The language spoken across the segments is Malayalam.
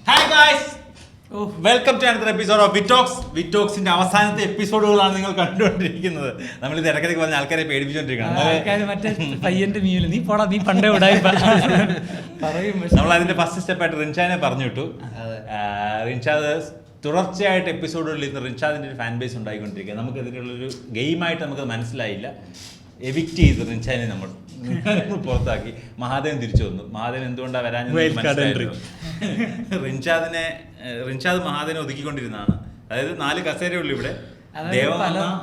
Hi guys, welcome to another episode of Vitox. വിറ്റോക്സിന്റെ അവസാനത്തെ എപ്പിസോഡുകളാണ് നിങ്ങൾ കണ്ടുകൊണ്ടിരിക്കുന്നത്. നമ്മൾ ഇത് ഇടയ്ക്കിടയ്ക്ക് പറഞ്ഞ ആൾക്കാരെ പേടിപ്പിച്ചോണ്ടിരിക്കണം. മറ്റേ പയ്യന്റെ മീല് നീ പോടാ, നീ പണ്ടേ പറയും. നമ്മൾ അതിന്റെ ഫസ്റ്റ് സ്റ്റെപ്പായിട്ട് റിൻഷാദിനെ പറഞ്ഞു വിട്ടു. റിൻഷാദ് തുടർച്ചയായിട്ട് എപ്പിസോഡുകളിൽ ഇന്ന് റിൻഷാദിന്റെ ഒരു ഫാൻ ബേസ് ഉണ്ടായിക്കൊണ്ടിരിക്കുക. നമുക്കെതിരെയുള്ളൊരു ഗെയിമായിട്ട് നമുക്കത് മനസ്സിലായില്ല. എവിക്റ്റ് ചെയ്തു റിൻഷാദിനെ നമ്മൾ പുറത്താക്കി. മഹാദേവൻ തിരിച്ചു വന്നു. മഹാദേവൻ എന്തുകൊണ്ടാണ് വരാൻ റിൻഷാദ് മഹാദേവനെ ഒതുക്കിക്കൊണ്ടിരുന്നതാണ്. അതായത് 4 കസേരയുള്ളൂ ഇവിടെ.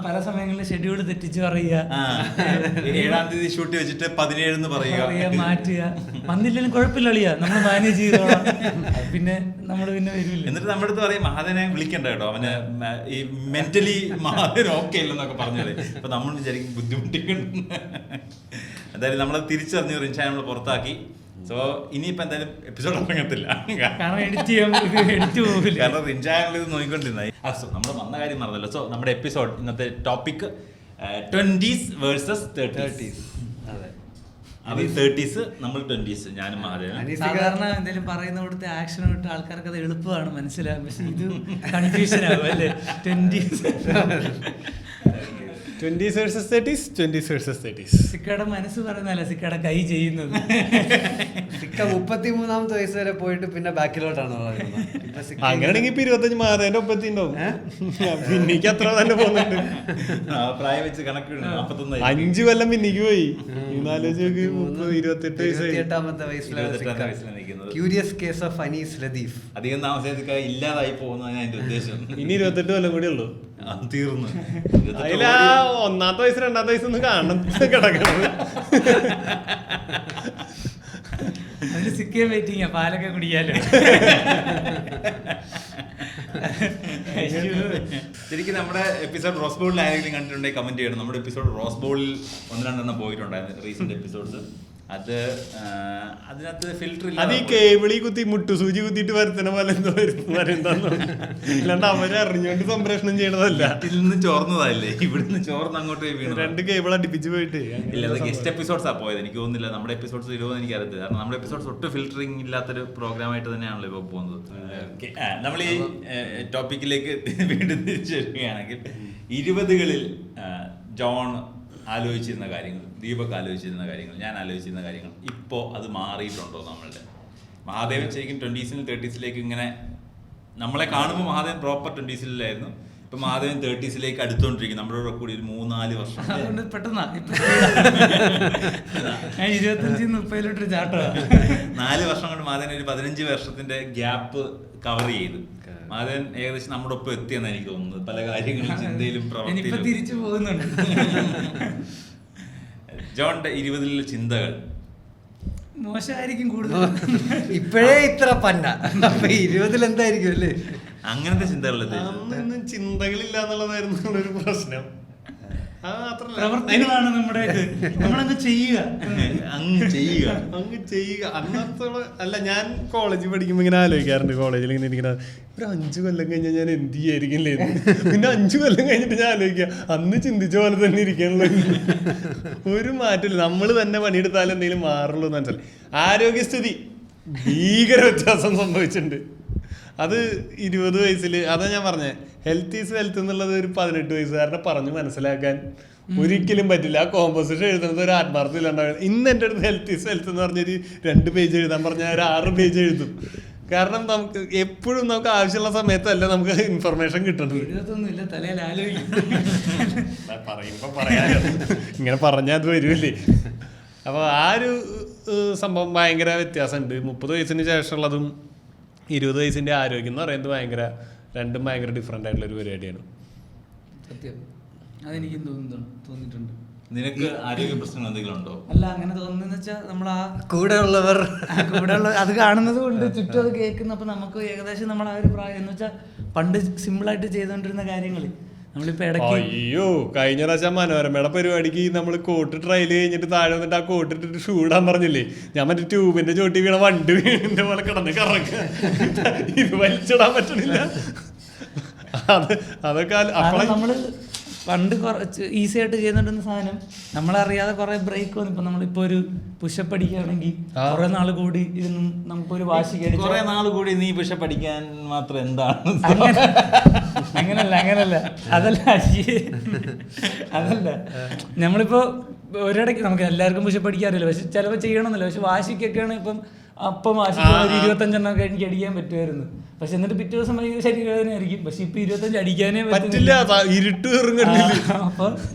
പല സമയങ്ങളിൽ ഷെഡ്യൂൾ തെറ്റിച്ച് പറയുക, 7-ാം തീയതി ഷൂട്ട് വെച്ചിട്ട് 17 പറയുക, മാറ്റുക. വന്നില്ലെങ്കിലും കുഴപ്പമില്ല, നമ്മൾ മാനേജ് ചെയ്തോളാം. പിന്നെ വരില്ല. എന്നിട്ട് നമ്മുടെ അടുത്ത് പറയും മഹാദേവനെ വിളിക്കണ്ട കേട്ടോ, അവന് ഈ മെന്റലി മഹാദേവൻ ഓക്കെ ഇല്ലെന്നൊക്കെ പറഞ്ഞത്. അപ്പൊ നമ്മൾ വിചാരിക്കും ബുദ്ധിമുട്ടിക്കുന്നു. എന്തായാലും നമ്മളത് തിരിച്ചറിഞ്ഞു. റിൻഷാനെ നമ്മൾ പുറത്താക്കി. സോ ഇനിയിപ്പോ എന്തായാലും എപ്പിസോഡ് ഇറങ്ങത്തില്ല, കാരണം റിൻഷാനിൽ ഇത് നോക്കിക്കൊണ്ടിരുന്ന. നമ്മൾ വന്ന കാര്യം മറന്നല്ലോ. സോ നമ്മുടെ എപ്പിസോഡ് ഇന്നത്തെ ടോപ്പിക് 20s വേഴ്സസ് 30s. അത് 30s, നമ്മൾ 20s. ഞാനും മഹാദേവൻ. സാധാരണ എന്തെങ്കിലും പറയുന്ന കൊടുത്ത് ആക്ഷൻ ഇട്ട് ആൾക്കാർക്ക് അത് എളുപ്പമാണ് മനസ്സിലാകും. പക്ഷെ ഇത് കൺഫ്യൂഷൻ ആവും അല്ലേ? 20s versus 30s, 20s versus 30s. സിക്കയുടെ മനസ്സ് പറയുന്നല്ല, സിക്കയുടെ കൈ ചെയ്യുന്നത്. സിക്ക 33-ാമത്തെ വയസ്സ് വരെ പോയിട്ട് പിന്നെ ബാക്കിലോട്ടാണ്. അങ്ങനെയാണെങ്കിൽ ഇപ്പൊ 25 മാറേന്റെ ഒപ്പത്തി ഉണ്ടാവും. പിന്നിക്ക് അത്ര തന്നെ പോകുന്നുണ്ട്. പ്രായം വെച്ച് കണക്ക് 5 കൊല്ലം പിന്നിക്ക് പോയി. 28 വയസ്സായി. 28-ാമത്തെ വയസ്സിലാണ് curious case of Anees Latheef. അധികം താമസിയാതെ ഇല്ലാതായി പോകുന്നതാണ് അതിന്റെ ഉദ്ദേശം. ഇനി 28 കൊല്ലം കൂടി ഉള്ളൂ. തീർന്നു. അതിലാ 1-ാമത്തെ വയസ്സ് 2-ാമത്തെ വയസ്സൊന്നും കാണണം കിടക്കണം. അതിന് സിക്കേ വെയിറ്റിംഗ്, പാലൊക്കെ കുടിക്കാലോ. ശരിക്കും നമ്മുടെ എപ്പിസോഡ് റോസ് ബോളിൽ ആരെങ്കിലും കണ്ടിട്ടുണ്ടെങ്കിൽ കമന്റ് ചെയ്യണം. നമ്മുടെ എപ്പിസോഡ് റോസ് ബോളിൽ 1-2 പോയിട്ടുണ്ടായിരുന്നു, റീസെന്റ് എപ്പിസോഡ്സ്. അത് അതിനകത്ത് ഫിൽറ്റർ ഇല്ല. അത് ഈ കേബിളി കുത്തി മുട്ടുസൂചി കുത്തിയിട്ട് വരുത്തണ പോലെ എന്തോ വരണ്ടെന്നോ. അല്ലാണ്ട് അവരെ അറിഞ്ഞോണ്ട് സംപ്രേഷണം ചെയ്യണതല്ല. ഇതിൽ നിന്ന് ചോർന്നതല്ലേ, ഇവിടുന്ന് ചോർന്ന് അങ്ങോട്ട് വീണു. 2 കേബിൾ അടുപ്പിച്ച് പോയിട്ട്. ഇല്ല, അത് ഗസ്റ്റ് എപ്പിസോഡ്സാ പോയത്. എനിക്ക് തോന്നുന്നില്ല നമ്മുടെ എപ്പിസോഡ്സ് വരുമോ എനിക്ക് അറിയത്തില്ല. കാരണം നമ്മുടെ എപ്പിസോഡ്സ് ഒട്ടും ഫിൽറ്ററിംഗ് ഇല്ലാത്തൊരു പ്രോഗ്രാമായിട്ട് തന്നെയാണല്ലോ ഇപ്പോൾ പോകുന്നത്. നമ്മൾ ഈ ടോപ്പിക്കിലേക്ക് വീണ്ടും തിരിച്ചു വരികയാണെങ്കിൽ 20കളിൽ ജോൺ ആലോചിച്ചിരുന്ന കാര്യങ്ങൾ, ദീപക് ആലോചിച്ചിരുന്ന കാര്യങ്ങൾ, ഞാൻ ആലോചിച്ചിരുന്ന കാര്യങ്ങൾ, ഇപ്പോൾ അത് മാറിയിട്ടുണ്ടോ? നമ്മളുടെ മഹാദേവൻ ശരിക്കും 20s 30s ഇങ്ങനെ നമ്മളെ കാണുമ്പോൾ മഹാദേവൻ പ്രോപ്പർ 20s ഇപ്പൊ മഹാദേവൻ 30s അടുത്തോണ്ടിരിക്കും. നമ്മുടെ കൂടി ഒരു 3-4 വർഷം. പെട്ടെന്നാ 25-30 ചാട്ടോ. 4 വർഷം കൊണ്ട് മഹാദേവൻ ഒരു 15 വർഷത്തിന്റെ ഗ്യാപ്പ് കവർ ചെയ്തു. മഹാദേവൻ ഏകദേശം നമ്മുടെ ഒപ്പം എത്തിയെന്ന് എനിക്ക് തോന്നുന്നത്. പല കാര്യങ്ങളും ചിന്തയിലും പ്രവർത്തിയിലും തിരിച്ചു പോകുന്നുണ്ട്. ജോണിന്റെ 20ലെ ചിന്തകൾ മോശമായിരിക്കും കൂടുതൽ. ഇപ്പോഴേ ഇത്ര പന്ന, അപ്പൊ 20ൽ എന്തായിരിക്കും അല്ലേ? അങ്ങനത്തെ ചിന്തകളിൽ അന്നൊന്നും ചിന്തകളില്ല എന്നുള്ളതായിരുന്നു ഒരു പ്രശ്നം. പ്രവർത്തികളാണ് നമ്മുടെ, നമ്മളങ്ങ് ചെയ്യുക. അന്നത്തോളം അല്ല. ഞാൻ കോളേജിൽ പഠിക്കുമ്പോ ഇങ്ങനെ ആലോചിക്കാറുണ്ട്. കോളേജിൽ ഇങ്ങനെ ഇരിക്കുന്ന ഒരു 5 കൊല്ലം കഴിഞ്ഞാൽ ഞാൻ എന്ത് ചെയ്യായിരിക്കില്ലേ. പിന്നെ 5 കൊല്ലം കഴിഞ്ഞിട്ട് ഞാൻ ആലോചിക്കുക അന്ന് ചിന്തിച്ച പോലെ തന്നെ ഇരിക്കാനുള്ള ഒരു മാറ്റമില്ല. നമ്മൾ തന്നെ പണിയെടുത്താലും എന്തെങ്കിലും മാറുള്ളൂ എന്ന് മനസ്സിലായി. ആരോഗ്യസ്ഥിതി ഭീകര വ്യത്യാസം സംഭവിച്ചിട്ടുണ്ട്. അത് 20 വയസ്സിൽ, അതാ ഞാൻ പറഞ്ഞേ, ഹെൽത്ത് ഈസ് വെൽത്ത് എന്നുള്ളത് ഒരു 18 വയസ്സുകാരനെ പറഞ്ഞ് മനസ്സിലാക്കാൻ ഒരിക്കലും പറ്റില്ല. ആ കോമ്പോസിഷൻ എഴുതുന്നത് ഒരു ആത്മാർത്ഥം ഇല്ലാണ്ടാവും. ഇന്ന് എൻ്റെ അടുത്ത് ഹെൽത്ത് ഈസ് വെൽത്ത് എന്ന് പറഞ്ഞൊരു 2 പേജ് എഴുതാൻ പറഞ്ഞാൽ ഒരു 6 പേജ് എഴുതും. കാരണം നമുക്ക് എപ്പോഴും നമുക്ക് ആവശ്യമുള്ള സമയത്തല്ല നമുക്ക് ഇൻഫർമേഷൻ കിട്ടുന്നത്. പറയുമ്പോ പറയാനോ ഇങ്ങനെ പറഞ്ഞാൽ അത് വരുമല്ലേ. അപ്പോൾ ആ ഒരു സംഭവം ഭയങ്കര വ്യത്യാസമുണ്ട്. 30 വയസ്സിന് ശേഷമുള്ളതും 20 വയസ്സിന്റെ ആരോഗ്യം എന്ന് പറയുന്നത് രണ്ടും ഭയങ്കര ഡിഫറെന്റ് ആയിട്ടുള്ള ഒരു പരിപാടിയാണ്. സത്യം, അതെനിക്കും തോന്നിയിട്ടുണ്ട്. നിനക്ക് ആരോഗ്യ പ്രശ്നങ്ങൾ എന്തെങ്കിലും ഉണ്ടോ? അല്ല, അങ്ങനെ തോന്നുന്നതെന്ന് വെച്ചാൽ നമ്മൾ ആ കൂടെ ഉള്ളവർ അത് കാണുന്നത് കൊണ്ട്, ചുറ്റും അത് കേൾക്കുന്നപ്പോൾ നമുക്ക് ഏകദേശം നമ്മൾ ആ ഒരു പ്രായം എന്ന് വെച്ചാൽ പണ്ട് സിമ്പിളായിട്ട് ചെയ്തുകൊണ്ടിരുന്ന കാര്യങ്ങൾ നമ്മളിപ്പോ ഇടയ്ക്ക്. അയ്യോ, കഴിഞ്ഞ പ്രാവശ്യം മനോരമയുടെ പരിപാടിക്ക് നമ്മൾ കോട്ട് ട്രയൽ കഴിഞ്ഞിട്ട് താഴെ വന്നിട്ട് ആ കോട്ട് ഇട്ടിട്ട് ഷൂടാൻ പറഞ്ഞില്ലേ. ഞാൻ മറ്റേ ട്യൂബിന്റെ ചോട്ടി വീണ വണ്ടി വീണിന്റെ പോലെ കിടന്ന് കറക്കുക. ഇത് വലിച്ചിടാൻ പറ്റണില്ല. അതൊക്കെ നമ്മള് പണ്ട് കുറച്ച് ഈസി ആയിട്ട് ചെയ്യുന്നുണ്ടെന്ന സാധനം നമ്മളറിയാതെ കുറെ ബ്രേക്ക് വന്നു. ഇപ്പൊ നമ്മളിപ്പോ ഒരു പുഷപ്പ് അടിക്കുകയാണെങ്കിൽ കുറെ നാൾ കൂടി ഇരുന്ന് നമുക്കൊരു വാശി കുറെ നാൾ കൂടി നീ പക്ഷെ പഠിക്കാൻ മാത്രം എന്താണ് അങ്ങനല്ല അതല്ല നമ്മളിപ്പോ ഒരിടയ്ക്ക് നമുക്ക് എല്ലാവർക്കും പുഷപ്പ് അടിക്കാറില്ല, പക്ഷെ ചിലപ്പോൾ ചെയ്യണമെന്നില്ല. പക്ഷെ വാശിക്കൊക്കെയാണ് ഇപ്പം അപ്പം വാശിക്ക് 25 എനിക്ക് അടിക്കാൻ പറ്റുമായിരുന്നു. പക്ഷെ എന്നിട്ട് പിറ്റേ ദിവസം ഭയങ്കര ശരീരവേദനയായിരിക്കും. പക്ഷെ ഇപ്പൊ 25 അടിക്കാനേ പറ്റില്ല, ഇരുട്ട് അപ്പൊ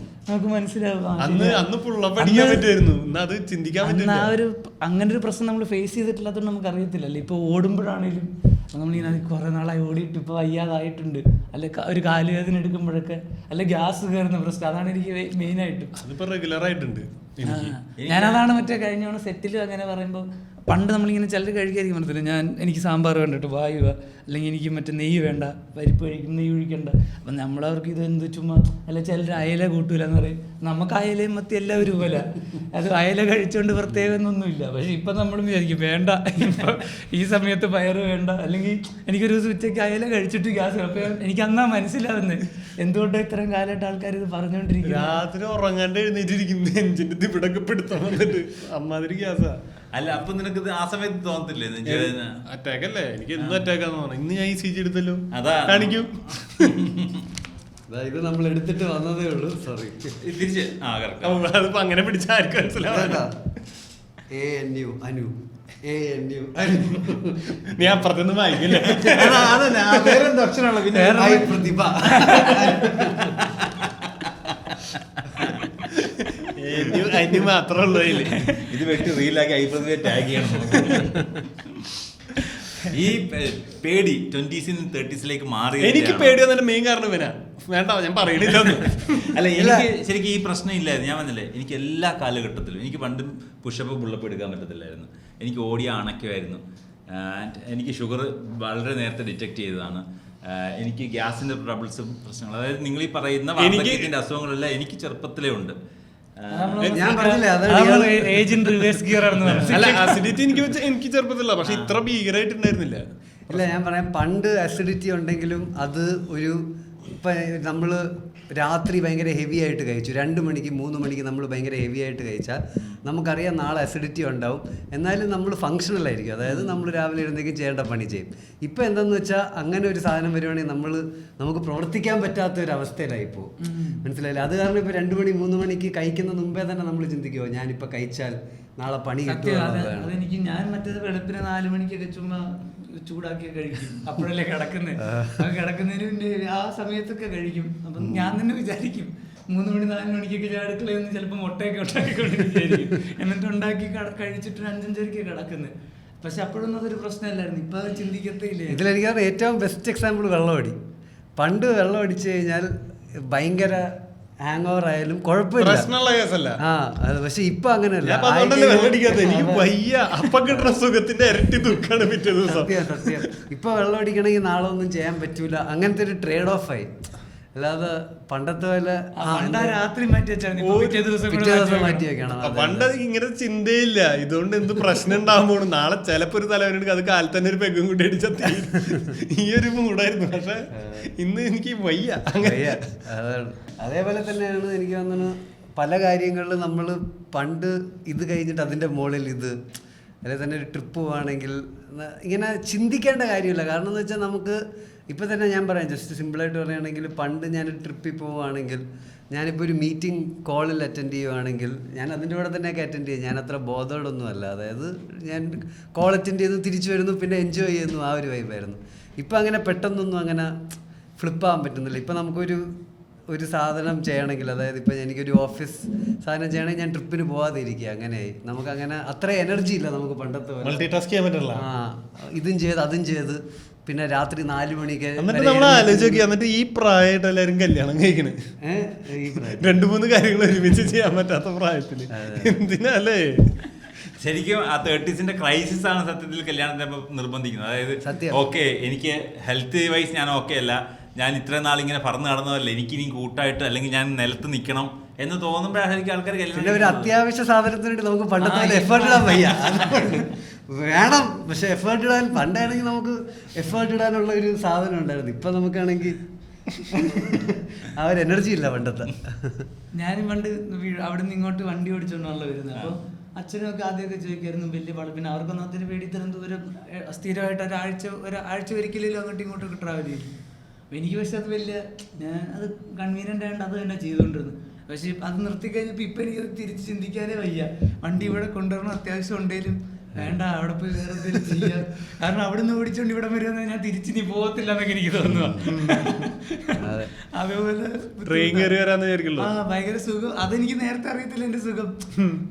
നമുക്ക് മനസ്സിലാവും അന്ന് പുള്ളപ്പടിക്കാൻ പറ്റുമായിരുന്നു, അത് ചിന്തിക്കാൻ പറ്റില്ല. ആ ഒരു അങ്ങനെ ഒരു പ്രശ്നം നമ്മൾ ഫേസ് ചെയ്തിട്ടില്ലാത്തതുകൊണ്ട് നമുക്ക് അറിയത്തില്ലല്ലോ. ഇപ്പൊ ഓടുമ്പോഴാണെങ്കിലും നമ്മളിങ്ങനെ കുറെ നാളായി ഓടിയിട്ട് ഇപ്പൊ വയ്യാതായിട്ടുണ്ട്, അല്ലെ ഒരു കാലുവേദന എടുക്കുമ്പോഴൊക്കെ, അല്ലെ ഗ്യാസ് കയറുന്ന പ്രശ്നം, അതാണ് എനിക്ക് മെയിൻ ആയിട്ട്. അതിപ്പോ റെഗുലർ ആയിട്ടുണ്ട്. ഞാനതാണ് മറ്റേ കഴിഞ്ഞ സെറ്റിലും അങ്ങനെ പറയുമ്പോൾ പണ്ട് നമ്മളിങ്ങനെ ചിലർ കഴിക്കാതിരിക്കും മനസ്സില്ല. എനിക്ക് സാമ്പാർ വേണ്ടിട്ട് വായുവ, അല്ലെങ്കിൽ എനിക്ക് മറ്റേ നെയ്യ് വേണ്ട, പരിപ്പ് കഴിക്കും നെയ്യ് ഒഴിക്കണ്ട. അപ്പം നമ്മളവർക്ക് ഇത് എന്ത് ചുമ്മാ, അല്ല ചിലർ അയല കൂട്ടൂല എന്ന് പറയും. നമുക്ക് അയലയും മത്തി എല്ലാവരും പോലെ, അത് അയല കഴിച്ചുകൊണ്ട് പ്രത്യേകം ഒന്നുമില്ല. പക്ഷെ ഇപ്പം നമ്മളും വിചാരിക്കും വേണ്ട, ഇപ്പം ഈ സമയത്ത് പയറ് വേണ്ട, അല്ലെങ്കിൽ എനിക്കൊരു ദിവസം ഉച്ചയ്ക്ക് അയല കഴിച്ചിട്ട് ഗ്യാസ്. അപ്പം എനിക്ക് അന്നാ മനസ്സിലാവുന്നത് എന്തുകൊണ്ടാണ് ഇത്രയും കാലമായിട്ട് ആൾക്കാർ ഇത് പറഞ്ഞുകൊണ്ടിരിക്കുന്നത്. രാത്രി ഉറങ്ങാണ്ട് എഴുന്നേറ്റിരിക്കുന്നു, എഞ്ചിന്റെ ഇവിടെ പിടുത്തം വന്നിട്ട് അമ്മാതിരി ഗ്യാസാ. അല്ല അപ്പൊ നിനക്ക് ആ സമയത്ത് തോന്നത്തില്ലേ അറ്റാക്ക് അല്ലേ? എനിക്ക് എന്നും അറ്റാക്കാന്ന് പറഞ്ഞു. ഇന്ന് ഞാൻ ഈ CG എടുത്തല്ലോ, അതാ കാണിക്കും. ഇത് നമ്മൾ എടുത്തിട്ട് വന്നതേ ഉള്ളൂ. സോറി, തിരിച്ച് അതിപ്പോ അങ്ങനെ പിടിച്ച ആർക്കും മനസ്സിലാവില്ല. നീ അപ്പുറത്തുനിന്ന് വായിക്കില്ലേ? വേറെന്താ അക്ഷരമുള്ള പിന്നെ പ്രതിഭ മാത്രമേ ഉള്ളൂ. ഇത് വെട്ടി റീലാക്കി ഐപ്രതിയെ ടാഗ് ചെയ്യണം. ഈ പേടി 20s നിന്ന് 30s മാറി. എനിക്ക് പേടി വന്നതിന്റെ മെയിൻ കാരണം ഇവനാ. വേണ്ട ഞാൻ പറയണില്ല. അല്ല എനിക്ക് ശരിക്കും ഈ പ്രശ്നം ഇല്ലായിരുന്നു. ഞാൻ വന്നില്ലേ, എനിക്ക് എല്ലാ കാലഘട്ടത്തിലും എനിക്ക് പണ്ടും പുഷപ്പ് പുള്ളപ്പ് എടുക്കാൻ പറ്റത്തില്ലായിരുന്നു. എനിക്ക് ഓടിയ അണയ്ക്കുമായിരുന്നു. എനിക്ക് ഷുഗർ വളരെ നേരത്തെ ഡിറ്റക്ട് ചെയ്തതാണ്. എനിക്ക് ഗ്യാസിന്റെ ട്രബിൾസും പ്രശ്നങ്ങൾ, അതായത് നിങ്ങൾ ഈ പറയുന്ന വാർദ്ധക്യത്തിന്റെ അസുഖങ്ങളെല്ലാം എനിക്ക് ചെറുപ്പത്തിലേ ഉണ്ട്. ഞാൻ പറഞ്ഞില്ലേ, അസിഡിറ്റി എനിക്ക് ചെറുപ്പത്തില്ല, പക്ഷെ ഇത്ര ഭീകരമായിട്ടുണ്ടായിരുന്നില്ല. ഇല്ല, ഞാൻ പറയാം, പണ്ട് അസിഡിറ്റി ഉണ്ടെങ്കിലും അത് ഒരു ഇപ്പം നമ്മൾ രാത്രി ഭയങ്കര ഹെവി ആയിട്ട് കഴിച്ചു, 2 മണിക്ക് 3 മണിക്ക് നമ്മൾ ഭയങ്കര ഹെവി ആയിട്ട് കഴിച്ചാൽ നമുക്കറിയാം നാളെ അസിഡിറ്റി ഉണ്ടാവും. എന്നാലും നമ്മൾ ഫങ്ഷണൽ ആയിരിക്കും, അതായത് നമ്മൾ രാവിലെ എഴുന്നേക്കും ചെയ്യേണ്ട പണി ചെയ്യും. ഇപ്പം എന്താണെന്ന് വെച്ചാൽ അങ്ങനെ ഒരു സാധനം വരുവാണെങ്കിൽ നമുക്ക് പ്രവർത്തിക്കാൻ പറ്റാത്ത ഒരു അവസ്ഥയിലായിപ്പോൾ. മനസ്സിലായില്ലേ? അത് കാരണം ഇപ്പോൾ 2 മണി 3 മണിക്ക് കഴിക്കുന്ന മുമ്പേ തന്നെ നമ്മൾ ചിന്തിക്കുമോ ഞാനിപ്പോൾ കഴിച്ചാൽ നാളെ പണി അതെനിക്ക് ഞാൻ മറ്റേത് വെളുപ്പിന് 4 മണിക്കൊക്കെ ചുമ്മാ ചൂടാക്കി കഴിക്കും. അപ്പോഴല്ലേ കിടക്കുന്നത്. കിടക്കുന്നതിന് മുന്നേ ആ സമയത്തൊക്കെ കഴിക്കും. അപ്പം ഞാൻ തന്നെ വിചാരിക്കും 3 മണി 4 മണിക്കൊക്കെ ഞാൻ അടുക്കളയിൽ ചിലപ്പോൾ മുട്ടയൊക്കെ ഉണ്ടാക്കിക്കൊണ്ട് വിചാരിക്കും. എന്നിട്ട് ഉണ്ടാക്കി കഴിച്ചിട്ട് 5-5:30 കിടക്കുന്നത്. പക്ഷെ അപ്പോഴൊന്നും അതൊരു പ്രശ്നമല്ലായിരുന്നു. ഇപ്പൊ അത് ചിന്തിക്കത്തില്ലേ. ഇതിലെനിക്കറിയാം ഏറ്റവും ബെസ്റ്റ് എക്സാമ്പിൾ വെള്ളമടി. പണ്ട് വെള്ളം അടിച്ചു കഴിഞ്ഞാൽ ഭയങ്കര ഹാങ് ഓവർ ആയാലും കുഴപ്പമില്ല. പക്ഷെ ഇപ്പൊ അങ്ങനെയല്ല. സത്യം. ഇപ്പൊ വെള്ളം അടിക്കണമെങ്കിൽ നാളെ ഒന്നും ചെയ്യാൻ പറ്റൂല. അങ്ങനത്തെ ഒരു ട്രേഡ് ഓഫ് ആയി. അല്ലാതെ പണ്ടത്തെ പോലെ രാത്രി മാറ്റി മാറ്റി വെക്കണം. പണ്ട് ഇങ്ങനെ ചിന്തയില്ല, ഇതുകൊണ്ട് എന്ത് പ്രശ്നം ഉണ്ടാകുമ്പോ നാളെ ചിലപ്പോ ഒരു തലവനുണ്ട്, അത് കാലത്ത് തന്നെ ഒരു പെഗും കൂടി അടിച്ച ഈ ഒരു മൂടായിരുന്നു. പക്ഷെ ഇന്ന് എനിക്ക് വയ്യ. അതേപോലെ തന്നെയാണ് എനിക്ക് തോന്നുന്നു പല കാര്യങ്ങളിലും നമ്മൾ പണ്ട് ഇത് കഴിഞ്ഞിട്ട് അതിൻ്റെ മുകളിൽ ഇത്, അല്ലെങ്കിൽ തന്നെ ഒരു ട്രിപ്പ് പോവുകയാണെങ്കിൽ ഇങ്ങനെ ചിന്തിക്കേണ്ട കാര്യമില്ല. കാരണം എന്ന് വെച്ചാൽ നമുക്ക് ഇപ്പം തന്നെ ഞാൻ പറയാം, ജസ്റ്റ് സിമ്പിളായിട്ട് പറയുകയാണെങ്കിൽ പണ്ട് ഞാനൊരു ട്രിപ്പിൽ പോവുകയാണെങ്കിൽ, ഞാനിപ്പോൾ ഒരു മീറ്റിംഗ് കോളിൽ അറ്റൻഡ് ചെയ്യുകയാണെങ്കിൽ ഞാൻ അതിൻ്റെ കൂടെ തന്നെയൊക്കെ അറ്റൻഡ് ചെയ്യും. ഞാൻ അത്ര ബോധോടൊന്നും അല്ല, അതായത് ഞാൻ കോൾ അറ്റൻഡ് ചെയ്യുന്നു, തിരിച്ചു വരുന്നു, പിന്നെ എൻജോയ് ചെയ്യുന്നു, ആ ഒരു വൈബായിരുന്നു. ഇപ്പം അങ്ങനെ പെട്ടെന്നൊന്നും അങ്ങനെ ഫ്ലിപ്പാകാൻ പറ്റുന്നില്ല. ഇപ്പം ഒരു സാധനം ചെയ്യണമെങ്കിൽ, അതായത് ഇപ്പം എനിക്കൊരു ഓഫീസ് സാധനം ചെയ്യണമെങ്കിൽ ഞാൻ ട്രിപ്പിന് പോകാതെ ഇരിക്കുക, അങ്ങനെയായി. നമുക്കങ്ങനെ അത്ര എനർജി ഇല്ല നമുക്ക് പണ്ടത്തെ പോലെ. മൾട്ടിടാസ്ക് ചെയ്യാൻ പറ്റില്ല. ഇതും ചെയ്ത് അതും ചെയ്ത് പിന്നെ രാത്രി 4 മണിക്ക്. എന്നിട്ട് നമ്മൾ ആലോചിച്ച്, എന്നിട്ട് ഈ പ്രായമായിട്ട് എല്ലാവരും കല്യാണം കഴിക്കണേ, 2-3 കാര്യങ്ങൾ ഒരുമിച്ച് ചെയ്യാൻ പറ്റാത്ത പ്രായത്തില് എന്തിനല്ലേ? ശരിക്കും ആ 30s ക്രൈസിസ് ആണ് സത്യത്തിൽ കല്യാണത്തിന് നിർബന്ധിക്കുന്നത്. അതായത് ഓക്കെ എനിക്ക് ഹെൽത്ത് വൈസ് ഞാൻ ഓക്കെ അല്ല, ഞാൻ ഇത്ര നാളിങ്ങനെ പറന്ന് നടന്നതല്ല, എനിക്കിനി കൂട്ടായിട്ട് അല്ലെങ്കിൽ ഞാൻ നിലത്ത് നിൽക്കണം എന്ന് തോന്നുമ്പോഴായിരിക്കും ആൾക്കാർ പിന്നെ ഒരു അത്യാവശ്യ സാധനത്തിന് നമുക്ക് പണ്ടത്തെ എഫേർട്ട് ഇടാൻ വയ്യ, വേണം. പക്ഷെ എഫേർട്ട് ഇടാൻ പണ്ടാണെങ്കിൽ നമുക്ക് എഫേർട്ട് ഇടാനുള്ള ഒരു സാധനം ഉണ്ടായിരുന്നു. ഇപ്പം നമുക്കാണെങ്കിൽ ആ ഒരു എനർജി ഇല്ല പണ്ടത്തെ. ഞാനും പണ്ട് അവിടെ നിന്ന് ഇങ്ങോട്ട് വണ്ടി ഓടിച്ചോണ്ടാണല്ലോ വരുന്നത്. അപ്പോൾ അച്ഛനൊക്കെ ആദ്യമൊക്കെ ചോദിക്കായിരുന്നു വലിയ പാട്. പിന്നെ അവർക്കൊന്നും അതിന് വേണ്ടി ഇത്രയും ദൂരം സ്ഥിരമായിട്ട് ഒരാഴ്ച ഒരിക്കലും അങ്ങോട്ടും ഇങ്ങോട്ടൊക്കെ ട്രാവൽ ചെയ്യും. അപ്പോൾ എനിക്ക് പക്ഷെ അത് വലിയ ഞാൻ അത് കൺവീനിയൻ്റ് ആയതുകൊണ്ട് അത് തന്നെ ചെയ്തുകൊണ്ടിരുന്നു. പക്ഷെ അത് നിർത്തിക്കഴിഞ്ഞപ്പോൾ ഇപ്പം എനിക്കത് തിരിച്ച് ചിന്തിക്കാനേ വയ്യ. വണ്ടി ഇവിടെ കൊണ്ടുവരണം, അത്യാവശ്യം ഉണ്ടെങ്കിലും വേണ്ട അവിടെ പോയി വേറെ എന്തെങ്കിലും ചെയ്യാം. കാരണം അവിടെ നിന്ന് ഓടിച്ചോണ്ട് ഇവിടെ വരുമെന്ന് ഞാൻ തിരിച്ചിനി പോകത്തില്ല എന്നൊക്കെ എനിക്ക് തോന്നുക. അതേപോലെ ട്രെയിൻ കയറി വരാന്ന് വിചാരിക്കുള്ളൂ. ഭയങ്കര സുഖം. അതെനിക്ക് നേരത്തെ അറിയത്തില്ല എന്റെ സുഖം.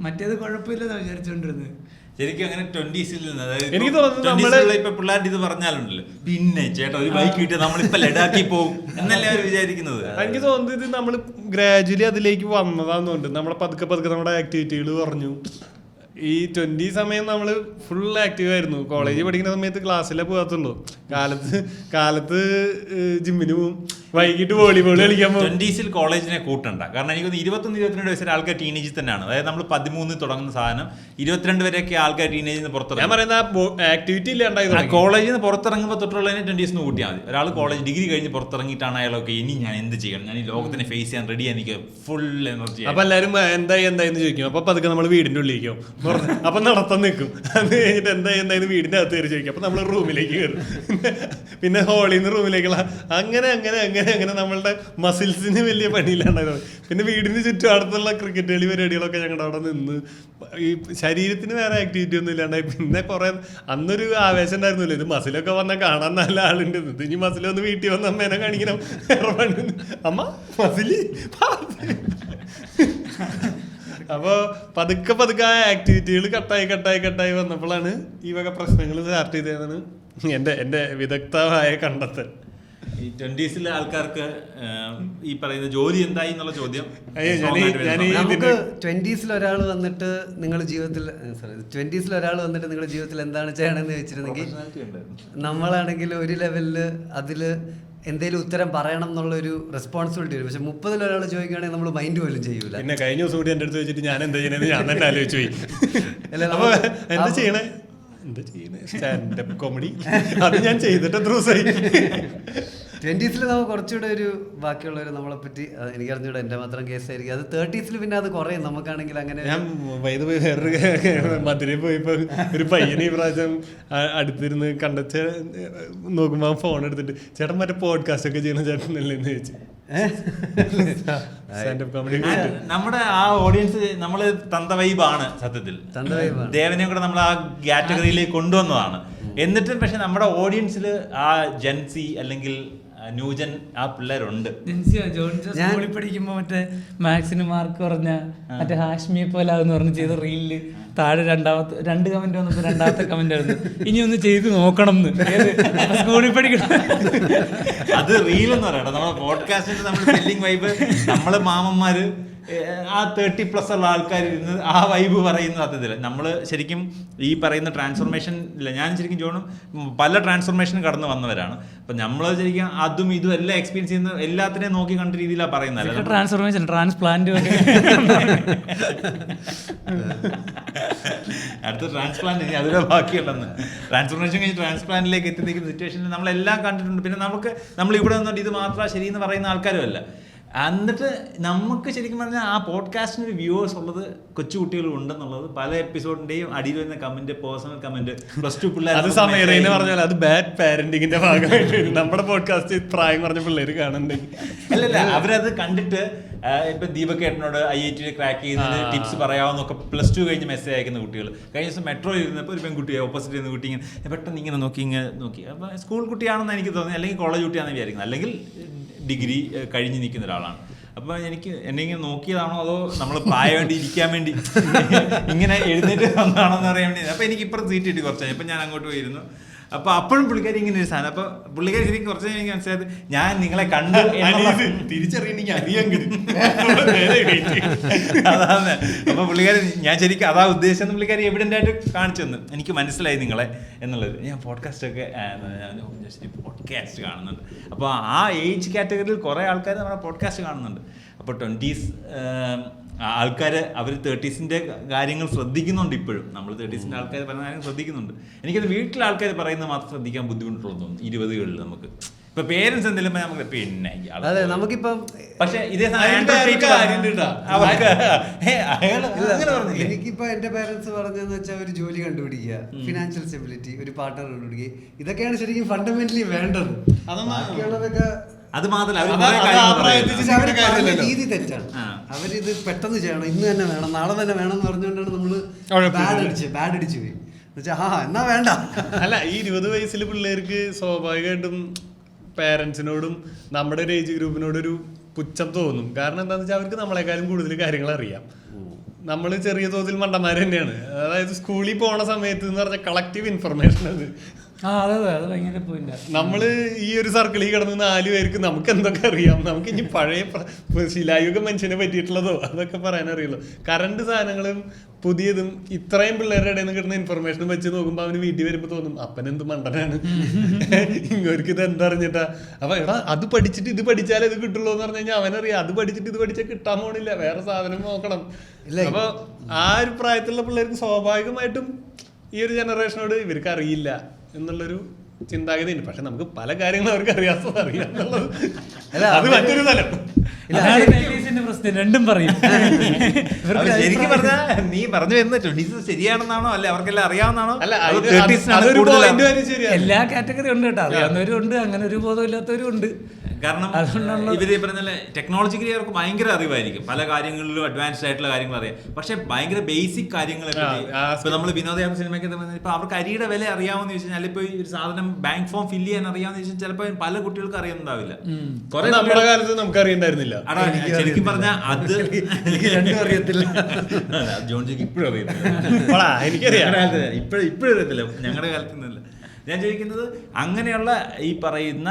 മറ്റേത് കുഴപ്പമില്ലെന്നാ വിചാരിച്ചോണ്ടിരുന്നത്. ശരിക്കും അങ്ങനെ 20s നിന്ന്, അതായത് എനിക്ക് തോന്നുന്നു ഇപ്പൊ പിള്ളേരുടെ ഇത് പറഞ്ഞാലുണ്ടല്ലോ, പിന്നെ ചേട്ടാ ഒരു ബൈക്ക് കിട്ടിയാൽ നമ്മളിപ്പോ ലഡാക്കി പോകും എന്നല്ലേ അവർ വിചാരിക്കുന്നത്. എനിക്ക് തോന്നുന്നത് ഇത് നമ്മൾ ഗ്രാജുവലി അതിലേക്ക് വന്നതാന്നുണ്ട്. നമ്മളെ പതുക്കെ പതുക്കെ നമ്മുടെ ആക്ടിവിറ്റികൾ കുറഞ്ഞു. ഈ 20 സമയം നമ്മൾ ഫുൾ ആക്റ്റീവ് ആയിരുന്നു. കോളേജിൽ പഠിക്കുന്ന സമയത്ത് ക്ലാസ്സിലേ പോകത്തുള്ളൂ. കാലത്ത് ജിമ്മിന് പോവും, വൈകിട്ട് വോളിബോൾ കളിക്കാൻ പോകും. 20s കോളേജിനെ കൂട്ടണ്ട. കാരണം എനിക്ക് 21-22 വയസ്സിൽ ആൾക്കാർ ടീനേജിൽ തന്നെയാണ്. അതായത് നമ്മൾ 13 തുടങ്ങുന്ന സാധനം 22 വരെയൊക്കെ ആൾക്കാർ ടീനേജിൽ നിന്ന് പുറത്തിറങ്ങും. ഞാൻ പറയുന്ന ആക്ടിവിറ്റി ഇല്ലാണ്ടായി. കോളേജിൽ നിന്ന് പുറത്തിറങ്ങുമ്പോൾ തൊട്ടുള്ളതിനെ 20s കൂട്ടിയാൽ മതി. ഒരാൾ കോളേജ് ഡിഗ്രി കഴിഞ്ഞ് പുറത്തിറങ്ങിയിട്ടാണ് അയാളൊക്കെ ഇനി ഞാൻ എന്ത് ചെയ്യണം, ഞാൻ ഈ ലോകത്തിനെ ഫേസ് ചെയ്യാൻ റെഡി, എനിക്ക് ഫുൾ എനർജി. അപ്പൊ എല്ലാവരും എന്തായെന്ന് ചോദിക്കും. അപ്പൊ പതുക്കെ നമ്മൾ വീടിന്റെ ഉള്ളിലേക്കും അപ്പൊ നടത്താൻ നിൽക്കും. അത് കഴിഞ്ഞിട്ട് എന്തായെന്ന് വീടിന്റെ അകത്ത് കയറി ചോദിക്കും. അപ്പൊ നമ്മൾ റൂമിലേക്ക് കയറും. പിന്നെ ഹോളിൽ നിന്ന് റൂമിലേക്കുള്ള അങ്ങനെ അങ്ങനെ അങ്ങനെ അങ്ങനെ നമ്മളുടെ മസിൽസിന് വലിയ പണിയില്ലാണ്ടായിരുന്നു. പിന്നെ വീടിന് ചുറ്റും അടുത്തുള്ള ക്രിക്കറ്റ് കളി പരിപാടികളൊക്കെ ഞങ്ങളുടെ അവിടെ നിന്ന് ഈ ശരീരത്തിന് വേറെ ആക്ടിവിറ്റി ഒന്നും ഇല്ലാണ്ടായി. പിന്നെ കുറെ അന്നൊരു ആവേശം ഉണ്ടായിരുന്നില്ല, ഇത് മസിലൊക്കെ വന്നാൽ കാണാൻ നല്ല ആളുണ്ട്, ഇത് ഇനി മസിലൊന്ന് വീട്ടിൽ വന്ന് അമ്മേനെ കാണിക്കണം, വേറെ പണി അമ്മ മസില്. അപ്പോൾ പതുക്കെ പതുക്കെ ആ ആക്ടിവിറ്റികൾ കട്ടായി വന്നപ്പോഴാണ് ഈ വക പ്രശ്നങ്ങൾ സ്റ്റാർട്ട് ചെയ്തതാണ് എൻ്റെ വിദഗ്ധമായ കണ്ടെത്തൽ. ഈ 20s ആൾക്കാർക്ക് ഈ പറയുന്ന ജോലി എന്തായി എന്നുള്ള ചോദ്യം നമുക്ക് 20s ഒരാൾ വന്നിട്ട് നിങ്ങളുടെ ജീവിതത്തിൽ 20s ഒരാൾ വന്നിട്ട് നിങ്ങളുടെ ജീവിതത്തിൽ എന്താണ് ചെയ്യണമെന്ന് വെച്ചിരുന്നെങ്കിൽ നമ്മളാണെങ്കിൽ ഒരു ലെവലില് അതില് എന്തെങ്കിലും ഉത്തരം പറയണം എന്നുള്ളൊരു റെസ്പോൺസിബിലിറ്റി വരും. പക്ഷെ 30 ഒരാൾ ചോദിക്കുകയാണെങ്കിൽ നമ്മൾ മൈൻഡ് പോലും ചെയ്യൂല. പിന്നെ കഴിഞ്ഞ ദിവസം കൂടി എൻ്റെ അടുത്ത് വെച്ചിട്ട് ഞാൻ എന്താ ചെയ്യണമെന്ന് ഞാൻ തന്നെ ആലോചിച്ചു പോയി. എന്താ ചെയ്യണേ സ്റ്റാൻഡപ്പ് കോമഡി അത് ഞാൻ ചെയ്തിട്ട് എത്ര ദിവസമായി. 20s നമുക്ക് കുറച്ചുകൂടെ ഒരു ബാക്കിയുള്ളവർ നമ്മളെ പറ്റി എനിക്ക് അറിഞ്ഞൂടെ, എൻ്റെ മാത്രം കേസായിരിക്കും. അത് 30s പിന്നെ അത് കുറയും നമുക്കാണെങ്കിൽ. അങ്ങനെ ഞാൻ വൈദ്യുതി പോയി വേറൊരു മധുരയിൽ പോയപ്പോൾ ഒരു പയ്യനെ ഈ പ്രാവശ്യം അടുത്തിരുന്ന് കണ്ടച്ച നോക്കുമ്പോൾ ഫോൺ എടുത്തിട്ട് ചേട്ടൻ മറ്റേ പോഡ്കാസ്റ്റ് ഒക്കെ ചെയ്യണം ചേട്ടനല്ലേ എന്ന് ചോദിച്ചു. സ്റ്റാൻഡപ്പ് കോമഡി നമ്മുടെ ആ ഓഡിയൻസ് നമ്മള് തന്ത വൈബാണ് സത്യത്തിൽ. ദേവനെ കൂടെ നമ്മൾ ആ കാറ്റഗറിയിലേക്ക് കൊണ്ടുവന്നതാണ്. എന്നിട്ടും പക്ഷെ നമ്മുടെ ഓഡിയൻസിൽ ആ ജെൻസി അല്ലെങ്കിൽ ന്യൂജൻ ആ പിള്ളേരുണ്ട്. സ്കൂളിൽ പഠിക്കുമ്പോ മറ്റേ മാത്സിന് മാർക്ക് കുറഞ്ഞ മറ്റേ ഹാഷ്മിയെ പോലെ എന്ന് പറഞ്ഞ് ചെയ്ത റീലില് താഴെ 2 കമന്റ് വന്നപ്പോ 2ാമത്തെ കമന്റ് ആയിരുന്നു ഇനി ഒന്ന് ചെയ്ത് നോക്കണം എന്ന്. സ്കൂളിൽ പഠിക്കണം. അത് റീൽ എന്ന് പറയണം. നമ്മുടെ പോഡ്കാസ്റ്റിന്റെ നമ്മൾ സെല്ലിംഗ് വൈബ് നമ്മള് മാമന്മാര് ആ 30+ ഉള്ള ആൾക്കാർ ഇരുന്ന് ആ വൈബ് പറയുന്ന സത്യത്തില്ല. നമ്മൾ ശരിക്കും ഈ പറയുന്ന ട്രാൻസ്ഫോർമേഷൻ ഇല്ല, ഞാൻ ശരിക്കും ജോണും പല ട്രാൻസ്ഫോർമേഷനും കടന്നു വന്നവരാണ്. അപ്പം നമ്മൾ ശരിക്കും അതും ഇതും എല്ലാം എക്സ്പീരിയൻസ് ചെയ്യുന്ന എല്ലാത്തിനെയും നോക്കി കണ്ട രീതിയിലാണ് പറയുന്നത്. ട്രാൻസ്ഫോർമേഷൻ ട്രാൻസ്പ്ലാന്റ് അടുത്ത ട്രാൻസ്പ്ലാന്റ് ഇനി അതിലെ ബാക്കിയുണ്ടെന്ന്. ട്രാൻസ്ഫോർമേഷൻ കഴിഞ്ഞ് ട്രാൻസ്പ്ലാന്റിലേക്ക് എത്തി നിൽക്കുന്ന സിറ്റുവേഷനിൽ നമ്മളെല്ലാം കണ്ടിട്ടുണ്ട്. പിന്നെ നമ്മൾ ഇവിടെ നിന്നുകൊണ്ട് ഇത് മാത്രം ശരിയെന്ന് പറയുന്ന ആൾക്കാരും അല്ല. എന്നിട്ട് നമുക്ക് ശരിക്കും പറഞ്ഞാൽ ആ പോഡ്കാസ്റ്റിനൊരു വ്യൂവേഴ്സ് ഉള്ളത് കൊച്ചുകുട്ടികളും ഉണ്ടെന്നുള്ളത് പല എപ്പിസോഡിന്റെയും അടിയിൽ വരുന്ന കമന്റ്, പേഴ്സണൽ കമന്റ്, +2 പിള്ളേർ പറഞ്ഞാൽ അത് ബാഡ് പാരന്റിങ്ങിന്റെ ഭാഗമായിട്ട് നമ്മുടെ പോഡ്കാസ്റ്റ് പ്രായം പറഞ്ഞ പിള്ളേർ കാണുന്നുണ്ടെങ്കിൽ അല്ലല്ല, അവരത് കണ്ടിട്ട് ഇപ്പൊ ദീപക്കേട്ടനോട് IIT ക്രാക്ക് ചെയ്യുന്നതിന് ടിപ്സ് പറയാവുന്നൊക്കെ +2 കഴിഞ്ഞ് മെസ്സേജ് അയക്കുന്ന കുട്ടികൾ. കഴിഞ്ഞ ദിവസം മെട്രോയിൽ ഇരുന്നപ്പോൾ ഒരു പെൺകുട്ടി ഓപ്പോസിറ്റ് ഇരുന്ന കുട്ടി ഇങ്ങനെ പെട്ടെന്ന് ഇങ്ങനെ നോക്കി അപ്പോൾ സ്കൂൾ കുട്ടിയാണെന്ന് എനിക്ക് തോന്നി, അല്ലെങ്കിൽ കോളേജ് കുട്ടിയാണെന്ന് വിചാരിക്കുന്നത്, അല്ലെങ്കിൽ ഡിഗ്രി കഴിഞ്ഞ് നിൽക്കുന്ന ഒരാളാണ്. അപ്പോൾ എന്നെ ഇങ്ങനെ നോക്കിയതാണോ അതോ നമ്മൾ പ്രായം വേണ്ടി ഇരിക്കാൻ വേണ്ടി ഇങ്ങനെ എഴുന്നേറ്റ് വന്നതാണോ എന്ന് അറിയാൻ വേണ്ടി. അപ്പോൾ എനിക്ക് ഇപ്പുറം സീറ്റ് കിട്ടി കുറച്ചായി. അപ്പം ഞാൻ അങ്ങോട്ട് പോയിരുന്നു. അപ്പോൾ അപ്പോഴും പുള്ളിക്കാരി ഇങ്ങനെ ഒരു സാധനം. അപ്പോൾ പുള്ളിക്കാരി ശരിക്കും കുറച്ച് എനിക്ക് മനസ്സിലായത് ഞാൻ നിങ്ങളെ കണ്ട് തിരിച്ചറിയണമെങ്കിൽ അതാണ്. അപ്പോൾ പുള്ളിക്കാരി ഞാൻ ശരിക്കും അതാ ഉദ്ദേശിച്ചെന്ന് പുള്ളിക്കാരി എവിഡൻ്റ് ആയിട്ട് കാണിച്ചു തന്നു. എനിക്ക് മനസ്സിലായി നിങ്ങളെ എന്നുള്ളത്. ഞാൻ പോഡ്കാസ്റ്റൊക്കെ പോഡ്കാസ്റ്റ് കാണുന്നുണ്ട്. അപ്പോൾ ആ ഏജ് കാറ്റഗറിയിൽ കുറേ ആൾക്കാർ നമ്മുടെ പോഡ്കാസ്റ്റ് കാണുന്നുണ്ട്. അപ്പോൾ 20s ആൾക്കാർ അവർ 30s കാര്യങ്ങൾ ശ്രദ്ധിക്കുന്നുണ്ട്. ഇപ്പോഴും നമ്മൾ 30s ആൾക്കാർ പറയുന്ന കാര്യങ്ങൾ ശ്രദ്ധിക്കുന്നുണ്ട്. എനിക്കത് വീട്ടിലെ ആൾക്കാർ പറയുന്നത് മാത്രം ശ്രദ്ധിക്കാൻ ബുദ്ധിമുട്ടുള്ളൂ തോന്നുന്നു. 20കളിൽ നമുക്ക് ഇപ്പൊ പേരൻസ് എന്തെങ്കിലും നമുക്ക് പിന്നെ ഇയാള് അതെ നമുക്കിപ്പം പക്ഷെ ഇതേ അതിന്റെ വേറൊരു കാര്യം ഉണ്ട് ട്ടാ. എനിക്കിപ്പോ എന്റെ പേരൻസ് പറഞ്ഞതെന്ന് വെച്ചാൽ ഒരു ജോലി കണ്ടുപിടിക്കുക, ഫിനാൻഷ്യൽ സ്റ്റെബിലിറ്റി, ഒരു പാർട്ണർ കണ്ടുപിടിക്കുക, ഇതൊക്കെയാണ് ശരിക്കും ഫണ്ടമെന്റലി വേണ്ടത്. ബാക്കിയുള്ളതൊക്കെ അത് മാത്രമല്ല അവര് അതാ- കുറേ അതാ കാര്യങ്ങൾ പ്രായത്തിൽ പറയും. പക്ഷെ അവര് ചിന്തിക്കുന്ന പറഞ്ഞ കാര്യമല്ലല്ലോ. രീതി തെറ്റാണ്. ആ. അവരിത് പെട്ടെന്ന് ചെയ്യണം, ഇന്ന് തന്നെ വേണം, നാളെ തന്നെ വേണം എന്ന് പറഞ്ഞുകൊണ്ടാണ് നമ്മള് ബാഡ് അടിച്ചു പോയി. എന്നുവെച്ചാ എന്നാ വേണ്ട. അല്ല ഈ 20 വയസ്സിൽ പിള്ളേർക്ക് സ്വാഭാവികമായിട്ടും പേരൻസിനോടും നമ്മുടെ ഒരു ഏജ് ഗ്രൂപ്പിനോടൊരു പുച്ഛം തോന്നും. കാരണം എന്താണെന്ന് വെച്ചാൽ അവർക്ക് നമ്മളെക്കാളും കൂടുതൽ കാര്യങ്ങൾ അറിയാം. നമ്മൾ ചെറിയ തോതിൽ മണ്ടന്മാർ തന്നെയാണ്. അതായത് സ്കൂളിൽ പോണ സമയത്ത് എന്ന് പറഞ്ഞാൽ കളക്റ്റീവ് ഇൻഫർമേഷൻ അത് അതെ അത് ഭയങ്കര പോയിന്റ്. നമ്മള് ഈ ഒരു സർക്കിളിൽ കിടന്ന് 4 പേർക്ക് നമുക്ക് എന്തൊക്കെ അറിയാം. നമുക്ക് ഇനി പഴയ ശിലായുഗ മനുഷ്യനെ പറ്റിയിട്ടുള്ളതോ അതൊക്കെ പറയാൻ അറിയുള്ളൂ. കറണ്ട് സാധനങ്ങളും പുതിയതും ഇത്രയും പിള്ളേരുടെ ഇടയിൽ നിന്ന് കിട്ടുന്ന ഇൻഫർമേഷൻ വെച്ച് നോക്കുമ്പോൾ അവന് വീട്ടിൽ വരുമ്പോൾ തോന്നും അപ്പൻ എന്ത് മണ്ടനാണ്, ഇങ്ങോർക്ക് ഇത് എന്തറിഞ്ഞിട്ടാ. അപ്പൊ എടാ അത് പഠിച്ചിട്ട് ഇത് പഠിച്ചാലേ ഇത് കിട്ടുള്ളൂ എന്ന് പറഞ്ഞു കഴിഞ്ഞാൽ അവനറിയാം അത് പഠിച്ചിട്ട് ഇത് പഠിച്ചാൽ കിട്ടാൻ പോണില്ല, വേറെ സാധനം നോക്കണം. അപ്പൊ ആ ഒരു പ്രായത്തിലുള്ള പിള്ളേർക്ക് സ്വാഭാവികമായിട്ടും ഈ ഒരു ജനറേഷനോട് ഇവർക്ക് അറിയില്ല എന്നുള്ളൊരു ചിന്താഗതി ഉണ്ട്. പക്ഷെ നമുക്ക് പല കാര്യങ്ങളും അവർക്ക് അറിയാത്തത് അറിയാം എന്നുള്ളത് അത് മറ്റൊരു തലം. പ്രശ്നം രണ്ടും പറയും. അവര് ശരിക്കും പറഞ്ഞാ നീ പറഞ്ഞു വരുന്ന 20s ശരിയാണെന്നാണോ അല്ലെ അവർക്കെല്ലാം അറിയാവുന്നതാണോ? അല്ല അതോ അത് 30s ആണ് അതൊരു കൂടുതൽ? point വരെ ശരിയാണ്. എല്ലാ കാറ്റഗറി ഉണ്ട് കേട്ടോ. അറിയാവുന്നവരും ഉണ്ട്, അങ്ങനെ ഒരു ബോധമില്ലാത്തവരും ഉണ്ട്. കാരണം അതുകൊണ്ടുള്ള ഇവര് പറഞ്ഞ ടെക്നോളജിക്കലി അവർക്ക് ഭയങ്കര അറിവായിരിക്കും, പല കാര്യങ്ങളിലും അഡ്വാൻസ്ഡ് ആയിട്ടുള്ള കാര്യങ്ങൾ അറിയാം. പക്ഷെ ഭയങ്കര ബേസിക് കാര്യങ്ങളൊക്കെ ഇപ്പൊ നമ്മൾ വിനോദയാത്ര സിനിമയ്ക്ക് ഇപ്പൊ അവർക്ക് അരിയുടെ വില അറിയാമെന്ന് ചോദിച്ചു കഴിഞ്ഞാൽ ഇപ്പൊ ഒരു സാധനം ബാങ്ക് ഫോം ഫില്ല് ചെയ്യാൻ അറിയാമെന്ന് ചോദിച്ചാൽ ചിലപ്പോൾ പല കുട്ടികൾക്ക് അറിയുന്നുണ്ടാവില്ല. കുറെ നമ്മുടെ കാലത്ത് നമുക്ക് അറിയണ്ടായിരുന്നില്ല. ശരിക്കും പറഞ്ഞാൽ അത് രണ്ടും അറിയത്തില്ല. ജോൺജിക്ക് ഇപ്പോഴും അറിയത്തില്ല, എനിക്കറിയാം. ഇപ്പോഴും അറിയത്തില്ല, ഞങ്ങളുടെ കാലത്ത് നിന്നല്ല. ഞാൻ ചോദിക്കുന്നത് അങ്ങനെയുള്ള ഈ പറയുന്ന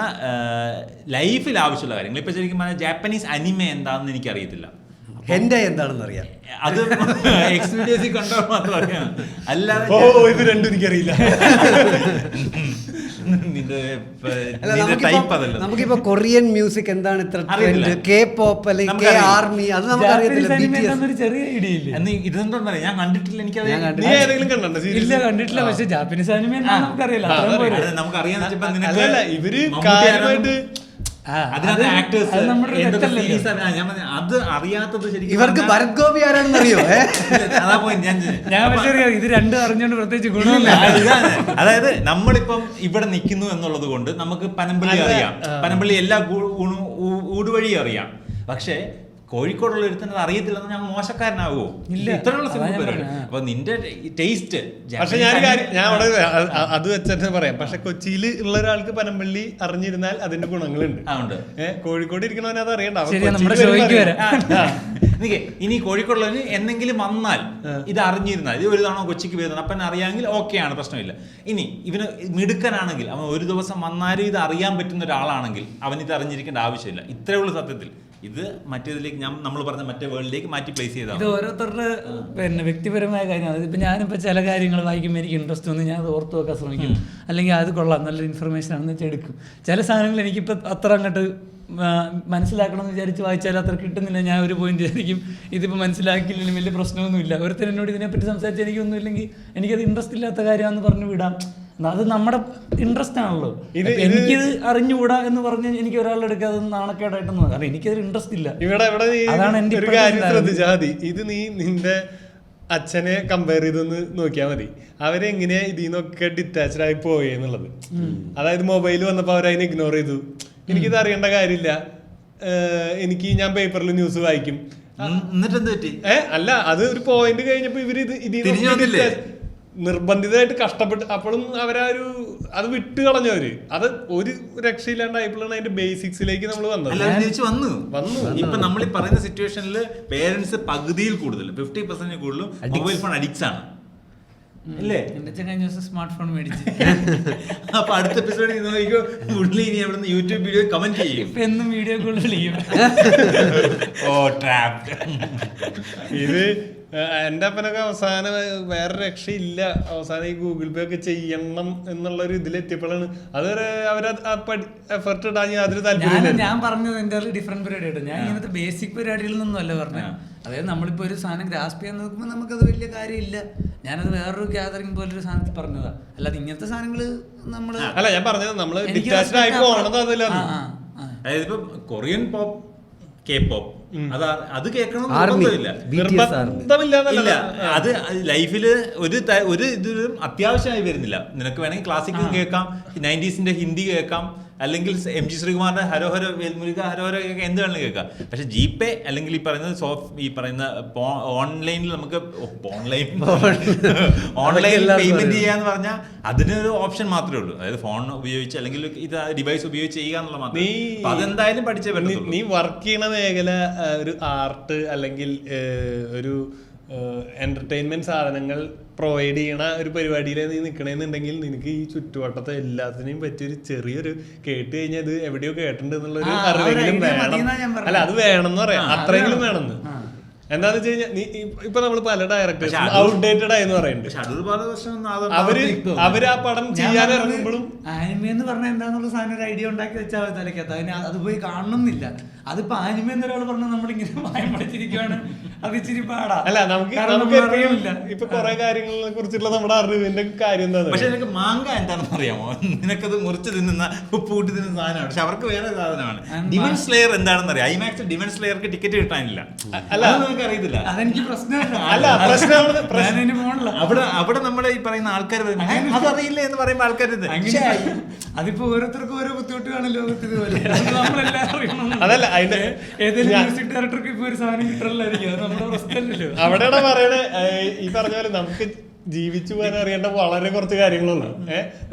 ലൈഫിൽ ആവശ്യമുള്ള കാര്യങ്ങൾ. ഇപ്പൊ ശരിക്കും പറഞ്ഞാൽ ജാപ്പനീസ് അനിമെ എന്താണെന്ന് എനിക്കറിയത്തില്ല. ഹെൻഡൈ എന്താണെന്ന് അറിയാം. അത് എക്സ്പീരിയൻസ് കണ്ടോ മാത്രം അറിയാം, അല്ലാതെ ഇത് രണ്ടും എനിക്കറിയില്ല. ടൈപ്പ് അതല്ല. നമുക്കിപ്പോ കൊറിയൻ മ്യൂസിക് എന്താണ് ഇത്ര അറിയില്ല. ട്രെൻഡ്, കെ പോപ്പ് അല്ലെങ്കിൽ കെ ആർമി, അത് നമുക്ക് അറിയത്തില്ല. ഒരു ചെറിയ ഐഡിയ ഇല്ലേ? ഇതെന്താ ഞാൻ കണ്ടിട്ടില്ല, എനിക്കത് നീ ഏതെങ്കിലും കണ്ടോ? ഇല്ല, കണ്ടിട്ടില്ല. പക്ഷെ ജാപ്പനീസ് അനിമ നമുക്കറിയില്ല. അത്രയും പോരെ. നമുക്കറിയാന്ന് വെച്ചപ്പോ അല്ലല്ല ഇവര് കാര്യമായിട്ട് അതിനകത്ത് ആക്ടേഴ്സ് അത് നമ്മുടെ അത് അറിയാത്തത് ശരിക്കും ഇവർക്ക് ഭരത് ഗോപി ആരാണെന്ന് അറിയോ? അതാ പോയി ഞാൻ പക്ഷേ ഇത് രണ്ടും അറിഞ്ഞോണ്ട് പ്രത്യേകിച്ച് ഗുണമില്ല. അതായത് നമ്മളിപ്പം ഇവിടെ നിൽക്കുന്നു എന്നുള്ളത് കൊണ്ട് നമുക്ക് പനമ്പള്ളി അറിയാം, പനമ്പള്ളി എല്ലാ ഊടുവഴി അറിയാം. പക്ഷേ കോഴിക്കോടുള്ള ഒരുത്തന്നെ അറിയത്തില്ലെന്ന് ഞാൻ മോശക്കാരനാകുമോ? ഇല്ല. ഇത്രയുള്ള സിനിമ. അപ്പൊ നിന്റെ ടേസ്റ്റ്. പക്ഷെ ഞാൻ അവിടെ അത് വെച്ചിട്ട് പറയാം. പക്ഷെ കൊച്ചിയിൽ ഉള്ള ഒരാൾക്ക് പനമ്പള്ളി അറിഞ്ഞിരുന്നാൽ അതിന്റെ ഗുണങ്ങളുണ്ട്. കോഴിക്കോട് ഇരിക്കണവന് അത് അറിയണ്ട. ഇനി കോഴിക്കോടുള്ളവന് എന്തെങ്കിലും വന്നാൽ ഇത് അറിഞ്ഞിരുന്നാൽ, ഇത് ഒരു തവണ കൊച്ചിക്ക് വരുന്നത് അപ്പൻ അറിയാമെങ്കിൽ ഓക്കെയാണ്, പ്രശ്നമില്ല. ഇനി ഇവന് മിടുക്കനാണെങ്കിൽ, അവൻ ഒരു ദിവസം വന്നാലും ഇത് അറിയാൻ പറ്റുന്ന ഒരാളാണെങ്കിൽ അവൻ ഇത് അറിഞ്ഞിരിക്കേണ്ട ആവശ്യമില്ല. ഇത്രയേ ഉള്ളൂ സത്യത്തിൽ. ഇത് മറ്റേതിലേക്ക് നമ്മൾ പറഞ്ഞ മറ്റേ വേൾഡിലേക്ക് മാറ്റി പ്ലേസ് ചെയ്താൽ ഇത് ഓരോരുത്തരുടെ പിന്നെ വ്യക്തിപരമായ കാര്യമാണ്. ഇപ്പം ഞാനിപ്പോൾ ചില കാര്യങ്ങൾ വായിക്കുമ്പോൾ എനിക്ക് ഇൻട്രസ്റ്റ് വന്ന് ഞാൻ അത് ഓർത്ത് വെക്കാൻ ശ്രമിക്കും, അല്ലെങ്കിൽ അത് കൊള്ളാം നല്ലൊരു ഇൻഫർമേഷൻ ആണെന്ന് വെച്ചാൽ എടുക്കും. ചില സാധനങ്ങൾ എനിക്കിപ്പോൾ അത്ര അങ്ങോട്ട് മനസ്സിലാക്കണം എന്ന് വിചാരിച്ച് വായിച്ചാൽ അത്ര കിട്ടുന്നില്ല. ഞാൻ ഒരു പോയിന്റ് ആയിരിക്കും, ഇതിപ്പോൾ മനസ്സിലാക്കിയില്ലെങ്കിലും വലിയ പ്രശ്നമൊന്നുമില്ല. ഒരുത്തർ എന്നോട് ഇതിനെപ്പറ്റി സംസാരിച്ച് എനിക്കൊന്നും ഇല്ലെങ്കിൽ എനിക്കത് ഇൻട്രസ്റ്റ് ഇല്ലാത്ത കാര്യമാണെന്ന് പറഞ്ഞു വിടാം. അത് നമ്മുടെ ഇൻട്രസ്റ്റ് ആണല്ലോ. എനിക്കിത് അറിഞ്ഞുകൂടാ എന്ന് പറഞ്ഞ് എനിക്ക് ഒരാളുടെ എടുക്കാതെ നാണക്കേടായിട്ടൊന്നും, കാരണം എനിക്കതൊരു ഇൻട്രസ്റ്റ് ഇല്ല. അതാണ് എന്റെ ഒരു കാര്യം ശ്രദ്ധിച്ചാൽ മതി. ഇത് നീ നിന്റെ അച്ഛനെ കമ്പയർ ചെയ്തൊന്ന് നോക്കിയാൽ മതി. അവരെങ്ങനെയാ ഇതിൽ നിന്നൊക്കെ ഡിറ്റാച്ച്ഡ് ആയി പോയി എന്നുള്ളത്. അതായത് മൊബൈൽ വന്നപ്പോൾ അവരതിനെ ഇഗ്നോർ ചെയ്തു. എനിക്കിത് അറിയേണ്ട കാര്യമില്ല, ഞാൻ പേപ്പറിൽ ന്യൂസ് വായിക്കും. അല്ല, അത് ഒരു പോയിന്റ് കഴിഞ്ഞപ്പോ ഇവര് ഇത് നിർബന്ധിതമായിട്ട് കഷ്ടപ്പെട്ട് അപ്പോഴും അത് വിട്ട് കളഞ്ഞവര്. അത് ഒരു രക്ഷയില്ലാണ്ടായപ്പോഴാണ് അതിന്റെ ബേസിക്സിലേക്ക് നമ്മൾ വന്നു. ഇപ്പൊ നമ്മൾ ഈ പറയുന്ന സിറ്റുവേഷനിൽ പേരൻസ് പകുതിയിൽ കൂടുതൽ 50% കൂടുതലും മൊബൈൽ ഫോൺ അഡിക്ട്സ് ആണ്. സ്മാർട്ട് ഫോൺ മേടിച്ചു. അപ്പൊ അടുത്ത എപ്പിസോഡ് യൂട്യൂബ് വീഡിയോ കമന്റ് ചെയ്യും, എന്നും വീഡിയോ കോൾ ചെയ്യും. ഇത് എന്റെ അപ്പനൊക്കെ അവസാനം വേറെ രക്ഷയില്ല, അവസാനം ഈ ഗൂഗിൾ പേ ഒക്കെ ചെയ്യണം എന്നുള്ള ഒരു ഇതിലെത്തിയപ്പോഴാണ് അതുവരെ എഫർട്ട് ഇടാൻ യാതൊരു താല്പര്യം. ഞാൻ പറഞ്ഞത് എന്റെ ഡിഫറെന്റ് പരിപാടി ആയിട്ട് ഞാൻ ഇങ്ങനത്തെ ബേസിക് പരിപാടികളിൽ നിന്നല്ല പറഞ്ഞത്. അതായത് നമ്മളിപ്പോ ഒരു സാധനം ഗ്രാസ്പ് ചെയ്യാൻ നോക്കുമ്പോൾ നമുക്കത് വലിയ കാര്യമില്ല. ഞാനത് വേറൊരു ഗ്യാതറിംഗ് പോലൊരു സാധനത്തിൽ പറഞ്ഞതാ, അല്ലാതെ ഇങ്ങനത്തെ സാധനങ്ങള് നമ്മള് അല്ല ഞാൻ പറഞ്ഞത് നമ്മള് ഡിറ്റാച്ച്ഡ് ആയി പോകണത് അതില്ല. അതായത് ഇപ്പൊ കൊറിയൻ പോപ്പ്, കെ പോപ്പ്, അത് കേൾക്കണമെന്നില്ല. ഇല്ല, അത് ലൈഫില് ഒരു ഇതിലും അത്യാവശ്യമായി വരുന്നില്ല. നിനക്ക് വേണമെങ്കിൽ ക്ലാസിക്കൽ കേൾക്കാം, 90s ഹിന്ദി കേൾക്കാം, അല്ലെങ്കിൽ MG ശ്രീകുമാറിന്റെ ഹരോഹര വേൽമുരുക ഹരോഹര കേൾക്കാം, എന്ത് വേണമെങ്കിലും കേൾക്കാം. പക്ഷെ ജിപേ അല്ലെങ്കിൽ ഈ പറയുന്ന ഓൺലൈനിൽ നമുക്ക് ഓൺലൈൻ പേയ്മെന്റ് ചെയ്യാന്ന് പറഞ്ഞാൽ അതിനൊരു ഓപ്ഷൻ മാത്രമേ ഉള്ളൂ. അതായത് ഫോൺ ഉപയോഗിച്ച് അല്ലെങ്കിൽ ഇത് ഡിവൈസ് ഉപയോഗിച്ച് ചെയ്യുക എന്നുള്ള മാത്രം. അതെന്തായാലും പഠിച്ചേ പറ്റുള്ളൂ. നീ വർക്ക് ചെയ്യണ മേഖല ഒരു ആർട്ട് അല്ലെങ്കിൽ ഒരു എന്റർടൈൻമെന്റ് സാധനങ്ങൾ പ്രൊവൈഡ് ചെയ്യണ ഒരു പരിപാടിയിൽ നീ നിൽക്കണമെന്നുണ്ടെങ്കിൽ നിനക്ക് ഈ ചുറ്റുവട്ടത്തെ എല്ലാത്തിനെയും പറ്റിയൊരു ചെറിയൊരു കേട്ട് കഴിഞ്ഞാൽ ഇത് എവിടെയോ കേട്ടിട്ടുണ്ട് എന്നുള്ളൊരു അറിവെങ്കിലും വേണം. അല്ല അത് വേണം എന്ന് പറയാം, അത്രയെങ്കിലും വേണമെന്ന്. എന്താന്ന് വെച്ച് കഴിഞ്ഞാൽ നീ ഇപ്പൊ നമ്മള് പല ഡയറക്ടേഴ്സ് ഔട്ട്ഡേറ്റഡ് ആയെന്ന് പറയുന്നുണ്ട്. അവര് ആ പടം ചെയ്യാൻ ഇറങ്ങുമ്പോഴും ആനിമയെന്ന് പറഞ്ഞാൽ എന്താന്നുള്ള സാധനം ഒരു ഐഡിയ ഉണ്ടാക്കി വെച്ചാൽ തലക്കകത്ത് അതിന് അത് പോയി കാണണമെന്നില്ല. അതിപ്പോ ആനിമ എന്നൊരാൾ പറഞ്ഞാൽ നമ്മളിങ്ങനെ വായം പഠിച്ചിരിക്കുവാണ്, അത് ഇച്ചിരി പാടാ. അല്ല നമുക്ക് ഇപ്പൊ കുറെ കാര്യങ്ങളെ കുറിച്ചുള്ള നമ്മുടെ അറിവിന്റെ കാര്യം എന്താണ്. പക്ഷെ നിനക്ക് മാങ്ക എന്താണെന്ന് അറിയാമോ? നിനക്കത് മുറിച്ച് തിന്നുന്ന ഉപ്പ് കൂട്ടി തിന്നുന്ന സാധനമാണ്. പക്ഷെ അവർക്ക് വേറെ സാധനമാണ്. ഡിമൺ സ്ലെയർ എന്താണെന്ന് അറിയാം. ഐമാക്സ് ഡിമൺ സ്ലെയർക്ക് ടിക്കറ്റ് കിട്ടാനില്ല. അല്ല അറിയത്തില്ല. അതെനിക്ക് പ്രശ്നമല്ല. അവിടെ നമ്മളെ ഈ പറയുന്ന ആൾക്കാർ അതറിയില്ല എന്ന് പറയുമ്പോ ആൾക്കാർ അതിപ്പോ ഓരോരുത്തർക്കും ഓരോ ബുദ്ധിമുട്ട് കാണും ലോകത്തിൽ. അതല്ല ഏതെങ്കിലും മ്യൂസിക് ഡയറക്ടർക്ക് ഇപ്പൊ ഒരു സാധനം കിട്ടണില്ലായിരിക്കും, അത് നമ്മുടെ പ്രശ്നമല്ലല്ലോ. അവിടെയാണ് പറയണേ ഈ പറഞ്ഞ പോലെ നമുക്ക് ജീവിച്ചു പോകാൻ അറിയേണ്ട വളരെ കുറച്ച് കാര്യങ്ങളുള്ളൂ.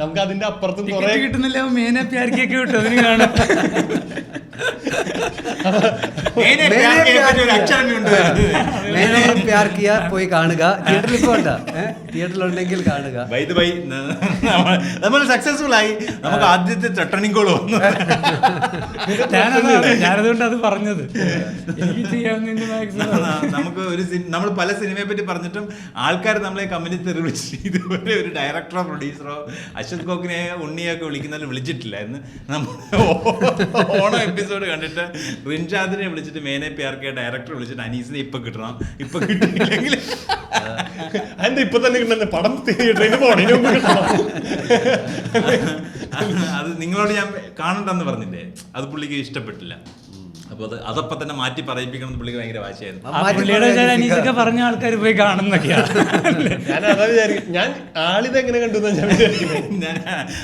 നമുക്ക് അതിന്റെ അപ്പുറത്തും കുറെ കിട്ടുന്നില്ല. മേനെ പ്യാർക്കൊക്കെ കിട്ടും, അതിന് കാണാം. പോയി കാണുക. തിയേറ്ററിൽ പോകണ്ട, തിയേറ്ററിലുണ്ടെങ്കിൽ കാണുക. നമ്മൾ സക്സസ്ഫുൾ ആയി. നമുക്ക് ആദ്യത്തെ ടർണിംഗ് കോൾ വന്നു. ഞാനതുകൊണ്ട് അത് പറഞ്ഞത്. നമുക്ക് നമ്മൾ പല സിനിമയെ പറ്റി പറഞ്ഞിട്ടും ആൾക്കാർ നമ്മളെ കമ്പനി തെറി വിളിച്ചിട്ട് ഇതുപോലെ ഒരു ഡയറക്ടറോ പ്രൊഡ്യൂസറോ അശ്വത് കോക്കിനെ ഉണ്ണിയൊക്കെ വിളിക്കുന്നതിൽ വിളിച്ചിട്ടില്ലായിരുന്നു. നമ്മൾ ഓണം എപ്പിസോഡ് കണ്ടിട്ട് റിൻഷാദിനെ വിളിച്ചിട്ട് മേനെ പ്യാർക്കെ ഡയറക്ടർ വിളിച്ചിട്ട് അനീസിനെ ഇപ്പൊ കിട്ടണം, ഇപ്പൊ കിട്ടിയില്ലെങ്കിൽ അതിന്റെ ഇപ്പൊ തന്നെ കിട്ടുന്ന പടം തിയേറ്ററിൽ അത് നിങ്ങളോട് ഞാൻ കാണണ്ടെന്ന് പറഞ്ഞില്ലേ, അത് പുള്ളിക്ക് ഇഷ്ടപ്പെട്ടില്ല. അപ്പൊ അതപ്പൊ തന്നെ മാറ്റി പറയിപ്പിക്കണം എന്ന് പുള്ളിക്ക് ഭയങ്കര വാശിയായിരുന്നു. പറഞ്ഞ ആൾക്കാർ പോയി കാണുന്നൊക്കെയാണ്. ഞാൻ അതാ വിചാരിക്കും, ഞാൻ ആളിതെങ്ങനെ കണ്ടു ഞാൻ വിചാരിക്കുന്നത്.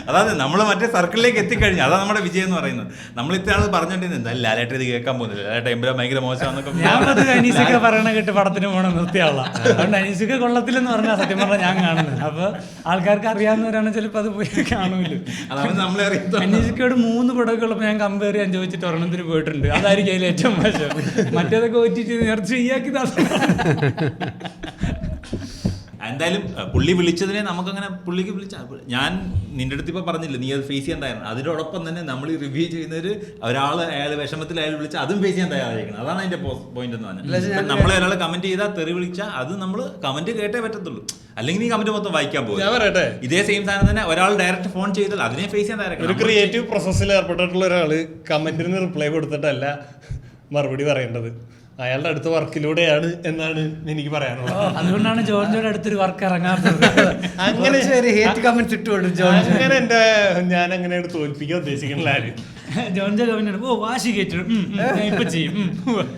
അതാണ് നമ്മള് മറ്റേ സർക്കിളിലേക്ക് എത്തിക്കഴിഞ്ഞു. അതാണ് നമ്മുടെ വിജയം എന്ന് പറയുന്നത്. നമ്മൾ ഇത്ര ആൾ പറഞ്ഞോണ്ടിരുന്നത് എന്തായാലും ലാലേട്ട ഇത് കേൾക്കാൻ പോകുന്നില്ല, ലാലേട്ട എമ്പുരാൻ ഭയങ്കര മോശമാണെന്നൊക്കെ. ഞാനത് അനീസൊക്കെ പറയണ കേട്ട് പടത്തിന് പോകണം നിർത്തിയാളാ. അതുകൊണ്ട് അനീസൊക്കെ കൊള്ളത്തില്ലെന്ന് പറഞ്ഞാൽ സത്യം പറഞ്ഞാൽ ഞാൻ കാണുന്നത്. അപ്പൊ ആൾക്കാർക്ക് അറിയാവുന്നവരാണ് ചിലപ്പോൾ അത് പോയി കാണൂല്ലോ. അതാണ് നമ്മളെ അറിയാം. അനീസക്കയോട് 3 പടമൊക്കെ ഞാൻ കമ്പയർ ചെയ്യാൻ ചോദിച്ചിട്ട് ഒരെണ്ണത്തിന് പോയിട്ടുണ്ട്. അതായിരിക്കും അതിൽ ഏറ്റവും മോശം. മറ്റേതൊക്കെ ഒറ്റിച്ച് നേർച്ച ശരിയാക്കി. എന്തായാലും പുള്ളി വിളിച്ചതിനെ നമുക്കങ്ങനെ പുള്ളിക്ക് ഞാൻ നിന്റെ അടുത്ത് ഇപ്പൊ പറഞ്ഞില്ല നീ അത് ഫേസ് ചെയ്യാൻ തയ്യാറാണ്. അതിനോടൊപ്പം തന്നെ നമ്മൾ ഈ റിവ്യൂ ചെയ്യുന്നൊരു അയാൾ വിഷമത്തിൽ അയാൾ വിളിച്ചാൽ അതും ഫേസ് ചെയ്യാൻ തയ്യാറായിരിക്കണം. അതാണ് അതിന്റെ പോയിന്റ് എന്ന് പറഞ്ഞാൽ. നമ്മളെ ഒരാൾ കമന്റ് ചെയ്താൽ തെറി വിളിച്ചാൽ അത് നമ്മൾ കമന്റ് കേട്ടേ പറ്റത്തുള്ളൂ, അല്ലെങ്കിൽ നീ കമന്റ് മൊത്തം വായിക്കാൻ പോകും. ഇതേ സെയിം സാധനം തന്നെ ഒരാൾ ഡയറക്റ്റ് ഫോൺ ചെയ്താൽ അതിനെ ഫേസ് ചെയ്യാൻ തയ്യാറാണ്. ഒരു ക്രിയേറ്റീവ് പ്രോസസ്സിൽ ഏർപ്പെട്ടിട്ടുള്ള ഒരാള് കമന്റിന് റിപ്ലൈ കൊടുത്തിട്ടല്ല മറുപടി പറയേണ്ടത്. അയാളുടെ അടുത്ത വർക്കിലൂടെയാണ് എന്നാണ് എനിക്ക് പറയാനുള്ളത്. അതുകൊണ്ടാണ് ജോർജിയുടെ അടുത്തൊരു വർക്ക് ഇറങ്ങാത്തത്. അങ്ങനെ ഞാൻ അങ്ങനെ തോൽപ്പിക്കാൻ ഉദ്ദേശിക്കണില്ല. ജോർജ് കമന്റ് വാശി കേട്ടു ഇപ്പൊ ചെയ്യും.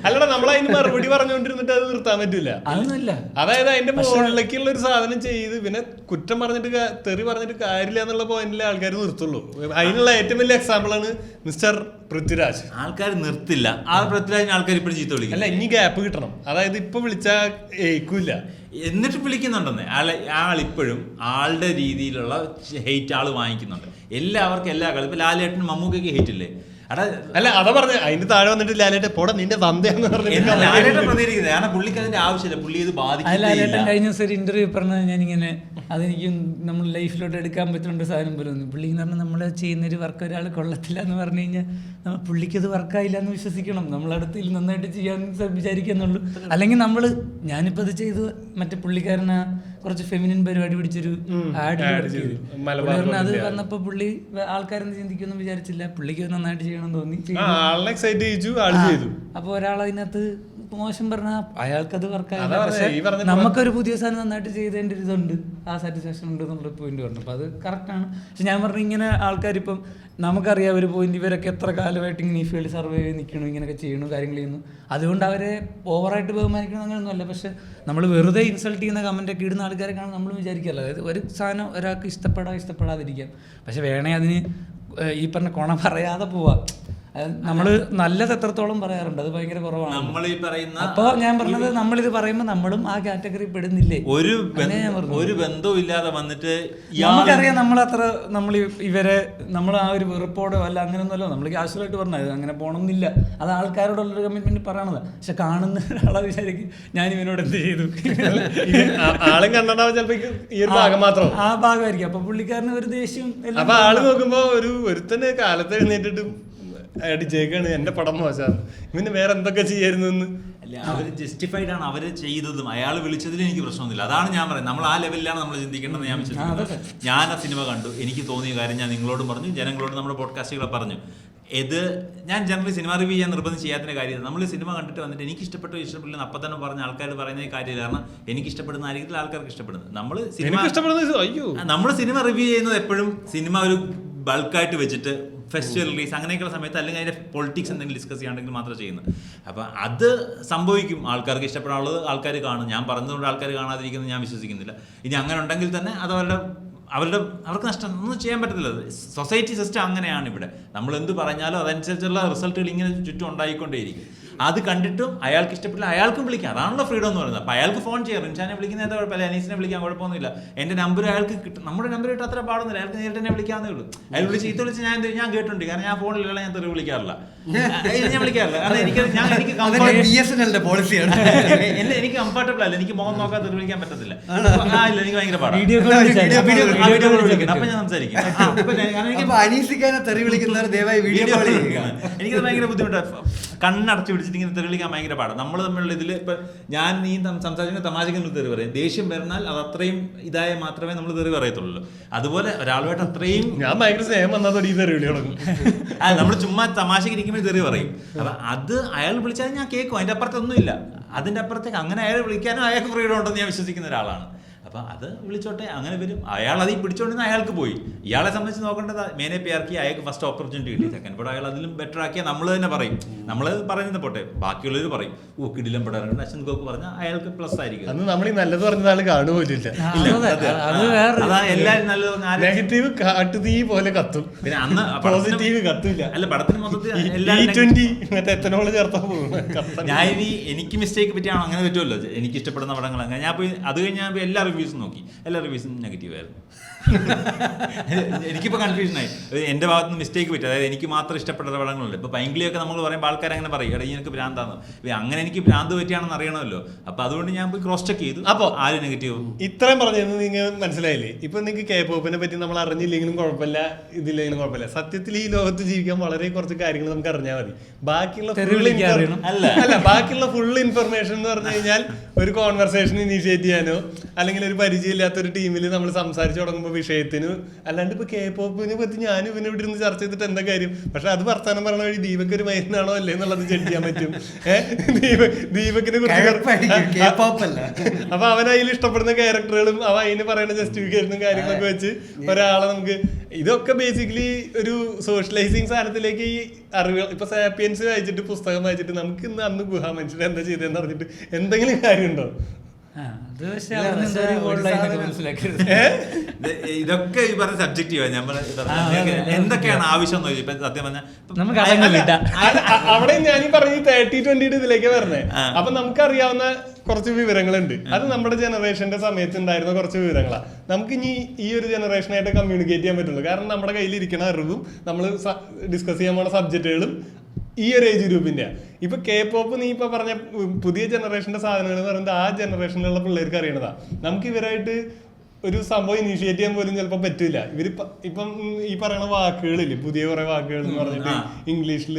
അല്ലടാ നമ്മളതിന് മറുപടി പറഞ്ഞുകൊണ്ടിരുന്നിട്ട് അത് നിർത്താൻ പറ്റില്ല. അതൊന്നുമില്ല. അതായത് അതിന്റെ മുകളിലേക്കുള്ള ഒരു സാധനം ചെയ്ത് പിന്നെ കുറ്റം പറഞ്ഞിട്ട് തെറി പറഞ്ഞിട്ട് കാര്യമില്ല എന്നുള്ള പോയിന്റിലെ ആൾക്കാർ നിർത്തുള്ളൂ. അതിനുള്ള ഏറ്റവും വലിയ എക്സാമ്പിൾ ആണ് മിസ്റ്റർ പൃഥ്വിരാജ്. ആൾക്കാർ നിർത്തില്ല. ആ പൃഥ്വിരാജിന് ആൾക്കാർ ഇപ്പോഴും ചീത്ത വിളിക്കും. അല്ല ഇനി ഗ്യാപ്പ് കിട്ടണം. അതായത് ഇപ്പൊ വിളിച്ചാൽ ഏൽക്കൂല, എന്നിട്ട് വിളിക്കുന്നുണ്ടെന്ന്. ആളിപ്പോഴും ആളുടെ രീതിയിലുള്ള ഹെയ്റ്റ് ആള് വാങ്ങിക്കുന്നുണ്ട്. എല്ലാവർക്കും എല്ലാ കളി. ഇപ്പൊ ലാലേട്ടനും മമ്മൂക്കൊക്കെ ഹെയ്റ്റ് ഇല്ലേ? അല്ല അതാ പറഞ്ഞ അതിന്റെ താഴെ വന്നിട്ട് ലാലേട്ടൻ പോടാ നിന്റെ തന്തയാന്ന് ലാലേട്ടൻ പ്രതികരിക്കുന്നത് കാരണം പുള്ളിക്ക് അതിന്റെ ആവശ്യമില്ല, പുള്ളി ഇത് ലാലേട്ടൻ ബാധിക്കില്ല. കഴിഞ്ഞ ദിവസം ഒരു ഇന്റർവ്യൂ പറഞ്ഞത് ഞാനിങ്ങനെ അതെനിക്ക് നമ്മൾ ലൈഫിലോട്ട് എടുക്കാൻ പറ്റുന്ന സാധനം പോലെ തോന്നി. പുള്ളി എന്ന് പറഞ്ഞാൽ നമ്മൾ ചെയ്യുന്നൊരു വർക്ക് ഒരാൾ കൊള്ളത്തില്ല എന്ന് പറഞ്ഞു കഴിഞ്ഞാൽ നമ്മൾ പുള്ളിക്കത് വർക്കായില്ല എന്ന് വിശ്വസിക്കണം. നമ്മളടുത്ത് ഇതിൽ നന്നായിട്ട് ചെയ്യാൻ വിചാരിക്കുന്നുള്ളൂ. അല്ലെങ്കിൽ ഞാനിപ്പോൾ അത് ചെയ്തു മറ്റേ പുള്ളിക്കാരന് കുറച്ച് ഫെമിനിൻ പരിപാടി പിടിച്ചൊരു ആഡ് അത് വന്നപ്പോൾ പുള്ളി ആൾക്കാരെന്ത് ചിന്തിക്കുമെന്ന് വിചാരിച്ചില്ല. പുള്ളിക്ക് നന്നായിട്ട് ചെയ്യണമെന്ന് തോന്നി. അപ്പോൾ ഒരാൾ അതിനകത്ത് മോശം പറഞ്ഞാൽ അയാൾക്കത് വർക്കായില്ല. പക്ഷെ നമുക്കൊരു പുതിയ സാധനം നന്നായിട്ട് ചെയ്തതിൻ്റെ ഇതുണ്ട്, ആ സാറ്റിസ്ഫാക്ഷൻ ഉണ്ട് എന്നുള്ള പോയിന്റ് പറഞ്ഞു. അപ്പോൾ അത് കറക്റ്റാണ്. പക്ഷെ ഞാൻ പറഞ്ഞു ഇങ്ങനെ ആൾക്കാരിപ്പം നമുക്കറിയാം ഒരു പോയിന്റ് ഇവരൊക്കെ എത്ര കാലമായിട്ട് ഇങ്ങനെ ഈ ഫീൽഡ് സർവേ ചെയ്ത് നിൽക്കണു, ഇങ്ങനെയൊക്കെ ചെയ്യണു, കാര്യങ്ങൾ ചെയ്യുന്നു. അതുകൊണ്ട് അവരെ ഓവറായിട്ട് ബഹുമാനിക്കണം അങ്ങനെയൊന്നുമല്ല. പക്ഷെ നമ്മൾ വെറുതെ ഇൻസൾട്ട് ചെയ്യുന്ന കമൻറ്റൊക്കെ ഇടുന്ന ആൾക്കാരെ കാണാൻ നമ്മൾ വിചാരിക്കല്ല. അതായത് ഒരു സാധനം ഒരാൾക്ക് ഇഷ്ടപ്പെടാതിരിക്കാം, പക്ഷെ വേണേ അതിന് ഈ പറഞ്ഞ കൊണ പറയാതെ പോവാം. നമ്മള് നല്ലത് എത്രത്തോളം പറയാറുണ്ട്, അത് ഭയങ്കര കുറവാണ്. നമ്മൾ ഈ പറയുന്ന അപ്പൊ ഞാൻ പറഞ്ഞത് നമ്മളിത് പറയുമ്പോൾ നമ്മളും ആ കാറ്റഗറി പെടുന്നില്ലേ? ഒരു ബന്ധവും ഇല്ലാതെ വന്നിട്ട് നമുക്കറിയാം നമ്മൾ ഇവരെ നമ്മൾ ആ ഒരു വെറുപ്പോടോ അല്ല അങ്ങനെയൊന്നുമല്ലോ, നമ്മൾ കാഷ്വലായിട്ട് പറഞ്ഞത് അങ്ങനെ പോകണമെന്നില്ല. അത് ആൾക്കാരോടുള്ളൊരു കമ്മിറ്റ്മെന്റ് പറയണത്. പക്ഷെ കാണുന്ന ഒരാളെ വിചാരിക്കും ഞാൻ ഇവനോട് എന്ത് ചെയ്തു, ആളും കണ്ടാവും ചിലപ്പോ ഈ ഒരു ഭാഗം മാത്രം ആ ഭാഗമായിരിക്കും. അപ്പൊ പുള്ളിക്കാരന് ഒരു ദേഷ്യം. അപ്പൊ ആള് നോക്കുമ്പോ ഒരുത്തന്നെ കാലത്ത് എഴുന്നേറ്റിട്ടും അടിച്ചേക്കാണ് എന്റെ പടം മോശമാണ്, ഇവന് വേറെ എന്തൊക്കെ ചെയ്യായിരുന്നു. അല്ല, അവര് ജസ്റ്റിഫൈഡ് ആണ് അവര് ചെയ്തതും. അയാൾ വിളിച്ചതിൽ എനിക്ക് പ്രശ്നമൊന്നുമില്ല. അതാണ് ഞാൻ പറയുന്നത്, നമ്മൾ ആ ലെവലിലാണ് നമ്മൾ ചിന്തിക്കേണ്ടത്. ഞാൻ വിശ്വസിക്കുന്നത്. ഞാൻ ആ സിനിമ കണ്ടു, എനിക്ക് തോന്നിയ കാര്യം ഞാൻ നിങ്ങളോടും പറഞ്ഞു, ജനങ്ങളോടും നമ്മുടെ പോഡ്കാസ്റ്റുകളെ പറഞ്ഞു. ഞാൻ ജനറലി സിനിമ റിവ്യൂ ചെയ്യാൻ നിർബന്ധം ചെയ്യാത്തതിന്റെ കാര്യം നമ്മൾ സിനിമ കണ്ടിട്ട് വന്നിട്ട് എനിക്ക് ഇഷ്ടപ്പെട്ടില്ല അപ്പം തന്നെ പറഞ്ഞ ആൾക്കാർ പറയുന്ന കാര്യമില്ല. കാരണം എനിക്ക് ഇഷ്ടപ്പെടുന്ന ആയിരിക്കും ആൾക്കാർക്ക് ഇഷ്ടപ്പെടുന്നത്. നമ്മൾ സിനിമ റിവ്യൂ ചെയ്യുന്നത് എപ്പോഴും സിനിമ ഒരു ബൾക്കായിട്ട് വെച്ചിട്ട് ഫെസ്റ്റിവൽ റിലീസ് അങ്ങനെയൊക്കെയുള്ള സമയത്ത്, അല്ലെങ്കിൽ അതിന്റെ പൊളിറ്റിക്സ് എന്തെങ്കിലും ഡിസ്കസ് ചെയ്യാണ്ടെങ്കിൽ മാത്രമേ ചെയ്യുന്നത്. അപ്പം അത് സംഭവിക്കും. ആൾക്കാർക്ക് ഇഷ്ടപ്പെടാനുള്ളത് ആൾക്കാർ കാണും. ഞാൻ പറഞ്ഞതുകൊണ്ട് ആൾക്കാർ കാണാതിരിക്കുന്നത് ഞാൻ വിശ്വസിക്കുന്നില്ല. ഇനി അങ്ങനെ ഉണ്ടെങ്കിൽ തന്നെ അത് അവർക്ക് നഷ്ടം ഒന്നും ചെയ്യാൻ പറ്റത്തില്ല. സൊസൈറ്റി സിസ്റ്റം അങ്ങനെയാണ് ഇവിടെ. നമ്മൾ എന്ത് പറഞ്ഞാലും അതനുസരിച്ചുള്ള റിസൾട്ടുകൾ ഇങ്ങനെ ചുറ്റും ഉണ്ടായിക്കൊണ്ടേയിരിക്കും. അത് കണ്ടിട്ടും അയാൾക്ക് ഇഷ്ടപ്പെട്ടില്ല, അയാൾക്കും വിളിക്കാം. അതാണല്ലോ ഫ്രീഡം എന്ന് പറയുന്നത്. അപ്പോൾ അയാൾക്ക് ഫോൺ ചെയ്യാം. റിൻഷാനെ വിളിക്കുന്നത് കുഴപ്പമില്ല, അനീസിനെ വിളിക്കാൻ കുഴപ്പമൊന്നുമില്ല. എൻ്റെ നമ്പർ അയാൾക്ക് കിട്ടും. നമ്മുടെ നമ്പർ കിട്ടും അത്ര പാടുന്നില്ല. അയാൾക്ക് നേരിട്ട് തന്നെ വിളിക്കാവുന്നേ ഉള്ളൂ. അയാൾ വിളിച്ച് ഞാൻ കേട്ടിട്ടുണ്ട്. കാരണം ഞാൻ ഫോണിലുള്ള ഞാൻ തെറി വിളിക്കാറില്ല, ഞാൻ വിളിക്കാറില്ല. കാരണം എനിക്ക് പോളിസിയാണ്. എനിക്ക് കംഫർട്ടബിൾ അല്ല, എനിക്ക് മുഖം നോക്കാൻ തെറി വിളിക്കാൻ പറ്റത്തില്ല. ഇല്ല, എനിക്ക് ഭയങ്കര പാടാണ്. അപ്പൊ ഞാൻ സംസാരിക്കും. എനിക്കത് ഭയങ്കര ബുദ്ധിമുട്ടാണ്. കണ്ണടച്ച് പിടിച്ചിട്ട് ഇങ്ങനെ തെറി വിളിക്കാൻ ഭയങ്കര പാടാണ്. നമ്മൾ തമ്മിലുള്ള ഇതിൽ ഇപ്പൊ ഞാൻ നീ സംസാരിക്കുന്ന തമാശക്ക് നമ്മൾ തെറി പറയും. ദേഷ്യം വരുന്നാൽ അത് അത്രയും ഇതായ മാത്രമേ നമ്മൾ തെറി പറയത്തുള്ളൂ. അതുപോലെ ഒരാളുമായിട്ട് അത്രയും ഞാൻ ഭയങ്കര സ്നേഹം വന്നതോടെ ഈ തെറി വിളി തുടങ്ങും. നമ്മൾ ചുമ്മാ തമാശക്ക് ഇരിക്കുമ്പോൾ തെറി പറയും. അപ്പൊ അത് അയാൾ വിളിച്ചാൽ ഞാൻ കേൾക്കും. അതിന്റെ അപ്പുറത്തൊന്നുമില്ല. അതിന്റെ അപ്പുറത്തേക്ക് അങ്ങനെ അയാൾ വിളിക്കാനും അയാൾക്ക് ഫ്രീഡം ഉണ്ടെന്ന് ഞാൻ വിശ്വസിക്കുന്ന ഒരാളാണ്. അപ്പം അത് വിളിച്ചോട്ടെ, അങ്ങനെ വരും. അയാൾ അത് പിടിച്ചോണ്ടിരുന്ന അയാൾക്ക് പോയി. ഇയാളെ സംബന്ധിച്ച് നോക്കേണ്ടത് മേനെ പേർക്കി അയാൾക്ക് ഫസ്റ്റ് ഓപ്പർച്യൂണിറ്റി കിട്ടി. സെക്കൻഡ് പടം അയാൾ അതിലും ബെറ്റർ ആക്കിയാൽ നമ്മൾ തന്നെ പറയും. നമ്മൾ പറയുന്നത് പോട്ടെ, ബാക്കിയുള്ളവർ പറയും ഓ കിടിലം പടം അശ്വൻ ഗോക്ക് പറഞ്ഞാൽ അയാൾക്ക് പ്ലസ് ആയിരിക്കും. അന്ന് നമ്മൾ ഈ നല്ലത് പറഞ്ഞ ആൾ കാണുപോലില്ല. എല്ലാവരും നല്ലത് നെഗറ്റീവ് കാട്ടുതീ പോലെ കത്തും, പിന്നെ അന്ന് പോസിറ്റീവ് കത്തില്ല. അല്ല, പടത്തിന് മൊത്തത്തിൽ എത്തനോള് ചേർത്താൻ പോകും. ഞാൻ ഇനി എനിക്ക് മിസ്റ്റേക്ക് പറ്റിയാണോ? അങ്ങനെ പറ്റുമല്ലോ. എനിക്ക് ഇഷ്ടപ്പെടുന്ന പടങ്ങൾ അങ്ങനെ ഞാൻ പോയി അത് കഴിഞ്ഞ് ഞാൻ എല്ലാ റിവ്യൂസും നോക്കി. എല്ലാ റിവ്യൂസും നെഗറ്റീവ് ആയിരുന്നു. എനിക്കിപ്പോൾ കൺഫ്യൂഷനായി. എൻ്റെ ഭാഗത്ത് നിന്ന് മിസ്റ്റേക്ക് പറ്റി. അതായത് എനിക്ക് മാത്രം ഇഷ്ടപ്പെട്ട പടങ്ങളുണ്ട്. ഇപ്പോൾ പൈങ്കിളിയൊക്കെ നമ്മൾ പറയുമ്പോൾ ആൾക്കാർ അങ്ങനെ പറയും എടാ എനിക്ക് ഭ്രാന്താന്ന്. അങ്ങനെ എനിക്ക് ഭ്രാന്ത് പറ്റിയാണെന്ന് അറിയണമല്ലോ. അപ്പോൾ അതുകൊണ്ട് ഞാൻ പോയി ക്രോസ് ചെക്ക് ചെയ്തു. അപ്പോൾ ആര് നെഗറ്റീവ് ഇത്രയും പറഞ്ഞത് നിങ്ങൾ മനസ്സിലായില്ലേ? ഇപ്പൊ നിങ്ങൾക്ക് കെ പോപ്പിനെ പറ്റി നമ്മൾ അറിഞ്ഞില്ലെങ്കിലും കുഴപ്പമില്ല, ഇതില്ലെങ്കിലും കുഴപ്പമില്ല. സത്യത്തിൽ ഈ ലോകത്ത് ജീവിക്കാൻ വളരെ കുറച്ച് കാര്യങ്ങൾ നമുക്ക് അറിഞ്ഞാൽ മതി. ബാക്കിയുള്ള ഫുൾ ഇൻഫർമേഷൻ എന്ന് പറഞ്ഞു കഴിഞ്ഞാൽ ഒരു കോൺവെർസേഷൻ ഇനീഷ്യേറ്റ് ചെയ്യാനോ അല്ലെങ്കിൽ ഒരു പരിചയമില്ലാത്ത ഒരു ടീമിൽ നമ്മൾ സംസാരിച്ച് തുടങ്ങുമ്പോൾ വിഷയത്തിന്, അല്ലാണ്ട് ഇപ്പൊ കെ പോപ്പിനെ പറ്റി ഞാനും ഇവനെ ഇവിടെ ഇരുന്ന് ചർച്ച ചെയ്തിട്ട് എന്താ കാര്യം? പക്ഷെ അത് വർത്താനം പറഞ്ഞ വഴി ദീപക് ഒരു മൈനാണോ അല്ലേ എന്നുള്ളത് ജഡ്ജ് ചെയ്യാൻ പറ്റും. ദീപകിനെ കുറിച്ച് അപ്പൊ അവൻ അതിൽ ഇഷ്ടപ്പെടുന്ന ക്യാരക്ടറുകളും അവ അതിന് പറയുന്ന ജസ്റ്റിഫിക്കേഷനും കാര്യങ്ങളൊക്കെ വെച്ച് ഒരാളെ നമുക്ക് ഇതൊക്കെ ബേസിക്കലി ഒരു സോഷ്യലൈസിങ് സാധനത്തിലേക്ക് ഈ അറിവുകൾ ഇപ്പൊ സാപ്പിയൻസ് വായിച്ചിട്ട് പുസ്തകം വായിച്ചിട്ട് നമുക്ക് ഇന്ന് അന്ന് ഗുഹാ മനുഷ്യൻ എന്താ ചെയ്തതെന്ന് പറഞ്ഞിട്ട് എന്തെങ്കിലും കാര്യമുണ്ടോ? ഇതൊക്കെ ഈ പറഞ്ഞ സബ്ജക്റ്റീവാ. ഞാൻ എന്തൊക്കെയാണ് ആവശ്യം എന്ന് ചോദിച്ചു. സത്യം പറഞ്ഞാൽ അവിടെ ഞാൻ ഈ പറഞ്ഞ 30-20 ഇതിലേക്ക് വരണേ. അപ്പൊ നമുക്കറിയാവുന്ന കുറച്ച് വിവരങ്ങളുണ്ട്. അത് നമ്മുടെ ജനറേഷന്റെ സമയത്ത് ഉണ്ടായിരുന്ന കുറച്ച് വിവരങ്ങളാണ്. നമുക്ക് ഇനി ഈ ഒരു ജനറേഷനായിട്ട് കമ്മ്യൂണിക്കേറ്റ് ചെയ്യാൻ പറ്റുള്ളൂ. കാരണം നമ്മുടെ കയ്യിൽ ഇരിക്കുന്ന അറിവും നമ്മൾ ഡിസ്കസ് ചെയ്യാൻ പോകുന്ന സബ്ജക്റ്റുകളും ഈ ഒരു ഏജ് ഗ്രൂപ്പിന്റെ. ഇപ്പൊ K-pop നീ ഇപ്പൊ പറഞ്ഞ പുതിയ ജനറേഷന്റെ സാധനങ്ങൾ എന്ന് പറയുന്നത് ആ ജനറേഷനിലുള്ള പിള്ളേർക്ക് അറിയണതാ. നമുക്ക് ഇവരായിട്ട് ഒരു സംഭവം ഇനീഷ്യേറ്റ് ചെയ്യാൻ പോലും ചിലപ്പോൾ പറ്റില്ല. ഇവര് ഇപ്പം ഈ പറയുന്ന വാക്കുകളില്ലേ, പുതിയ കുറെ വാക്കുകൾ എന്ന് പറഞ്ഞിട്ട് ഇംഗ്ലീഷിൽ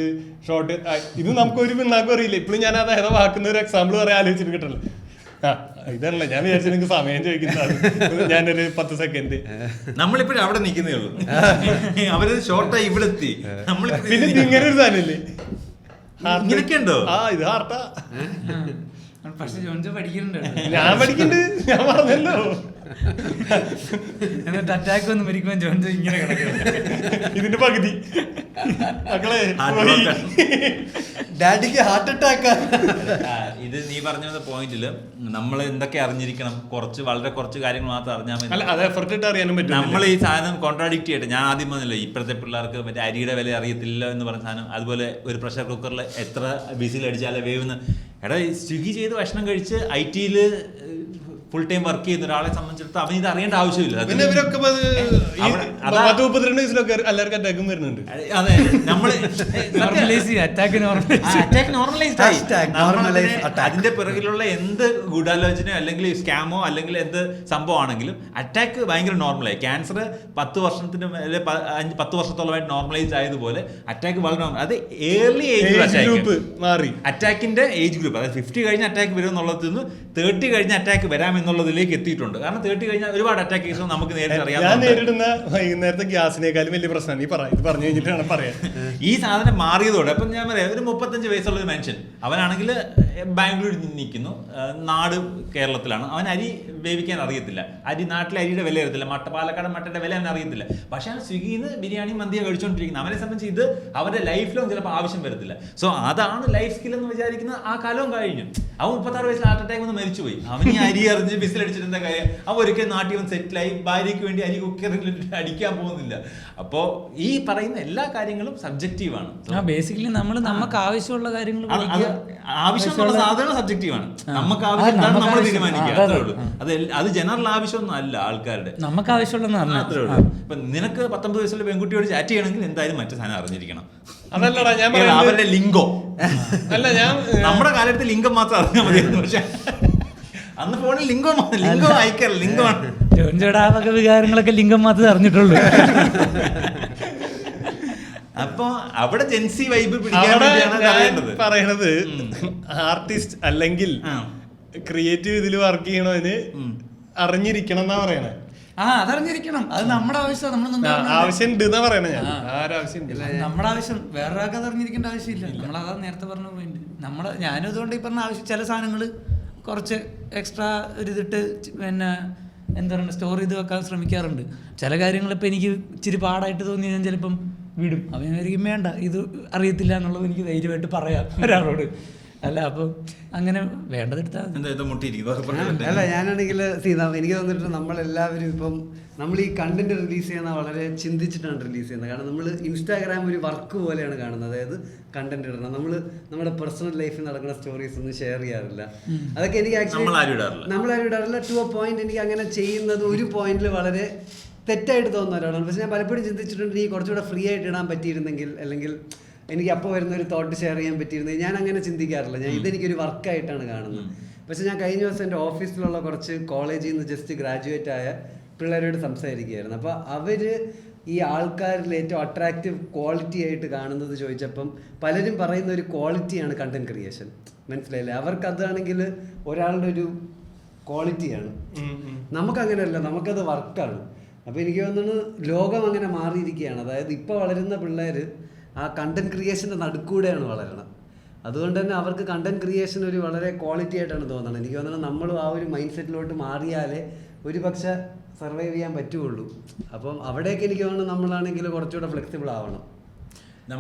ഷോർട്ട്, ഇത് നമുക്ക് ഒരു പിന്നാക്കും അറിയില്ല. ഇപ്പോഴും ഞാൻ അത് ഏതാ വാക്കുന്ന ഒരു എക്സാമ്പിൾ പറയാൻ ആലോചിച്ചിട്ട് കിട്ടല്ലോ. ഇതല്ല ഞാൻ വിചാരിച്ചു നിങ്ങൾക്ക് സമയം ചോദിക്കുന്നത്. ഞാനൊരു 10 സെക്കൻഡ്. നമ്മളിപ്പോഴും അവിടെ നിൽക്കുന്നേ ഉള്ളൂ. അവര് ഷോർട്ടായി ഇവിടെ എത്തി. പിന്നെ ഇങ്ങനെ ഒരു സാധനല്ലേ ഇങ്ങനെയൊക്കെ ഉണ്ടോ? ഇത് ഹാർട്ടാ. പക്ഷെ ജോൺജോ പഠിക്കുന്നുണ്ട്. ഞാൻ പഠിക്കണ്ട്, ഞാൻ പറഞ്ഞല്ലോ. എന്നിട്ട് അറ്റാക്ക് വന്ന് മരിക്കുമ്പോൾ ജോൺജോ ഇങ്ങനെ ഇതിന്റെ പകുതി മക്കളെ ഡാഡിക്ക് ഹാർട്ട് അറ്റാക്ക്. ഇത് നീ പറഞ്ഞ പോയിന്റില് നമ്മൾ എന്തൊക്കെ അറിഞ്ഞിരിക്കണം, വളരെ കുറച്ച് കാര്യങ്ങൾ മാത്രം അറിഞ്ഞാൽ മതി. അത് എഫർട്ട് ഇട്ട് അറിയാനും പറ്റും. നമ്മൾ ഈ സാധനം കോൺട്രാഡിക്റ്റ് ചെയ്യട്ടെ. ഞാൻ ആദ്യം പറഞ്ഞില്ല ഇപ്പോഴത്തെ പിള്ളേർക്ക് മറ്റേ അരിയുടെ വില അറിയത്തില്ല എന്ന് പറഞ്ഞ സാധനം. അതുപോലെ ഒരു പ്രഷർ കുക്കറിൽ എത്ര വിസിൽ അടിച്ചാലേ വേവുന്ന. എടാ സ്വിഗ്ഗി ചെയ്ത് ഭക്ഷണം കഴിച്ച് IT-യിൽ ഫുൾ ടൈം വർക്ക് ചെയ്യുന്ന ഒരാളെ സംബന്ധിച്ചിടത്തോളം അവന് ഇത് അറിയേണ്ട ആവശ്യമില്ല. പിന്നെ ഇവരൊക്കെ 32 വയസ്സിലൊക്കെ എല്ലാവർക്കും അറ്റാക്കും വരുന്നുണ്ട്. അതെ, നമ്മള് അതിന്റെ പിറകിലുള്ള എന്ത് ഗൂഢാലോചനയോ അല്ലെങ്കിൽ സ്കാമോ അല്ലെങ്കിൽ എന്ത് സംഭവമാണെങ്കിലും അറ്റാക്ക് ഭയങ്കര നോർമലായി. ക്യാൻസർ 10 വർഷത്തിന് 10 വർഷത്തോളമായിട്ട് നോർമലൈസ് ആയതുപോലെ അറ്റാക്ക് വളരെ നോർമൽ. അത് ഏർലി ഏജ് മാറി. അറ്റാക്കിന്റെ ഏജ് ഗ്രൂപ്പ്, അതായത് 50 കഴിഞ്ഞ അറ്റാക്ക് വരും എന്നുള്ളതിൽ നിന്ന് 30 കഴിഞ്ഞ അറ്റാക്ക് വരാമെന്നുള്ളതിലേക്ക് എത്തിയിട്ടുണ്ട്. കാരണം 30 കഴിഞ്ഞാൽ ഒരുപാട് അറ്റാക്ക് കേസ് നമുക്ക് നേരിട്ട് അറിയാം. ഞാൻ നേരിടുന്ന വൈകുന്നേരത്തെ ഗ്യാസിനേക്കാളും വലിയ പ്രശ്നമാണ് ഇത് പറഞ്ഞു കഴിഞ്ഞിട്ടാണ് പറയാൻ. ഈ സാധനം മാറിയതോടെ അപ്പം ഞാൻ പറയാം, ഒരു 35 വയസ്സുള്ള ഒരു മനുഷ്യൻ, അവനാണെങ്കിൽ ബാംഗ്ലൂരിൽ നിൽക്കുന്നു, നാട് കേരളത്തിലാണ്, അവൻ അരി വേവിക്കാൻ അറിയത്തില്ല, നാട്ടിലെ അരിയുടെ വില അറിയത്തില്ല, പാലക്കാട് മട്ടന്റെ വില അവൻ അറിയത്തില്ല. പക്ഷെ അവൻ സ്വിഗ്ഗിയിൽ നിന്ന് ബിരിയാണി മന്തിയെ കഴിച്ചുകൊണ്ടിരിക്കുന്നത്. അവനെ സംബന്ധിച്ച് ഇത് അവന്റെ ലൈഫിലും ചിലപ്പോൾ ആവശ്യം വരത്തില്ല. സോ അതാണ് ലൈഫ് സ്കിൽ എന്ന് വിചാരിക്കുന്ന ആ കാലവും കഴിഞ്ഞു. അവൻ 36 വയസ്സിൽ ഹാർട്ട് അറ്റാക്ക് ഒന്ന് മരിച്ചുപോയി. അവൻ ഈ അരി അറിഞ്ഞ് ബിസിലടിച്ചിട്ട് എന്താ കാര്യം? അവൻ ഒരിക്കലും നാട്ടിൽ അവൻ സെറ്റിലായി ഭാര്യയ്ക്ക് വേണ്ടി അരി കുക്കറിൽ അടിക്കാൻ പോകുന്നില്ല. അപ്പോ ഈ പറയുന്ന എല്ലാ കാര്യങ്ങളും സബ്ജക്റ്റീവാണ്. ബേസിക്കലി നമുക്ക് ആവശ്യമുള്ള കാര്യങ്ങൾ ആവശ്യമുള്ള സാധനം സബ്ജക്റ്റീവാണ്. നമുക്ക് ആവശ്യമാണ് നമ്മൾ തീരുമാനിക്കുക, അത്രേ ഉള്ളൂ. അത് ജനറൽ ആവശ്യമൊന്നും അല്ല ആൾക്കാരുടെ. നമുക്ക് ആവശ്യമുള്ള അത്രേ ഉള്ളൂ. ഇപ്പൊ നിനക്ക് 19 വയസ്സുള്ള പെൺകുട്ടിയോട് ചാറ്റ് ചെയ്യണമെങ്കിൽ എന്തായാലും മറ്റു സാധനം അറിഞ്ഞിരിക്കണം. അതല്ലടാ ഞാൻ അവരുടെ ലിംഗോ അല്ല, ഞാൻ നമ്മുടെ കാലത്ത് ലിംഗം മാത്രം അറിഞ്ഞാൽ മതിയായിരുന്നു. പക്ഷെ അന്ന് ഫോണിൽ ലിംഗം അയക്കാറില്ല, ലിംഗമാണ്. ജോൺജോടാവക വികാരങ്ങളൊക്കെ ലിംഗം മാത്രമേ അറിഞ്ഞിട്ടുള്ളൂ. അപ്പൊ അവിടെ ജെൻസി വൈബ് പറയണത് ആർട്ടിസ്റ്റ് അല്ലെങ്കിൽ ക്രിയേറ്റീവ് ഇതിൽ വർക്ക് ചെയ്യണതിന് അറിഞ്ഞിരിക്കണം എന്നാ പറയണേ. അതറിഞ്ഞിരിക്കണം. അത് നമ്മുടെ ആവശ്യം, ആവശ്യം ഉണ്ട് എന്നാ പറയണേ. ഞാൻ നമ്മുടെ ആവശ്യം വേറൊരാൾക്ക് അത് അറിഞ്ഞിരിക്കേണ്ട ആവശ്യമില്ല. നമ്മളതാ നേരത്തെ പറഞ്ഞ പോയിന്റ്. ഞാനും ഇതുകൊണ്ട് ഈ പറഞ്ഞ ആവശ്യം ചില സാധനങ്ങൾ കുറച്ച് എക്സ്ട്രാ ഒരു ഇതിട്ട് പിന്നെ എന്താ പറയുക സ്റ്റോർ ചെയ്ത് വെക്കാൻ ശ്രമിക്കാറുണ്ട്. ചില കാര്യങ്ങൾ ഇപ്പം എനിക്ക് ഇച്ചിരി പാടായിട്ട് തോന്നി ഞാൻ ചിലപ്പം വിടും. അപ്പം ഞാൻ ഒരിക്കലും വേണ്ട, ഇത് അറിയത്തില്ല എന്നുള്ളത് എനിക്ക് ധൈര്യമായിട്ട് പറയാം ഒരാളോട്. അല്ല അപ്പം അങ്ങനെ വേണ്ടതെടുത്താൽ അല്ല. ഞാനാണെങ്കിൽ എനിക്ക് തോന്നിയിട്ട് നമ്മളെല്ലാവരും ഇപ്പം നമ്മൾ ഈ കണ്ടന്റ് റിലീസ് ചെയ്യുന്ന വളരെ ചിന്തിച്ചിട്ടാണ് റിലീസ് ചെയ്യുന്നത്. കാരണം നമ്മൾ ഇൻസ്റ്റാഗ്രാം ഒരു വർക്ക് പോലെയാണ് കാണുന്നത്. അതായത് കണ്ടന്റ് ഇടണം. നമ്മുടെ പേഴ്സണൽ ലൈഫിൽ നടക്കുന്ന സ്റ്റോറീസ് ഒന്നും ഷെയർ ചെയ്യാറില്ല. അതൊക്കെ എനിക്ക് ആക്ച്വലി നമ്മളാരും ഇടാറില്ല. ടു എ പോയിന്റ് എനിക്ക് അങ്ങനെ ചെയ്യുന്നത് ഒരു പോയിന്റിൽ വളരെ തെറ്റായിട്ട് തോന്നുന്ന ഒരാളാണ്. പക്ഷെ ഞാൻ പലപ്പോഴും ചിന്തിച്ചിട്ടുണ്ട്, ഈ കുറച്ചുകൂടെ ഫ്രീ ആയിട്ട് ഇടാൻ പറ്റിയിരുന്നെങ്കിൽ, അല്ലെങ്കിൽ എനിക്ക് അപ്പോൾ വരുന്ന ഒരു തോട്ട് ഷെയർ ചെയ്യാൻ പറ്റിയിരുന്നെങ്കിൽ. ഞാൻ അങ്ങനെ ചിന്തിക്കാറില്ല. ഇതെനിക്കൊരു വർക്കായിട്ടാണ് കാണുന്നത്. പക്ഷെ ഞാൻ കഴിഞ്ഞ ദിവസം എൻ്റെ ഓഫീസിലുള്ള കുറച്ച് കോളേജിൽ നിന്ന് ജസ്റ്റ് ഗ്രാജുവേറ്റ് ആയ പിള്ളേരോട് സംസാരിക്കുകയായിരുന്നു. അപ്പോൾ അവർ ഈ ആൾക്കാരിൽ ഏറ്റവും അട്രാക്റ്റീവ് ക്വാളിറ്റി ആയിട്ട് കാണുന്നത് ചോദിച്ചപ്പം പലരും പറയുന്ന ഒരു ക്വാളിറ്റിയാണ് കണ്ടന്റ് ക്രിയേഷൻ. മനസ്സിലായില്ലേ? അവർക്ക് അതാണെങ്കിൽ ഒരാളുടെ ഒരു ക്വാളിറ്റിയാണ്. നമുക്കങ്ങനെയല്ല, നമുക്കത് വർക്കാണ്. അപ്പോൾ എനിക്ക് തോന്നുന്നു ലോകം അങ്ങനെ മാറിയിരിക്കുകയാണ്. അതായത് ഇപ്പോൾ വളരുന്ന പിള്ളേർ ആ കണ്ടന്റ് ക്രിയേഷൻ്റെ നടുക്കൂടെയാണ് വളരണം. അതുകൊണ്ട് തന്നെ അവർക്ക് കണ്ടന്റ് ക്രിയേഷൻ ഒരു വളരെ ക്വാളിറ്റി ആയിട്ടാണ് തോന്നുന്നത്. എനിക്ക് തോന്നുന്നത് നമ്മളും ആ ഒരു മൈൻഡ് സെറ്റിലോട്ട് മാറിയാലേ ഒരു പക്ഷെ സർവൈവ് ചെയ്യാൻ പറ്റുള്ളൂ. അപ്പം അവിടേക്ക് എനിക്ക് തോന്നുന്നു നമ്മളാണെങ്കിൽ കുറച്ചുകൂടെ ഫ്ലെക്സിബിൾ ആവണം.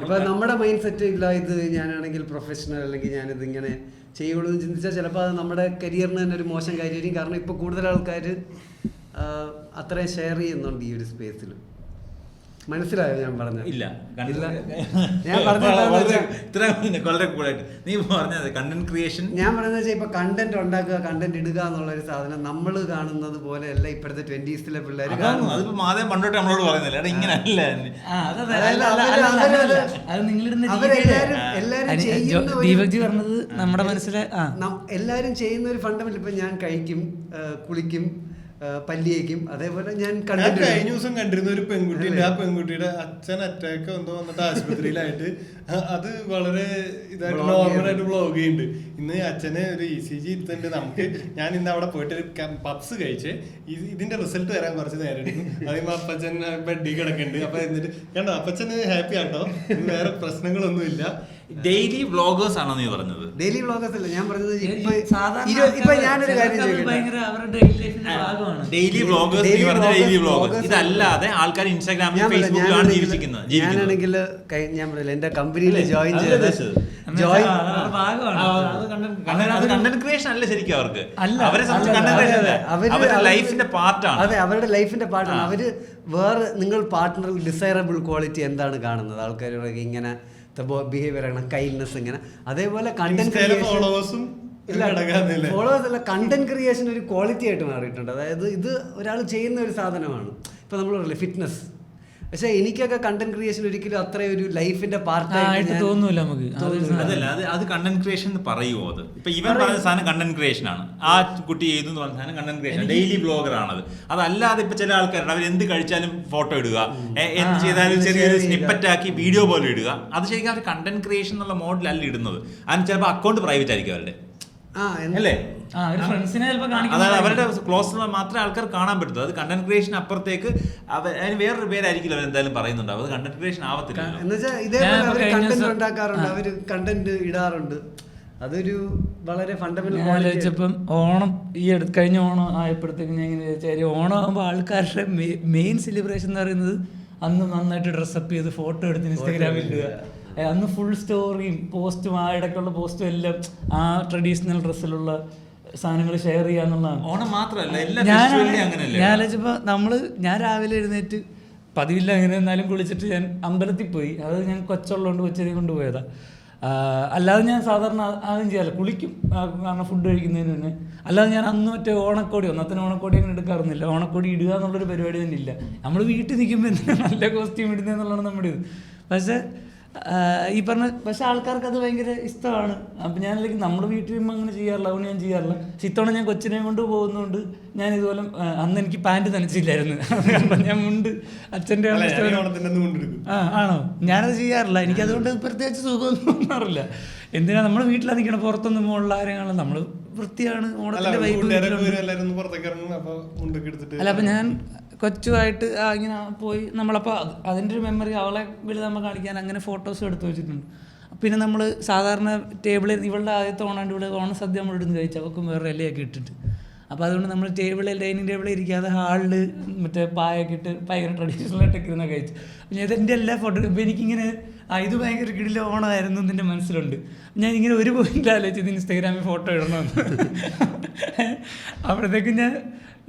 ഇപ്പം നമ്മുടെ മൈൻഡ് സെറ്റ് ഇല്ല, ഇത് ഞാനാണെങ്കിൽ പ്രൊഫഷണൽ അല്ലെങ്കിൽ ഞാനിത് ഇങ്ങനെ ചെയ്യുള്ളൂ എന്ന് ചിന്തിച്ചാൽ ചിലപ്പോൾ അത് നമ്മുടെ കരിയറിന് തന്നെ ഒരു മോശം കാര്യമായിരിക്കും. കാരണം ഇപ്പോൾ കൂടുതൽ ആൾക്കാർ അത്രയും ഷെയർ ചെയ്യുന്നുണ്ട് ഈ ഒരു സ്പേസിൽ. മനസ്സിലായോ ഞാൻ പറഞ്ഞത്? ഇല്ല, കണ്ടില്ല. ഞാൻ പറഞ്ഞത് വളരെ കൂളായിട്ട് നീ പറഞ്ഞത് കണ്ടന്റ് ക്രിയേഷൻ. ഞാൻ പറയുന്നത് വെച്ചാൽ ഇപ്പൊ കണ്ടന്റ് ഉണ്ടാക്കുക, കണ്ടന്റ് ഇടുക എന്നുള്ള ഒരു സാധനം നമ്മൾ കാണുന്നത് പോലെയല്ല ഇപ്പോഴത്തെ 20s പിള്ളേർ കാണുന്നത്. അതിപ്പോ മാതം പണ്ടോട്ട് നമ്മളോട് പറയുന്നില്ല, എടാ ഇങ്ങനല്ല. ദീപക്ജി പറഞ്ഞത് നമ്മുടെ മനസ്സിലെ എല്ലാരും ചെയ്യുന്ന ഒരു ഫണ്ടമെന്റൽ. ഇപ്പൊ ഞാൻ കഴിക്കും, കുളിക്കും, പല്ലിയേക്കും, അതേപോലെ ഞാൻ കഴിഞ്ഞ ദിവസം കണ്ടിരുന്ന ഒരു പെൺകുട്ടിയുണ്ട്. ആ പെൺകുട്ടിയുടെ അച്ഛൻ അറ്റാക്ക് എന്തോ വന്നിട്ട് ആശുപത്രിയിലായിട്ട് അത് വളരെ ഇതായിട്ട് നോർമലായിട്ട് വ്ളോഗ് ചെയ്യുന്നുണ്ട്. ഇന്ന് അച്ഛന് ഒരു ECG ഇരുത്തുന്നുണ്ട്. നമുക്ക് ഞാൻ ഇന്ന് അവിടെ പോയിട്ട് ഒരു പപ്സ് കഴിച്ച് ഇതിന്റെ റിസൾട്ട് വരാൻ കുറച്ച് നേരം എടുക്കും. അതുമ്പോ അപ്പച്ചൻ ബെഡിൽ കിടക്കുന്നുണ്ട്. അപ്പൊ എന്നിട്ട് കണ്ടോ അപ്പച്ചന് ഹാപ്പി ആട്ടോ, വേറെ പ്രശ്നങ്ങളൊന്നും ഇല്ല. ഡെയിലി വ്ളോഗേഴ്സ് ആണോ നീ പറഞ്ഞത്? ഡെയിലി വ്ളോഗേഴ്സ് അല്ല ഞാൻ പറഞ്ഞത്. ഇപ്പൊ ഞാനൊരു കാര്യം ഡെയിലി വ്ളോഗേഴ്സ്, ഇതല്ലാതെ ആൾക്കാർ ഇൻസ്റ്റാഗ്രാമിൽ ഫേസ്ബുക്കിലാണ് ജീവിക്കുന്നത്. ഞാനാണെങ്കിൽ ഞാൻ പറയില്ല എന്റെ കമ്പനിയിൽ ജോയിൻ ചെയ്തത് കണ്ടന്റ് ക്രിയേഷൻ അല്ല ശരിക്കും അവർക്ക്. അവരെ അവരുടെ ലൈഫിന്റെ പാർട്ടാണ്. അതെ, അവരുടെ ലൈഫിന്റെ പാർട്ടാണ്. അവര് വേറെ നിങ്ങൾ പാർട്ട്ണറിൽ ഡിസൈറബിൾ ക്വാളിറ്റി എന്താണ് കാണുന്നത്? ആൾക്കാരുടെ ഇങ്ങനെ ബിഹേവിയർ ആണ്, കൈൻഡ്നെസ്, ഇങ്ങനെ. അതേപോലെ കണ്ടന്റ് ഫോളോവേഴ്സ് അല്ല, കണ്ടന്റ് ക്രിയേഷൻ ഒരു ക്വാളിറ്റി ആയിട്ട് മാറിയിട്ടുണ്ട്. അതായത് ഇത് ഒരാൾ ചെയ്യുന്ന ഒരു സാധനമാണ്. ഇപ്പൊ നമ്മൾ പറയില്ലേ ഫിറ്റ്നസ്, പക്ഷെ എനിക്കൊക്കെ കണ്ടന്റ് ക്രിയേഷൻ ഒരിക്കലും അത്ര ഒരു ലൈഫിന്റെ പാർട്ടായിട്ട് തോന്നൂല നമുക്ക്. അതല്ല, അത് കണ്ടന്റ് ക്രിയേഷൻ എന്ന് പറയുമോ? അത് ഇപ്പൊ ഇവൻ പറഞ്ഞ സാധനം കണ്ടന്റ് ക്രിയേഷൻ ആണ്. ആ കുട്ടി ചെയ്തു എന്ന് പറഞ്ഞ സാധനം കണ്ടന്റ് ക്രിയേഷൻ, ഡെയിലി ബ്ലോഗർ ആണത്. അതല്ലാതെ ഇപ്പൊ ചില ആൾക്കാരുണ്ട്, അവർ എന്ത് കഴിച്ചാലും ഫോട്ടോ ഇടുക, എന്ത് ചെയ്താലും ചെറിയൊരു സ്നിപ്പറ്റ് ആക്കി വീഡിയോ പോലെ ഇടുക. അത് ശരിക്കും അവർ കണ്ടന്റ് ക്രിയേഷൻ എന്നുള്ള മോഡലല്ല ഇടുന്നത്. അതിന് ചിലപ്പോൾ അക്കൗണ്ട് പ്രൈവറ്റ് ആയിരിക്കും അവരുടെ, അല്ലേ? അതായത് അവരുടെ ക്ലോസ് മാത്രമേ ആൾക്കാർ കാണാൻ പറ്റൂ. അത് കണ്ടന്റ് ക്രിയേഷൻ അപ്പുറത്തേക്ക് അതിന് വേറൊരു പേരായിരിക്കില്ല അവരെന്തായാലും പറയുന്നുണ്ട്. അത് കണ്ടന്റ് ക്രിയേഷൻ ആവത്തില്ല. കണ്ടന്റ് ഉണ്ടാക്കാറുണ്ട്, അവര് കണ്ടന്റ് ഇടാറുണ്ട്. അതൊരു വളരെ ഫണ്ടമെന്റൽ. ആലോചിച്ചപ്പം ഓണം കഴിഞ്ഞ ഓണം ആയപ്പോഴത്തേക്ക് ഞാൻ ഇങ്ങനെ വിചാരിച്ചു, ഓണം ആകുമ്പോൾ ആൾക്കാരുടെ മെയിൻ സെലിബ്രേഷൻ എന്ന് പറയുന്നത് അന്ന് നന്നായിട്ട് ഡ്രസ്സപ്പ് ചെയ്ത് ഫോട്ടോ എടുത്ത് ഇൻസ്റ്റാഗ്രാമിൽ ഇടുക. അന്ന് ഫുൾ സ്റ്റോറിയും പോസ്റ്റും ആ ഇടയ്ക്കുള്ള പോസ്റ്റും എല്ലാം ആ ട്രഡീഷണൽ ഡ്രസ്സിലുള്ള സാധനങ്ങൾ ഷെയർ ചെയ്യാന്നുള്ളതാണ്. ഓണം മാത്രമല്ല, ഞാൻ ആലോചിച്ചപ്പോൾ ഞാൻ രാവിലെ എഴുന്നേറ്റ് പതിവില്ല അങ്ങനെ എന്നാലും കുളിച്ചിട്ട് ഞാൻ അമ്പലത്തിൽ പോയി. അത് ഞാൻ കൊച്ചുള്ളതുകൊണ്ട് കൊച്ചിനെ കൊണ്ടുപോയതാണ്. അല്ലാതെ ഞാൻ സാധാരണ ആദ്യം ചെയ്യാറില്ല, കുളിക്കും കാരണം ഫുഡ് കഴിക്കുന്നതിന് തന്നെ. അല്ലാതെ ഞാൻ അന്ന് മറ്റേ ഓണക്കോടി, ഒന്നത്തിന് ഓണക്കോടി അങ്ങനെ എടുക്കാറുന്നില്ല. ഓണക്കോടി ഇടുക എന്നുള്ളൊരു പരിപാടി തന്നെ ഇല്ല. നമ്മൾ വീട്ടിൽ നിൽക്കുമ്പോൾ എന്തിനാണ് നല്ല കോസ്റ്റ്യൂം ഇടുന്നതെന്നുള്ളതാണ് നമ്മുടെ ഇത്. പക്ഷേ ഈ പറഞ്ഞ ആൾക്കാർക്ക് അത് ഭയങ്കര ഇഷ്ടമാണ്. അപ്പം ഞാൻ നമ്മുടെ വീട്ടിൽ അങ്ങനെ ചെയ്യാറില്ല, അതുകൊണ്ട് ഞാൻ ചെയ്യാറില്ല. ഇത്തവണ ഞാൻ കൊച്ചിനെ കൊണ്ട് പോകുന്നതുകൊണ്ട് ഞാൻ ഇതുപോലെ അന്ന് എനിക്ക് പാൻറ് നനച്ചില്ലായിരുന്നു, ഞാൻ മുണ്ട് അച്ഛൻ്റെ ആണോ ഞാനത് ചെയ്യാറില്ല. എനിക്കതുകൊണ്ട് പ്രത്യേകിച്ച് സുഖമൊന്നും തോന്നാറില്ല. എന്തിനാ നമ്മുടെ വീട്ടിലാണ് നിൽക്കണം, പുറത്തൊന്നും മുകളിൽ ആരെങ്കിലും നമ്മൾ വൃത്തിയാണ്. ഓണത്തിന്റെ വൈബ് അല്ല. അപ്പം ഞാൻ കൊച്ചുമായിട്ട് ഇങ്ങനെ പോയി നമ്മളപ്പോൾ അതിൻ്റെ ഒരു മെമ്മറി അവളെ വലുതാകുമ്പോൾ കാണിക്കാൻ അങ്ങനെ ഫോട്ടോസ് എടുത്ത് വെച്ചിട്ടുണ്ട്. പിന്നെ നമ്മൾ സാധാരണ ടേബിളിൽ ഇവളുടെ ആദ്യത്തെ ഓണാണ്ട് ഇവിടെ ഓണസദ്യ നമ്മൾ ഇടുന്ന് കഴിച്ചു, അവൾക്കും വേറെ ഇലയൊക്കെ ഇട്ടിട്ട്. അപ്പോൾ അതുകൊണ്ട് നമ്മൾ ഡൈനിങ് ടേബിളിൽ ഇരിക്കാതെ ഹാളിൽ മറ്റേ പായൊക്കെ ഇട്ട് ഭയങ്കര ട്രഡീഷണലായിട്ടൊക്കെ ഇരുന്ന കഴിച്ചു. പിന്നെ ഇതെൻ്റെ എല്ലാ ഫോട്ടോ ഇപ്പോൾ എനിക്കിങ്ങനെ ഇത് ഭയങ്കര കിടില ഓണമായിരുന്നു എൻ്റെ മനസ്സിലുണ്ട്. ഞാൻ ഇങ്ങനെ ഒരു പോയിന്റ് ആലോചിച്ചത് ഇൻസ്റ്റാഗ്രാമിൽ ഫോട്ടോ ഇടണമെന്ന്. അപ്പോഴത്തേക്കും ഞാൻ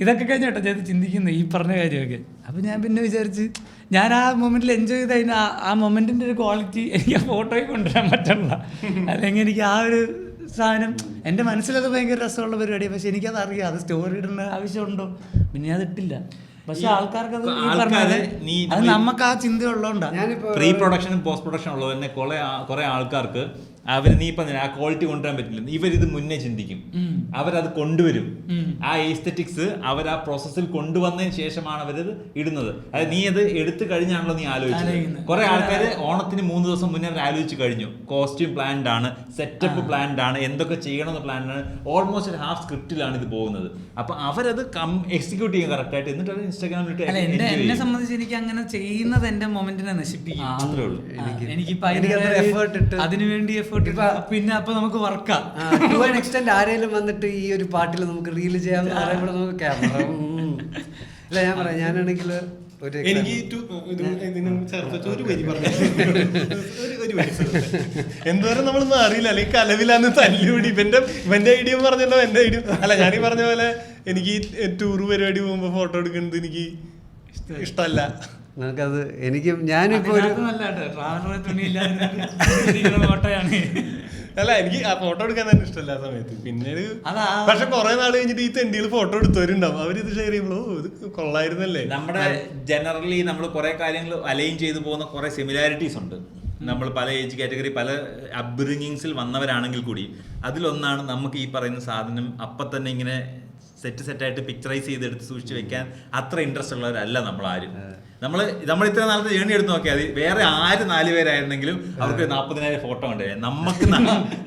ഇതൊക്കെ കഴിഞ്ഞോട്ടെ ഞാൻ ചിന്തിക്കുന്നത് ഈ പറഞ്ഞ കാര്യമൊക്കെ. അപ്പോൾ ഞാൻ പിന്നെ വിചാരിച്ച് ഞാൻ ആ മൊമെൻറ്റിൽ എൻജോയ് ചെയ്ത് അതിന് ആ മൊമെൻറ്റിൻ്റെ ഒരു ക്വാളിറ്റി എനിക്ക് ആ ഫോട്ടോയിൽ കൊണ്ടുവരാൻ പറ്റില്ല. അല്ലെങ്കിൽ എനിക്ക് ആ ഒരു സാധനം എൻ്റെ മനസ്സിലത് ഭയങ്കര രസമുള്ള പരിപാടിയാണ്. പക്ഷെ എനിക്കത് അറിയാം, അത് സ്റ്റോറി ഇടേണ്ട ആവശ്യമുണ്ടോ, പിന്നെ അത് ഇട്ടില്ല. പക്ഷെ ആൾക്കാർക്ക് അത് നമുക്ക് ആ ചിന്ത ഉള്ളതുകൊണ്ടാണ്. പ്രീ പ്രൊഡക്ഷനും പോസ്റ്റ് പ്രൊഡക്ഷനും ഉള്ളത് തന്നെ കുറെ ആൾക്കാർക്ക് അവർ നീ പറഞ്ഞ ആ ക്വാളിറ്റി കൊണ്ടുവരാൻ പറ്റില്ല. ഇവരിത് മുന്നേ ചിന്തിക്കും, അവരത് കൊണ്ടുവരും. ആ എസ്തെറ്റിക്സ് അവർ ആ പ്രോസസ്സിൽ കൊണ്ടുവന്നതിന് ശേഷമാണ് അവരത് ഇടുന്നത്. അതായത് നീ അത് എടുത്തു കഴിഞ്ഞാണല്ലോ നീ ആലോചിച്ചത്. കുറെ ആൾക്കാർ ഓണത്തിന് 3 ദിവസം മുന്നേ അവർ ആലോചിച്ച് കഴിഞ്ഞു. കോസ്റ്റ്യൂം പ്ലാൻഡ് ആണ്, സെറ്റപ്പ് പ്ലാൻഡ് ആണ്, എന്തൊക്കെ ചെയ്യണമെന്ന് പ്ലാൻഡ് ആണ്. ഓൾമോസ്റ്റ് ഒരു ഹാഫ് സ്ക്രിപ്റ്റിലാണ് ഇത് പോകുന്നത്. അപ്പൊ അവരത് എക്സിക്യൂട്ട് ചെയ്യും കറക്റ്റ് ആയിട്ട്. എന്നിട്ട് അത് ഇൻസ്റ്റാഗ്രാമിൽ എന്നെ സംബന്ധിച്ച് എനിക്ക് അങ്ങനെ ചെയ്യുന്നത് എന്റെ മൊമെന്റിനെ നശിപ്പിക്കും. അത്രേ ഉള്ളൂ. എനിക്ക് അതിനുവേണ്ടി പിന്നെ അപ്പൊ നമുക്ക് വർക്കാം. ടു ആൻ എക്സ്റ്റെന്റ് ആരെങ്കിലും വന്നിട്ട് ഈ ഒരു പാട്ടിൽ നമുക്ക് റീൽ ചെയ്യാമെന്ന് പറയുമ്പോൾ നമുക്ക് ക്യാമറ അല്ല. ഞാൻ പറയാം, ഞാനാണെങ്കിൽ എനിക്ക് ഒരു വരി പറഞ്ഞു എന്തോരം നമ്മളൊന്നും അറിയില്ല, അല്ലെങ്കിൽ കലവിലാന്ന് തല്ലുകൂടി. ഇവന്റെ ഐഡിയ പറഞ്ഞല്ലോ, എന്റെ ഐഡിയ അല്ല. ഞാനീ പറഞ്ഞ പോലെ എനിക്ക് ടൂറ് പരിപാടി പോകുമ്പോ ഫോട്ടോ എടുക്കുന്നത് എനിക്ക് ഇഷ്ടമല്ല. നമുക്കത് ഞാനിപ്പോ ഒരു ട്രാവലറെ തുണിയില്ലാതെ ഫോട്ടോയാണ്. അല്ല, എനിക്ക് ആ ഫോട്ടോ എടുക്കാൻ തന്നെ ഇഷ്ടമല്ല ആ സമയത്ത്. പിന്നീട് അതാ പക്ഷെ കുറെ നാൾ കഴിഞ്ഞിട്ട് ഈ തെണ്ടികൾ ഫോട്ടോ എടുത്തവരുണ്ടാവും, അവരിത് ഷെയർ ചെയ്യുമ്പോൾ ഇത് കൊള്ളായിരുന്നല്ലേ. നമ്മുടെ ജനറലി നമ്മൾ കുറെ കാര്യങ്ങൾ അലൈൻ ചെയ്തു പോകുന്ന കുറെ സിമിലാരിറ്റീസ് ഉണ്ട്. നമ്മൾ പല ഏജ് കാറ്റഗറി, പല അപ്ബ്രിങ്ങിങ്സിൽ വന്നവരാണെങ്കിൽ കൂടി അതിലൊന്നാണ് നമുക്ക് ഈ പറയുന്ന സാധനം അപ്പം തന്നെ ഇങ്ങനെ സെറ്റായിട്ട് പിക്ചറൈസ് ചെയ്തെടുത്ത് സൂക്ഷിച്ച് വെക്കാൻ അത്ര ഇൻട്രസ്റ്റ് ഉള്ളവരല്ല നമ്മളാരും. നമ്മൾ ഇത്ര നാളത്തെ ജേണി എടുത്ത് നോക്കിയാൽ മതി, വേറെ 4 പേരായിരുന്നെങ്കിലും അവർക്ക് 40,000 ഫോട്ടോ ഉണ്ട്.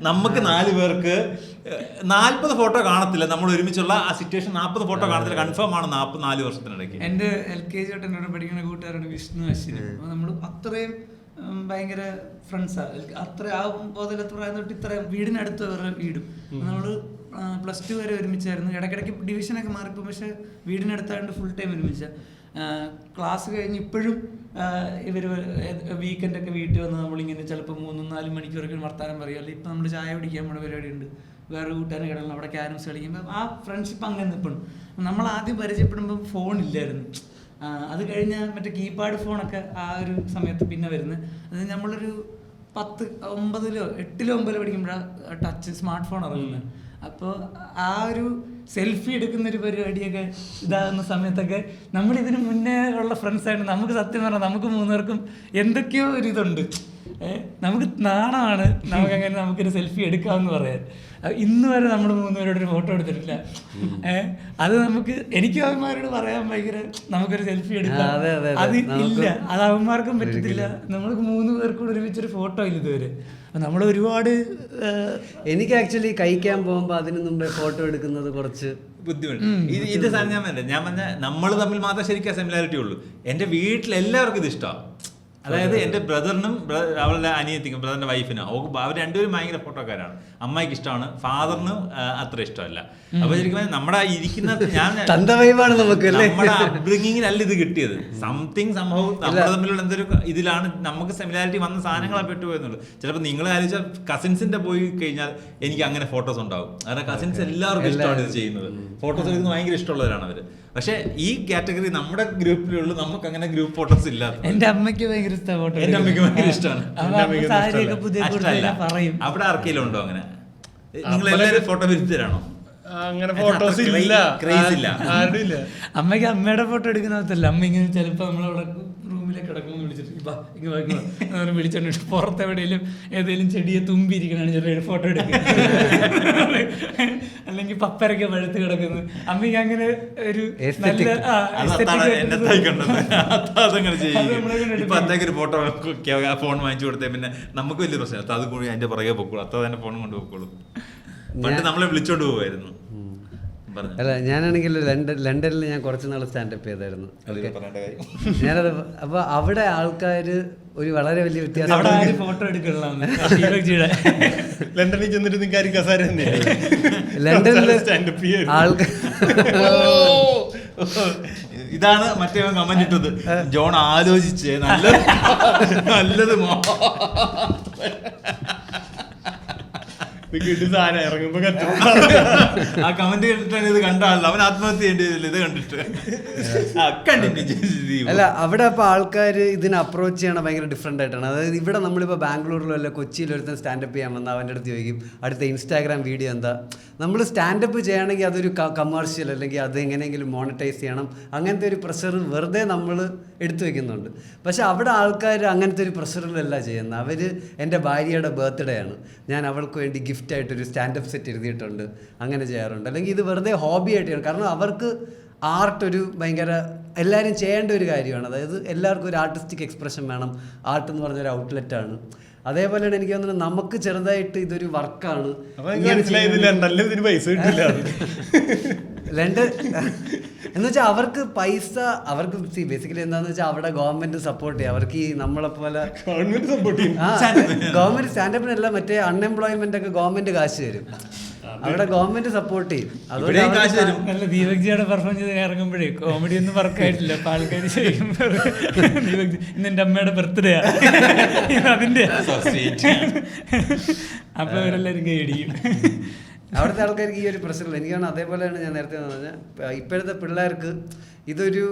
നമുക്ക് 4 പേർക്ക് 40 ഫോട്ടോ കാണത്തില്ല. നമ്മൾ ഒരുമിച്ചുള്ള ആ സിറ്റുവേഷൻ 40 ഫോട്ടോ കാണത്തില്ല, കൺഫേം ആണ് 4 വർഷത്തിനിടയ്ക്ക്. എൻ്റെ LKG തൊട്ട് എന്നോട് പഠിക്കുന്ന കൂട്ടുകാരുടെ വിഷ്ണു അശ്വിനും നമ്മൾ അത്രയും ഭയങ്കര ഫ്രണ്ട്സാണ്. അത്ര ആ ബോധമില്ലാത്ത പ്രായം തൊട്ട് ഇത്രയും വീടിനടുത്ത് വേറെ വീടും നമ്മൾ +2 വരെ ഒരുമിച്ചായിരുന്നു. ഇടയ്ക്കിടയ്ക്ക് ഡിവിഷനൊക്കെ മാറിപ്പോൾ, പക്ഷെ വീടിനടുത്തായതുകൊണ്ട് ഫുൾ ടൈം ഒരുമിച്ച. ക്ലാസ് കഴിഞ്ഞ് ഇപ്പോഴും ഇവർ വീക്കെൻഡൊക്കെ വീട്ടിൽ വന്ന് നമ്മളിങ്ങനെ ചിലപ്പോൾ 3-4 മണിക്കൂറൊക്കെ വർത്താനം പറയും. അല്ലെങ്കിൽ ഇപ്പം നമ്മൾ ചായ കുടിക്കാൻ നമ്മുടെ പരിപാടിയുണ്ട്, വേറെ കൂട്ടാൻ കിടക്കണം, അവിടെ ക്യാരംസ് കളിക്കുമ്പോൾ ആ ഫ്രണ്ട്ഷിപ്പ് അങ്ങനെ നിൽപ്പുണ്ട്. നമ്മൾ ആദ്യം പരിചയപ്പെടുമ്പോൾ ഫോണില്ലായിരുന്നു. അത് കഴിഞ്ഞ് മറ്റേ കീപാഡ് ഫോണൊക്കെ ആ ഒരു സമയത്ത് പിന്നെ വരുന്നത്. അത് നമ്മളൊരു 9-ലോ 8-ലോ 9-ലോ പഠിക്കുമ്പോഴാണ് ടച്ച് സ്മാർട്ട് ഫോൺ ഇറങ്ങുന്നത്. അപ്പോൾ ആ ഒരു സെൽഫി എടുക്കുന്നൊരു പരിപാടിയൊക്കെ ഇതാകുന്ന സമയത്തൊക്കെ നമ്മളിതിന് മുന്നേ ഉള്ള ഫ്രണ്ട്സായിട്ട് നമുക്ക് സത്യം പറഞ്ഞാൽ നമുക്ക് 3 പേർക്കും എന്തൊക്കെയോ ഒരിതുണ്ട്. നമുക്ക് നാണമാണ് നമുക്കങ്ങനെ നമുക്കൊരു സെൽഫി എടുക്കാമെന്ന് പറയാൻ. ഇന്ന് വരെ നമ്മൾ 3 പേരോടൊരു ഫോട്ടോ എടുത്തിട്ടില്ല. അത് എനിക്ക് അവന്മാരോട് പറയാൻ ഭയങ്കര നമുക്കൊരു സെൽഫി എടുക്കാം, അത് ഇല്ല, അത് അവന്മാർക്കും പറ്റത്തില്ല. നമ്മൾക്ക് 3 പേർക്കൂടെ ഒരുമിച്ചൊരു ഫോട്ടോ ഇല്ല ഇതുവരെ. നമ്മൾ ഒരുപാട് എനിക്ക് ആക്ച്വലി കഴിക്കാൻ പോകുമ്പോൾ അതിന് മുമ്പേ ഫോട്ടോ എടുക്കുന്നത് കുറച്ച് ബുദ്ധിമുട്ട്. ഇത് സാധനം ഞാൻ പറഞ്ഞ നമ്മൾ തമ്മിൽ മാത്രമേ ശരിക്കും സിമിലാരിറ്റി ഉള്ളൂ. എൻ്റെ വീട്ടിൽ എല്ലാവർക്കും ഇത് ഇഷ്ടമാണ്. അതായത് എൻ്റെ ബ്രദറിനും അവളുടെ അനിയത്തിക്കും ബ്രദറിന്റെ വൈഫിനും അവർ രണ്ടുപേരും ഭയങ്കര ഫോട്ടോക്കാരാണ്. അമ്മയ്ക്ക് ഇഷ്ടമാണ്, ഫാദറിനും അത്ര ഇഷ്ടമല്ല. അപ്പൊ ശരിക്കും നമ്മുടെ ഇരിക്കുന്ന നമ്മുടെ അപ്ബ്രിങ്ങിങ്ങിനല്ല ഇത് കിട്ടിയത്. സംതിങ് സംഭവം നമ്മുടെ തമ്മിലുള്ള എന്തൊരു ഇതിലാണ് നമുക്ക് സിമിലാരിറ്റി വന്ന സാധനങ്ങളെ പെട്ടുപോയെന്നുള്ളൂ. ചിലപ്പോൾ നിങ്ങൾ ആലോചിച്ചാൽ കസിൻസിന്റെ പോയി കഴിഞ്ഞാൽ എനിക്ക് അങ്ങനെ ഫോട്ടോസ് ഉണ്ടാവും. കാരണം കസിൻസ് എല്ലാവർക്കും ഇഷ്ടമാണ് ഇത് ചെയ്യുന്നത്, ഫോട്ടോസ് എടുക്കുന്നത് ഭയങ്കര ഇഷ്ടമുള്ളവരാണ് അവര്. പക്ഷെ ഈ കാറ്റഗറി നമ്മുടെ ഗ്രൂപ്പിലുള്ളൂ, നമുക്ക് അങ്ങനെ ഗ്രൂപ്പ് ഫോട്ടോസ് ഇല്ല. എന്റെ അമ്മയ്ക്ക് ഭയങ്കര ഇഷ്ടമാണ്, എന്റെ അമ്മയ്ക്ക് ഭയങ്കര ഇഷ്ടമാണ്. പറയും അവിടെ ആർക്കെങ്കിലും ഉണ്ടോ അങ്ങനെ? നിങ്ങൾ എല്ലാവരും ഫോട്ടോ വിരുദ്ധരാണോ? അങ്ങനെ ഫോട്ടോസ് ഇല്ല, ക്രേസ് ഇല്ല. അമ്മയ്ക്ക് അമ്മയുടെ ഫോട്ടോ എടുക്കുന്നതല്ല. അമ്മ ഇങ്ങനെ ചിലപ്പോൾ നമ്മളവിടെ റൂമിലേക്ക് കിടക്കുമ്പോൾ വിളിച്ചിട്ട് വിളിച്ചോണ്ടിട്ട് പുറത്ത് എവിടെയെങ്കിലും ഏതെങ്കിലും ചെടിയെ തുമ്പിയിരിക്കണാണ് ചെറിയ ഫോട്ടോ എടുക്കുന്നത്, അല്ലെങ്കിൽ പപ്പരൊക്കെ പഴുത്ത് കിടക്കുന്നത്. അമ്മയ്ക്ക് അങ്ങനെ ഒരു ഫോട്ടോ ഫോൺ വാങ്ങിച്ചു കൊടുത്തേ പിന്നെ നമുക്ക് വലിയ പ്രശ്നം. അത് കൂടി അതിന്റെ പുറകെ പൊക്കോളൂ, അത്ത തന്നെ ഫോൺ കൊണ്ട് പൊക്കോളൂ. പണ്ട് നമ്മളെ വിളിച്ചോണ്ട് പോകുമായിരുന്നു. അല്ല, ഞാനാണെങ്കിൽ ലണ്ടനിൽ ഞാൻ കുറച്ച് നാൾ സ്റ്റാൻഡപ്പ് ചെയ്തായിരുന്നു. ഞാനത് അപ്പോൾ അവിടെ ആൾക്കാർ ഒരു വളരെ വലിയ വ്യത്യാസം. ഫോട്ടോ എടുക്കണം ലണ്ടനിൽ ചെന്നിട്ട് നിങ്ങൾക്ക് കസാര ലണ്ടനിൽ ആൾക്കാർ ഇതാണ് മറ്റേ കമന്റ് ഇട്ടത്. ജോൺ ആലോചിച്ച് നല്ലത് ഇറങ്ങുമ്പോ ആ കമന്റ് കേട്ടിട്ടാണ് ഇത് കണ്ട ആളല്ല, അവൻ ആത്മഹത്യ ചെയ്യേണ്ടതില്ല ഇത് കണ്ടിട്ട്. അല്ല, അവിടെ അപ്പൊ ആൾക്കാർ ഇതിനെ അപ്രോച്ച് ചെയ്യണ ഭയങ്കര ഡിഫറെന്റ് ആയിട്ടാണ്. അതായത് ഇവിടെ നമ്മളിപ്പോ ബാംഗ്ലൂരിലോ അല്ല കൊച്ചിയിലോ ഒരുത്തൻ സ്റ്റാൻഡപ്പ് ചെയ്യാൻ വന്നാൽ അവൻ്റെ അടുത്ത് ചോദിക്കും അടുത്ത ഇൻസ്റ്റാഗ്രാം വീഡിയോ എന്താ. നമ്മൾ സ്റ്റാൻഡപ്പ് ചെയ്യണമെങ്കിൽ അതൊരു കമേഴ്ഷ്യൽ അല്ലെങ്കിൽ അത് എങ്ങനെയെങ്കിലും മോണിറ്റൈസ് ചെയ്യണം, അങ്ങനത്തെ ഒരു പ്രഷർ വെറുതെ നമ്മൾ എടുത്തു വെക്കുന്നുണ്ട്. പക്ഷെ അവിടെ ആൾക്കാർ അങ്ങനത്തെ ഒരു പ്രഷറിലല്ല ചെയ്യുന്നത്. അവർ എൻ്റെ ഭാര്യയുടെ ബർത്ത്ഡേ ആണ്, ഞാൻ അവൾക്ക് വേണ്ടി ഗിഫ്റ്റായിട്ടൊരു സ്റ്റാൻഡപ്പ് സെറ്റ് എഴുതിയിട്ടുണ്ട്, അങ്ങനെ ചെയ്യാറുണ്ട്. അല്ലെങ്കിൽ ഇത് വെറുതെ ഹോബി ആയിട്ട് ചെയ്യണം. കാരണം അവർക്ക് ആർട്ട് ഒരു ഭയങ്കര എല്ലാവരും ചെയ്യേണ്ട ഒരു കാര്യമാണ്. അതായത് എല്ലാവർക്കും ഒരു ആർട്ടിസ്റ്റിക് എക്സ്പ്രഷൻ വേണം. ആർട്ട് എന്ന് പറഞ്ഞൊരു ഔട്ട്ലെറ്റാണ്. അതേപോലെയാണ് എനിക്ക് തോന്നുന്നത് നമുക്ക് ചെറുതായിട്ട് ഇതൊരു വർക്കാണ്. ലണ്ടൻ എന്ന് വെച്ചാൽ അവർക്ക് പൈസ, അവർക്ക് ബേസിക്കലി എന്താന്ന് വെച്ചാൽ അവിടെ ഗവൺമെന്റ് സപ്പോർട്ട് ചെയ്യും. അവർക്ക് ഈ നമ്മളെ പോലെ ഗവൺമെന്റ് സ്റ്റാൻഡപ്പിനല്ല, മറ്റേ അൺഎംപ്ലോയ്മെന്റ് ഒക്കെ ഗവൺമെന്റ് കാശ് തരും. അവിടെ ഗവൺമെന്റ് സപ്പോർട്ട് ചെയ്യും. നല്ല ദീപക്ജിയുടെ പെർഫോം ചെയ്ത് ഇറങ്ങുമ്പോഴേ കോമഡി ഒന്നും വർക്കായിട്ടില്ല. അപ്പൊ ആൾക്കാർ ചോദിക്കുമ്പോൾ ദീപക്ജി ഇന്ന് എൻ്റെ അമ്മയുടെ ബർത്ത്ഡേ അതിന്റെ അപ്പൊ അവരെല്ലാവരും കൈയടിക്കും. അവിടുത്തെ ആൾക്കാർക്ക് ഈ ഒരു പ്രശ്നമില്ല. എനിക്കാണ് അതേപോലെയാണ് ഞാൻ നേരത്തെ പറഞ്ഞാൽ ഇപ്പോഴത്തെ പിള്ളേർക്ക് ഇതൊരു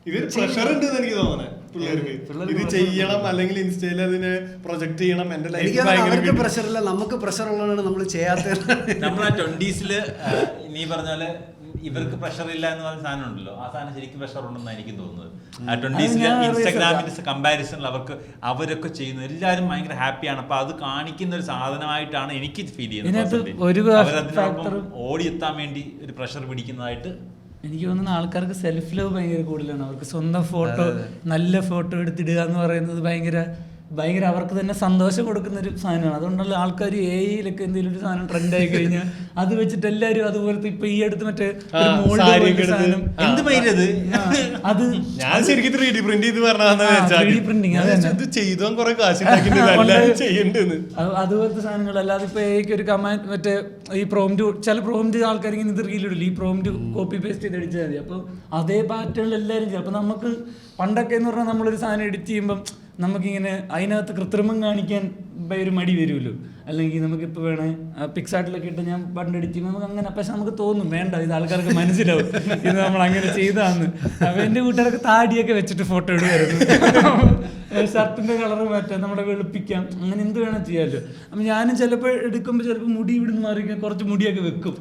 ഇതൊരു പ്രഷർ ഉണ്ട് എനിക്ക് തോന്നണേ പിള്ളേർക്ക്. ഇത് ചെയ്യണം, അല്ലെങ്കിൽ ഇൻസ്റ്റയിൽ അതിനെ പ്രൊജക്ട് ചെയ്യണം. എന്റെ എനിക്ക് അവർക്ക് പ്രഷറില്ല, നമുക്ക് പ്രഷർ ഉള്ളതാണ് നമ്മൾ ചെയ്യാത്ത. നമ്മൾ ആ 20s നീ പറഞ്ഞ പോലെ ഇവർക്ക് പ്രഷർ ഇല്ല എന്ന് പറഞ്ഞ സാധനം ഉണ്ടല്ലോ, ആ സാധനം ശരിക്കും പ്രഷർ ഉണ്ടെന്ന് എനിക്ക് തോന്നുന്നത്. ആ 20s ഇൻസ്റ്റാഗ്രാമിന്റെ കമ്പാരിസണിൽ അവരൊക്കെ ചെയ്യുന്നു, എല്ലാവരും ഭയങ്കര ഹാപ്പിയാണ്. അപ്പൊ അത് കാണിക്കുന്ന ഒരു സാധനമായിട്ടാണ് എനിക്ക് ഫീൽ ചെയ്യുന്നത്. അവരതിനോടൊപ്പം ഓടിയെത്താൻ വേണ്ടി ഒരു പ്രഷർ പിടിക്കുന്നതായിട്ട് എനിക്ക് തോന്നുന്ന ആൾക്കാർക്ക് സെൽഫ് ലവ് ഭയങ്കര കൂടുതലാണ്. അവർക്ക് സ്വന്തം ഫോട്ടോ, നല്ല ഫോട്ടോ എടുത്തിടുക എന്ന് പറയുന്നത് ഭയങ്കര അവർക്ക് തന്നെ സന്തോഷം കൊടുക്കുന്ന ഒരു സാധനമാണ്. അതുകൊണ്ടല്ല ആൾക്കാർ AI-ലൊക്കെ എന്തെങ്കിലും ഒരു സാധനം ട്രെൻഡ് ആയി കഴിഞ്ഞാൽ അത് വെച്ചിട്ട് എല്ലാവരും അതുപോലത്തെ ഇപ്പൊ ഈ അടുത്ത് മറ്റേ സാധനം അത് ഞാൻ ശരിക്കും 3D പ്രിന്റ് ചെയ്ത് പറഞ്ഞിങ് ചെയ്തോ കുറെ കാശ് ചെയ്യണ്ടെന്ന് അതുപോലത്തെ സാധനങ്ങൾ. അല്ലാതെ ഇപ്പൊ AI-ക്ക് ഒരു കമാൻഡ് മറ്റേ ഈ പ്രോംപ്റ്റ്, ചില പ്രോംപ്റ്റ് ആൾക്കാർ ഇങ്ങനെ ഇത് റീലിടില്ല, ഈ പ്രോംപ്റ്റ് കോപ്പി പേസ്റ്റ് ചെയ്ത് അടിച്ചാൽ മതി. അപ്പൊ അതേ പാറ്റേണിൽ എല്ലാവരും ചെയ്യും. അപ്പൊ നമുക്ക് പണ്ടൊക്കെ എന്ന് പറഞ്ഞാൽ നമ്മളൊരു സാധനം എഡിറ്റ് ചെയ്യുമ്പം നമുക്കിങ്ങനെ അതിനകത്ത് കൃത്രിമം കാണിക്കാൻ ഒരു മടി വരുമല്ലോ. അല്ലെങ്കിൽ നമുക്കിപ്പോൾ വേണേ പിക്സാർട്ടിലൊക്കെ ഇട്ട് ഞാൻ പണ്ട് എഡിറ്റ് ചെയ്യുമ്പോൾ നമുക്ക് അങ്ങനെ, പക്ഷെ നമുക്ക് തോന്നും വേണ്ട, ഇത് ആൾക്കാർക്ക് മനസ്സിലാവും ഇത് നമ്മൾ അങ്ങനെ ചെയ്താന്ന്. അപ്പോൾ എൻ്റെ കൂട്ടുകാരൊക്കെ താടിയൊക്കെ വെച്ചിട്ട് ഫോട്ടോ എടുക്കുമായിരുന്നു. ഷർട്ടിൻ്റെ കളറ് മാറ്റാം, നമ്മുടെ വെളുപ്പിക്കാം, അങ്ങനെ എന്ത് വേണം ചെയ്യാമല്ലോ. അപ്പം ഞാനും ചിലപ്പോൾ എടുക്കുമ്പോൾ ചിലപ്പോൾ മുടി ഇവിടുന്ന് മാറിക്കാൻ കുറച്ച് മുടിയൊക്കെ വെക്കും.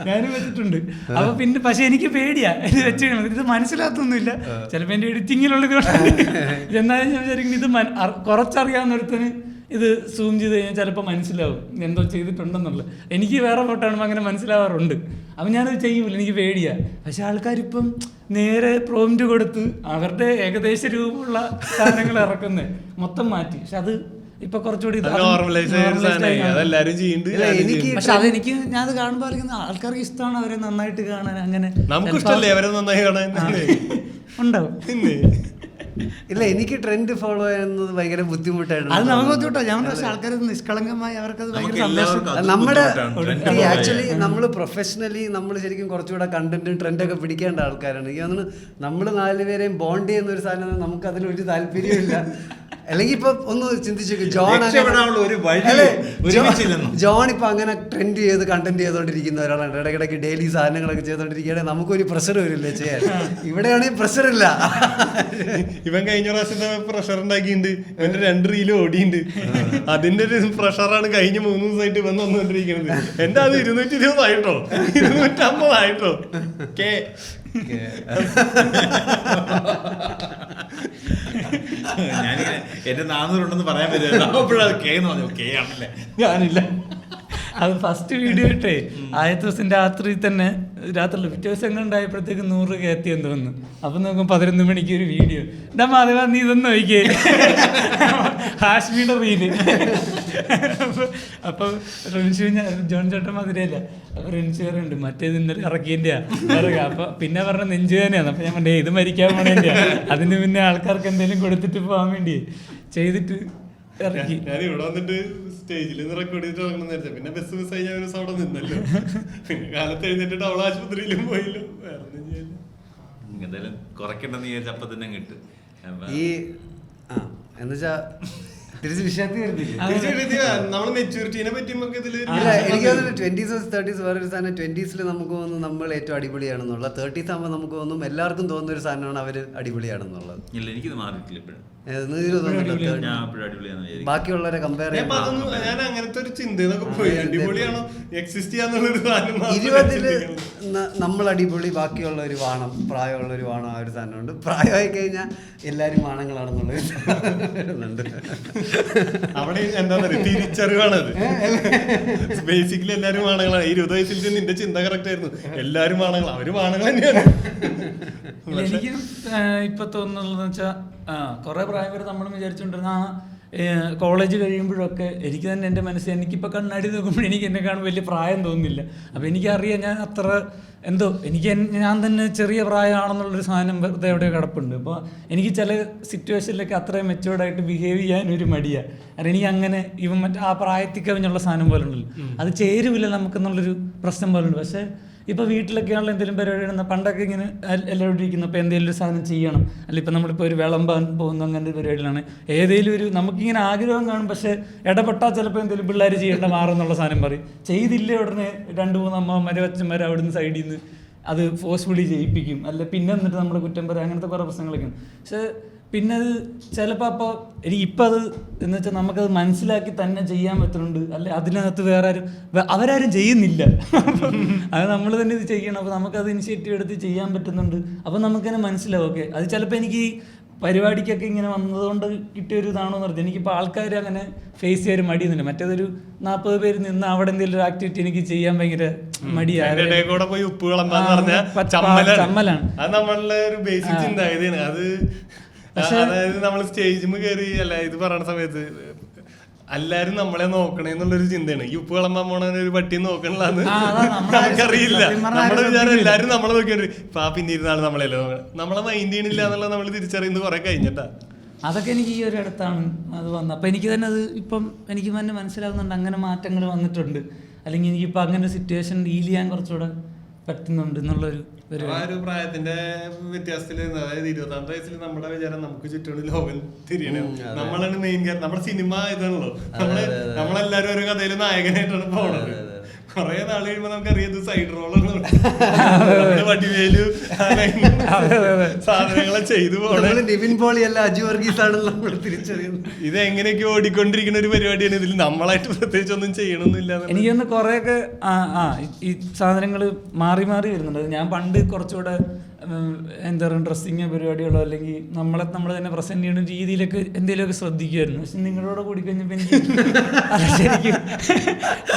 ഞാനും വെച്ചിട്ടുണ്ട്. അപ്പോൾ പിന്നെ പക്ഷെ എനിക്ക് പേടിയാ ഇത് വെച്ച് കഴിയുമ്പോൾ ഇത് മനസ്സിലാത്തൊന്നുമില്ല. ചിലപ്പോൾ എൻ്റെ എഡിറ്റിങ്ങിലുള്ളത് എന്നാലും ഞാൻ വിചാരിക്കുന്നത് ഇത് കുറച്ചറിയാവുന്നൊരുത്തന് ഇത് സൂം ചെയ്ത് കഴിഞ്ഞാൽ ചിലപ്പോൾ മനസ്സിലാവും എന്തോ ചെയ്തിട്ടുണ്ടെന്നുള്ളത്. എനിക്ക് വേറെ ഫോട്ടോ കാണുമ്പോൾ അങ്ങനെ മനസ്സിലാവാറുണ്ട്. അപ്പം ഞാനത് ചെയ്യൂല, എനിക്ക് പേടിയാ. പക്ഷെ ആൾക്കാരിപ്പം നേരെ പ്രോംപ്റ്റ് കൊടുത്ത് അവരുടെ ഏകദേശ രൂപമുള്ള സാധനങ്ങൾ ഇറക്കുന്നത് മൊത്തം മാറ്റി. പക്ഷെ അത് ഇപ്പൊ കുറച്ചുകൂടി പക്ഷെ അതെനിക്ക് ഞാൻ അത് കാണുമ്പോൾ അറിയുന്ന ആൾക്കാർക്ക് ഇഷ്ടമാണ്, അവരെ നന്നായിട്ട് കാണാൻ. അങ്ങനെ ഉണ്ടാവും. ഇല്ല, എനിക്ക് ട്രെൻഡ് ഫോളോ ചെയ്യുന്നത് ഭയങ്കര ബുദ്ധിമുട്ടായിരുന്നു. അത് നമുക്ക് ബുദ്ധിമുട്ടാണ്. ഞാൻ പക്ഷേ ആൾക്കാർ നിഷ്കളങ്കമായി അവർക്കത് ഭയങ്കര സന്തോഷം. നമ്മുടെ ആക്ച്വലി നമ്മൾ പ്രൊഫഷണലി നമ്മൾ ശരിക്കും കുറച്ചുകൂടെ കണ്ടന്റും ട്രെൻഡൊക്കെ പിടിക്കേണ്ട ആൾക്കാരാണ്. എനിക്ക് തോന്നുന്നു നമ്മൾ 4 പേരെയും ബോണ്ട് ചെയ്യുന്ന ഒരു സാധനം നമുക്ക് അതിലൊരു താല്പര്യമില്ല. അല്ലെങ്കിൽ ഇപ്പൊ ഒന്ന് ചിന്തിച്ചു, ജോൺ ഇപ്പൊ അങ്ങനെ ട്രെൻഡ് ചെയ്ത് കണ്ടന്റ് ചെയ്തോണ്ടിരിക്കുന്ന ഒരാളാണ്. ഇടയ്ക്കിടയ്ക്ക് ഡെയിലി സാധനങ്ങളൊക്കെ ചെയ്തോണ്ടിരിക്കുകയാണെങ്കിൽ നമുക്കൊരു പ്രഷർ വരില്ലേ ചെയ്യാൻ. ഇവിടെയാണെങ്കിൽ പ്രഷർ ഇല്ല. ഇവൻ കഴിഞ്ഞ പ്രാവശ്യത്തെ പ്രഷർ ഉണ്ടാക്കിയിട്ടുണ്ട്. ഇവന്റെ 2 റീല് ഓടിയുണ്ട്. അതിന്റെ ഒരു പ്രഷറാണ് കഴിഞ്ഞ 3 ദിവസമായിട്ട് ഇവൻ വന്നുകൊണ്ടിരിക്കുന്നത്. എന്റെ അത് 220 ആയിട്ടോ 250 ആയിട്ടോ. ഞാനിങ്ങനെ എന്റെ 400 ഉണ്ടെന്ന് പറയാൻ പറ്റില്ല. അപ്പോഴത് K എന്ന് പറഞ്ഞു. K ആണല്ലേ, ഞാനില്ല. അത് ഫസ്റ്റ് വീഡിയോ ഇട്ടേ ആദ്യത്തെ ദിവസം രാത്രി തന്നെ, രാത്രി പിറ്റേ ദിവസം കണ്ടായപ്പോഴത്തേക്ക് 100 കയറ്റിയെന്ന് തോന്നുന്നു. അപ്പം നോക്കും 11 മണിക്ക് ഒരു വീഡിയോ. എന്താ മാധവ നീ ഇതൊന്നും നോക്കിയേ, ഹാഷ്മിയുടെ റീല്. അപ്പൊ റിൻഷു, ജോൺ ചേട്ടൻ മധുരയല്ല, അപ്പൊ റിൻഷു പറയുന്നുണ്ട് മറ്റേത് ഇന്നലെ ഇറക്കിയതിൻ്റെയാ. അപ്പൊ പിന്നെ പറഞ്ഞ നെഞ്ചുവേദനയാണ്. അപ്പൊ ഞാൻ പറഞ്ഞേ ഇത് മരിക്കാൻ പോണേൻ്റെയാ. അതിന് പിന്നെ ആൾക്കാർക്ക് എന്തെങ്കിലും കൊടുത്തിട്ട് പോകാൻ വേണ്ടി ചെയ്തിട്ട് ഇറക്കി. ഞാൻ ഇവിടെ വന്നിട്ട് സ്റ്റേജിൽ നിന്ന് റെക്കോർഡ് ചെയ്തിട്ട് ഇറങ്ങണം നേരത്തെ. പിന്നെ ബസ് മിസ് ആയി ഞാൻ ഒരു ദിവസം അവിടെ നിന്നല്ലോ. പിന്നെ കാലത്ത് എഴുന്നേറ്റിട്ട് അവളെ ആശുപത്രിയിലും പോയില്ലോ. വേറെ ഒന്നും ചെയ്യില്ല. എന്തായാലും കുറയ്ക്കണ്ടെന്ന് വിചാരിച്ച അപ്പൊ തന്നെ കിട്ടും. ഈ എന്നുവെച്ചാ തിരിച്ച് വിഷയത്തിൽ നമ്മള് മെച്യൂരിറ്റിനെ പറ്റി നമുക്ക് ഇതില് എനിക്ക് തോന്നുന്നു 20s 30s വേറൊരു സാധനം. 20s നമുക്ക് തോന്നുന്നു നമ്മൾ ഏറ്റവും അടിപൊളിയാണെന്നുള്ളത്. 30s ആകുമ്പോൾ നമുക്ക് തോന്നും എല്ലാവർക്കും തോന്നുന്ന ഒരു സാധനമാണ് അവര് അടിപൊളിയാണെന്നുള്ളത്. ഇല്ല, എനിക്കിത് മാറിയിട്ടില്ല ഇപ്പോഴും. ബാക്കിയുള്ളവരെ കമ്പയർ ചെയ്യുമ്പോൾ ഞാൻ അങ്ങനത്തെ ഒരു ചിന്തയൊക്കെ പോയി. അടിപൊളിയാണോ എക്സിസ്റ്റ് ചെയ്യാന്നുള്ളൊരു സാധനം 20s നമ്മൾ അടിപൊളി, ബാക്കിയുള്ളവർ വാണം, പ്രായമുള്ളവർ വാണം. ആ ഒരു സാധനമുണ്ട്. പ്രായമായി കഴിഞ്ഞാൽ എല്ലാവരും വാണങ്ങളാണെന്നുള്ളത് അവിടെ എന്താ പറയുക, തിരിച്ചറിവാണത്. ബേസിക്കലി എല്ലാവരും വാണങ്ങളാണ്. 20 വയസ്സിൽ നിന്റെ ചിന്ത കറക്റ്റ് ആയിരുന്നു. എല്ലാവരും വാണങ്ങൾ, അവര് വാണങ്ങൾ തന്നെയാണ്. എനിക്ക് ഇപ്പൊ തോന്നുന്നതെന്ന് വെച്ചാൽ കുറെ പ്രായം വരെ നമ്മൾ വിചാരിച്ചുകൊണ്ടിരുന്ന കോളേജ് കഴിയുമ്പോഴൊക്കെ എനിക്ക് തന്നെ എൻ്റെ മനസ്സിൽ എനിക്കിപ്പോൾ കണ്ണാടി നോക്കുമ്പോൾ എനിക്ക് എന്നെ കാണുമ്പോൾ വലിയ പ്രായം തോന്നുന്നില്ല. അപ്പോൾ എനിക്കറിയാം ഞാൻ അത്ര എന്തോ ഞാൻ തന്നെ ചെറിയ പ്രായമാണെന്നുള്ളൊരു സാധനം വെറുതെ എവിടെ കിടപ്പുണ്ട്. അപ്പോൾ എനിക്ക് ചില സിറ്റുവേഷനിലൊക്കെ അത്രയും മെച്ചുവേർഡായിട്ട് ബിഹേവ് ചെയ്യാനൊരു മടിയാണ്. കാരണം എനിക്ക് അങ്ങനെ ഇവൻ ആ പ്രായത്തിൽ കവിഞ്ഞുള്ള സാധനം പോലെ ഉണ്ടല്ലോ, അത് ചേരുമില്ല നമുക്കെന്നുള്ളൊരു പ്രശ്നം പോലെ ഉണ്ട്. പക്ഷേ ഇപ്പോൾ വീട്ടിലൊക്കെയാണല്ലോ എന്തെങ്കിലും പരിപാടി ഇടുന്ന, പണ്ടൊക്കെ ഇങ്ങനെ എല്ലാവരും ഇരിക്കുന്നു. ഇപ്പോൾ എന്തെങ്കിലും ഒരു സാധനം ചെയ്യണം, അല്ല ഇപ്പോൾ നമ്മളിപ്പോൾ ഒരു വിളമ്പാൻ പോകുന്ന അങ്ങനത്തെ ഒരു പരിപാടിയിലാണ്. ഏതെങ്കിലും ഒരു നമുക്കിങ്ങനെ ആഗ്രഹം കാണും, പക്ഷേ ഇടപെട്ടാൽ ചിലപ്പോൾ എന്തെങ്കിലും പിള്ളേർ ചെയ്യേണ്ട മാറുന്നുള്ള സാധനം പറയും. ചെയ്തില്ലേ ഉടനെ 2-3 അമ്മമാരെ അച്ഛന്മാർ അവിടുന്ന് സൈഡിൽ നിന്ന് അത് ഫോഴ്സ്ഫുള്ളി ചെയ്യിപ്പിക്കും, അല്ല പിന്നെ എന്നിട്ട് നമ്മൾ കുറ്റം പറയും, അങ്ങനത്തെ കുറേ പ്രശ്നങ്ങളൊക്കെയാണ്. പക്ഷെ പിന്നെ അത് ചിലപ്പോൾ അപ്പോൾ എനിക്കിപ്പോൾ അത് എന്ന് വെച്ചാൽ നമുക്കത് മനസ്സിലാക്കി തന്നെ ചെയ്യാൻ പറ്റുന്നുണ്ട്, അല്ലെ അതിനകത്ത് വേറെ ആരും അവരാരും ചെയ്യുന്നില്ല. അത് നമ്മൾ തന്നെ ഇത് ചെയ്യണം. അപ്പോൾ നമുക്കത് ഇനിഷ്യേറ്റീവ് എടുത്ത് ചെയ്യാൻ പറ്റുന്നുണ്ട്. അപ്പോൾ നമുക്ക് തന്നെ മനസ്സിലാവും. ഓക്കെ, അത് ചിലപ്പോൾ എനിക്ക് പരിപാടിക്കൊക്കെ ഇങ്ങനെ വന്നതുകൊണ്ട് കിട്ടിയൊരു ഇതാണോ എന്ന് പറഞ്ഞാൽ എനിക്കിപ്പോൾ ആൾക്കാർ അങ്ങനെ ഫേസ് ചെയ്യാൻ മടിയൊന്നുമില്ല. മറ്റേതൊരു 40 പേര് നിന്ന് അവിടെ എന്തെങ്കിലും ഒരു ആക്ടിവിറ്റി എനിക്ക് ചെയ്യാൻ ഭയങ്കര മടിയാണ്. കൂടെ പോയി ഉപ്പ് വിളമ്പാന്ന് പറഞ്ഞാൽ ചമ്മലാണ്. അത് നമ്മളുടെ ഒരു ബേസിക് ചിന്താഗതിയാണ്. അത് അതായത് നമ്മൾ സ്റ്റേജിൽ കയറി അല്ല ഇത് പറയുന്ന സമയത്ത് എല്ലാരും നമ്മളെ നോക്കണേ എന്നുള്ളൊരു ചിന്തയാണ്. ഈ ഉപ്പ് വിളമ്പാൻ പോണ ഒരു പട്ടി നോക്കണില്ലാന്ന് നമുക്കറിയില്ല. നമ്മുടെ വിചാരം എല്ലാരും നമ്മളെ നോക്കിയോണ്ട് ഇപ്പൊ ആ പിന്നിരുന്നാണ് നമ്മളല്ലേ നോക്കണം. നമ്മളെ മൈൻഡ് ചെയ്യണില്ല എന്നുള്ളത് നമ്മൾ തിരിച്ചറിയുന്നത് കുറെ കഴിഞ്ഞിട്ടാ. അതൊക്കെ എനിക്ക് ഈ ഒരു അടുത്താണ് അത് വന്നത്. അപ്പം എനിക്ക് തന്നെ അത് ഇപ്പം എനിക്ക് തന്നെ മനസ്സിലാവുന്നുണ്ട് അങ്ങനെ മാറ്റങ്ങൾ വന്നിട്ടുണ്ട്. അല്ലെങ്കിൽ എനിക്കിപ്പോൾ അങ്ങനെ സിറ്റുവേഷൻ ഡീൽ ചെയ്യാൻ കുറച്ചുകൂടെ പറ്റുന്നുണ്ട് എന്നുള്ളൊരു ആ ഒരു പ്രായത്തിന്റെ വ്യത്യാസത്തിൽ, അതായത് 20-ാമത്തെ വയസ്സിൽ നമ്മുടെ വിചാരം നമുക്ക് ചുറ്റുമുള്ള ലോകം തിരിയണേ, നമ്മളാണ് മെയിൻ ക്യാരക്ടർ. നമ്മുടെ സിനിമ ഇതാണല്ലോ, നമ്മളെല്ലാരും ഒരു കഥയിൽ നായകനായിട്ടാണ് പോണത്. കൊറേ നാൾ കഴിയുമ്പോ നമുക്കറിയാം സൈഡ് റോളാണ്, വടിവേലു സാധനങ്ങളെ ചെയ്തു പോണത്. നിവിൻ പോളി അല്ല അജു വർഗീസ് ആണെന്ന് നമ്മൾ തിരിച്ചറിയുന്നത്. ഇത് എങ്ങനെയൊക്കെ ഓടിക്കൊണ്ടിരിക്കുന്ന ഒരു പരിപാടിയാണ്. ഇതിൽ നമ്മളായിട്ട് പ്രത്യേകിച്ച് ഒന്നും ചെയ്യണമെന്നില്ല. എനിക്കൊന്ന് കുറെയൊക്കെ ഈ സാധനങ്ങൾ മാറി മാറി വരുന്നുണ്ട്. ഞാൻ പണ്ട് കുറച്ചുകൂടെ എന്താ പറയുക ഡ്രസ്സിങ് പരിപാടികളോ അല്ലെങ്കിൽ നമ്മൾ തന്നെ പ്രസന്റ് ചെയ്യുന്ന രീതിയിലൊക്കെ എന്തെങ്കിലുമൊക്കെ ശ്രദ്ധിക്കുമായിരുന്നു. പക്ഷെ നിങ്ങളോട് കൂടി കഴിഞ്ഞപ്പോൾ എനിക്ക്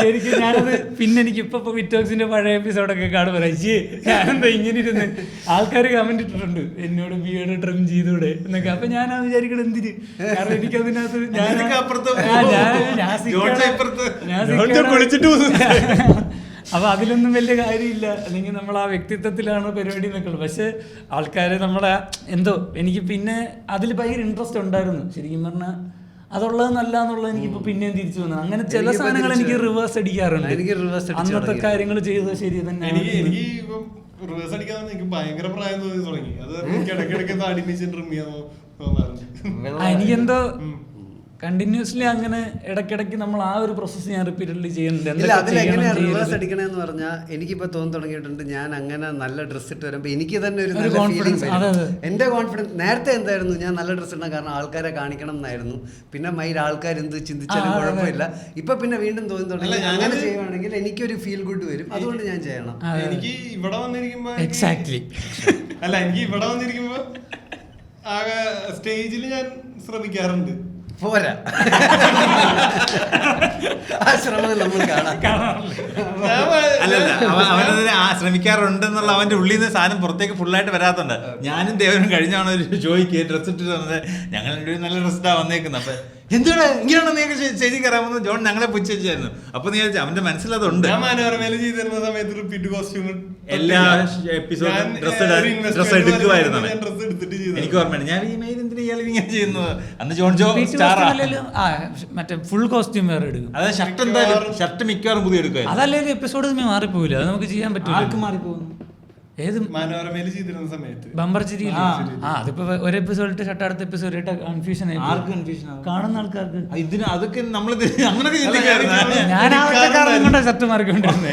ശരിക്കും ഞാനത് പിന്നെ എനിക്ക് ഇപ്പൊ വിറ്റോക്സിന്റെ പഴയ എപ്പിസോഡൊക്കെ കാണുമ്പോൾ ഞാനെന്താ ഇങ്ങനെ ഇരുന്ന് ആൾക്കാർ കമന്റ് ഇട്ടിട്ടുണ്ട് എന്നോട് ബിയേഡ് ട്രിം ചെയ്തൂടെ എന്നൊക്കെ. അപ്പൊ ഞാൻ വിചാരിക്കണം എന്തിന്, കാരണം എനിക്കതിനകത്ത് അപ്പൊ അതിലൊന്നും വലിയ കാര്യമില്ല, അല്ലെങ്കിൽ നമ്മൾ ആ വ്യക്തിത്വത്തിലാണ് പരിപാടി എന്നൊക്കെ. പക്ഷെ ആൾക്കാര് നമ്മളെ എന്തോ എനിക്ക് പിന്നെ അതിൽ ഭയങ്കര ഇൻട്രസ്റ്റ് ഉണ്ടായിരുന്നു. ശരിക്കും പറഞ്ഞാൽ അതുള്ളത് നല്ല എന്നുള്ളത് എനിക്കിപ്പോ പിന്നെയും തിരിച്ചു വന്നു. അങ്ങനെ ചില സാധനങ്ങൾ എനിക്ക് റിവേഴ്സ് അടിക്കാറുണ്ട്. അന്നത്തെ കാര്യങ്ങൾ ചെയ്തത് ശരി തന്നെ. എനിക്ക് റിവേഴ്സ് അടിക്കാൻ എനിക്ക് ഭയങ്കര പ്രായം തോന്നി തുടങ്ങി. അത് ഇടയ്ക്കിടയ്ക്ക് താടി മീശ ട്രിം ചെയ്യാൻ തോന്നാറുണ്ട്. എനിക്കെന്തോ കണ്ടിന്യൂസ്ലി അങ്ങനെ ഇടയ്ക്കിടയ്ക്ക് നമ്മൾ ആ ഒരു പ്രോസസ്സ് ഞാൻ റിപ്പീറ്റഡ്ലി ചെയ്യുന്നുണ്ട്. അതിലെങ്ങനെയാ റിവേഴ്സ് അടിക്കണമെന്ന് പറഞ്ഞാൽ എനിക്കിപ്പോൾ തോന്നി തുടങ്ങിയിട്ടുണ്ട്. ഞാൻ അങ്ങനെ നല്ല ഡ്രസ്സ് ഇട്ട് വരുമ്പോൾ എനിക്ക് തന്നെ ഒരു നല്ല ഫീലിംഗ് വരും. എൻ്റെ കോൺഫിഡൻസ് നേരത്തെ എന്തായിരുന്നു, ഞാൻ നല്ല ഡ്രസ്സ് ഇടാൻ കാരണം ആൾക്കാരെ കാണിക്കണം എന്നായിരുന്നു. പിന്നെ മൈൻഡ് ആൾക്കാർ എന്ത് ചിന്തിച്ചാലും കുഴപ്പമില്ല. ഇപ്പൊ പിന്നെ വീണ്ടും തോന്നി തുടങ്ങി അങ്ങനെ ചെയ്യുവാണെങ്കിൽ എനിക്കൊരു ഫീൽ ഗുഡ് വരും, അതുകൊണ്ട് ഞാൻ ചെയ്യണം. എനിക്ക് ഇവിടെ വന്നിരിക്കുമ്പോ എക്സാക്ട്ലി അല്ല എനിക്ക് ഇവിടെ വന്നിരിക്കുമ്പോ സ്റ്റേജിൽ ഞാൻ ശ്രമിക്കാറുണ്ട്. പോരാ, ആ ശ്രമം നമ്മൾ അല്ലല്ല അവനതിന് ശ്രമിക്കാറുണ്ടെന്നുള്ള അവന്റെ ഉള്ളിൽ നിന്ന് സാധനം പുറത്തേക്ക് ഫുള്ളായിട്ട് വരാത്തുണ്ട്. ഞാനും ദേവനും കഴിഞ്ഞാണ് ഒരു ഷോയ്ക്ക് ഡ്രസ് ഇട്ടിട്ട് വന്നത്. ഞങ്ങൾ രണ്ടുപേരും നല്ല ഡ്രസ്സാ വന്നേക്കുന്നത്. അപ്പൊ എന്താണ് ഇങ്ങനെയാണോ നീ സ്റ്റേജിൽ കയറാമെന്ന് ജോൺ ഞങ്ങളെ പുച്ഛിച്ചായിരുന്നു. അപ്പൊ നീ അവന്റെ മനസ്സിലതുണ്ട്. മനോരമയില് ചെയ്തിരുന്ന സമയത്ത് റിപ്പീറ്റ് കോസ്റ്റ്യൂം എല്ലാ എപ്പിസോഡും ഡ്രസ് എടുക്കുമായിരുന്നു. എനിക്ക് ഓർമ്മയുണ്ട് ഞാൻ ഈ മെയിൽ എന്തിനാ ഇയാൾ ഇങ്ങനെ ചെയ്യുന്നത്. അന്ന് ജോൺ ജോ മറ്റേ ഫുൾ കോസ്റ്റ്യൂം വേറെ എടുക്കും. അതായത് ഷർട്ട് എന്തായാലും ഷർട്ട് മിക്കവാറും പുതിയ എടുക്കുക. അതല്ലേ എപ്പിസോഡ് മാറിപ്പോവില്ല, അത് നമുക്ക് ചെയ്യാൻ പറ്റില്ല. ആർക്ക് മാറിപ്പോകുന്നു? ഏത് മനോരമയിൽ ചെയ്തിരുന്ന സമയത്ത് ബമ്പർ ചിരി. അതിപ്പോ ഒരു എപ്പിസോഡ് ഷർട്ട് അടുത്ത എപ്പിസോഡ് കൺഫ്യൂഷൻ ആയി. കാണുന്ന ആൾക്കാർക്ക് ഇതിന് അതൊക്കെ നമ്മൾ അങ്ങനൊക്കെ ചിന്തിക്കാറുണ്ട്. ഞാൻ ആ ഒറ്റക്കാരൻ കൊണ്ടാ ഷർട്ട് മാറിക്കൊണ്ടിരുന്നത്.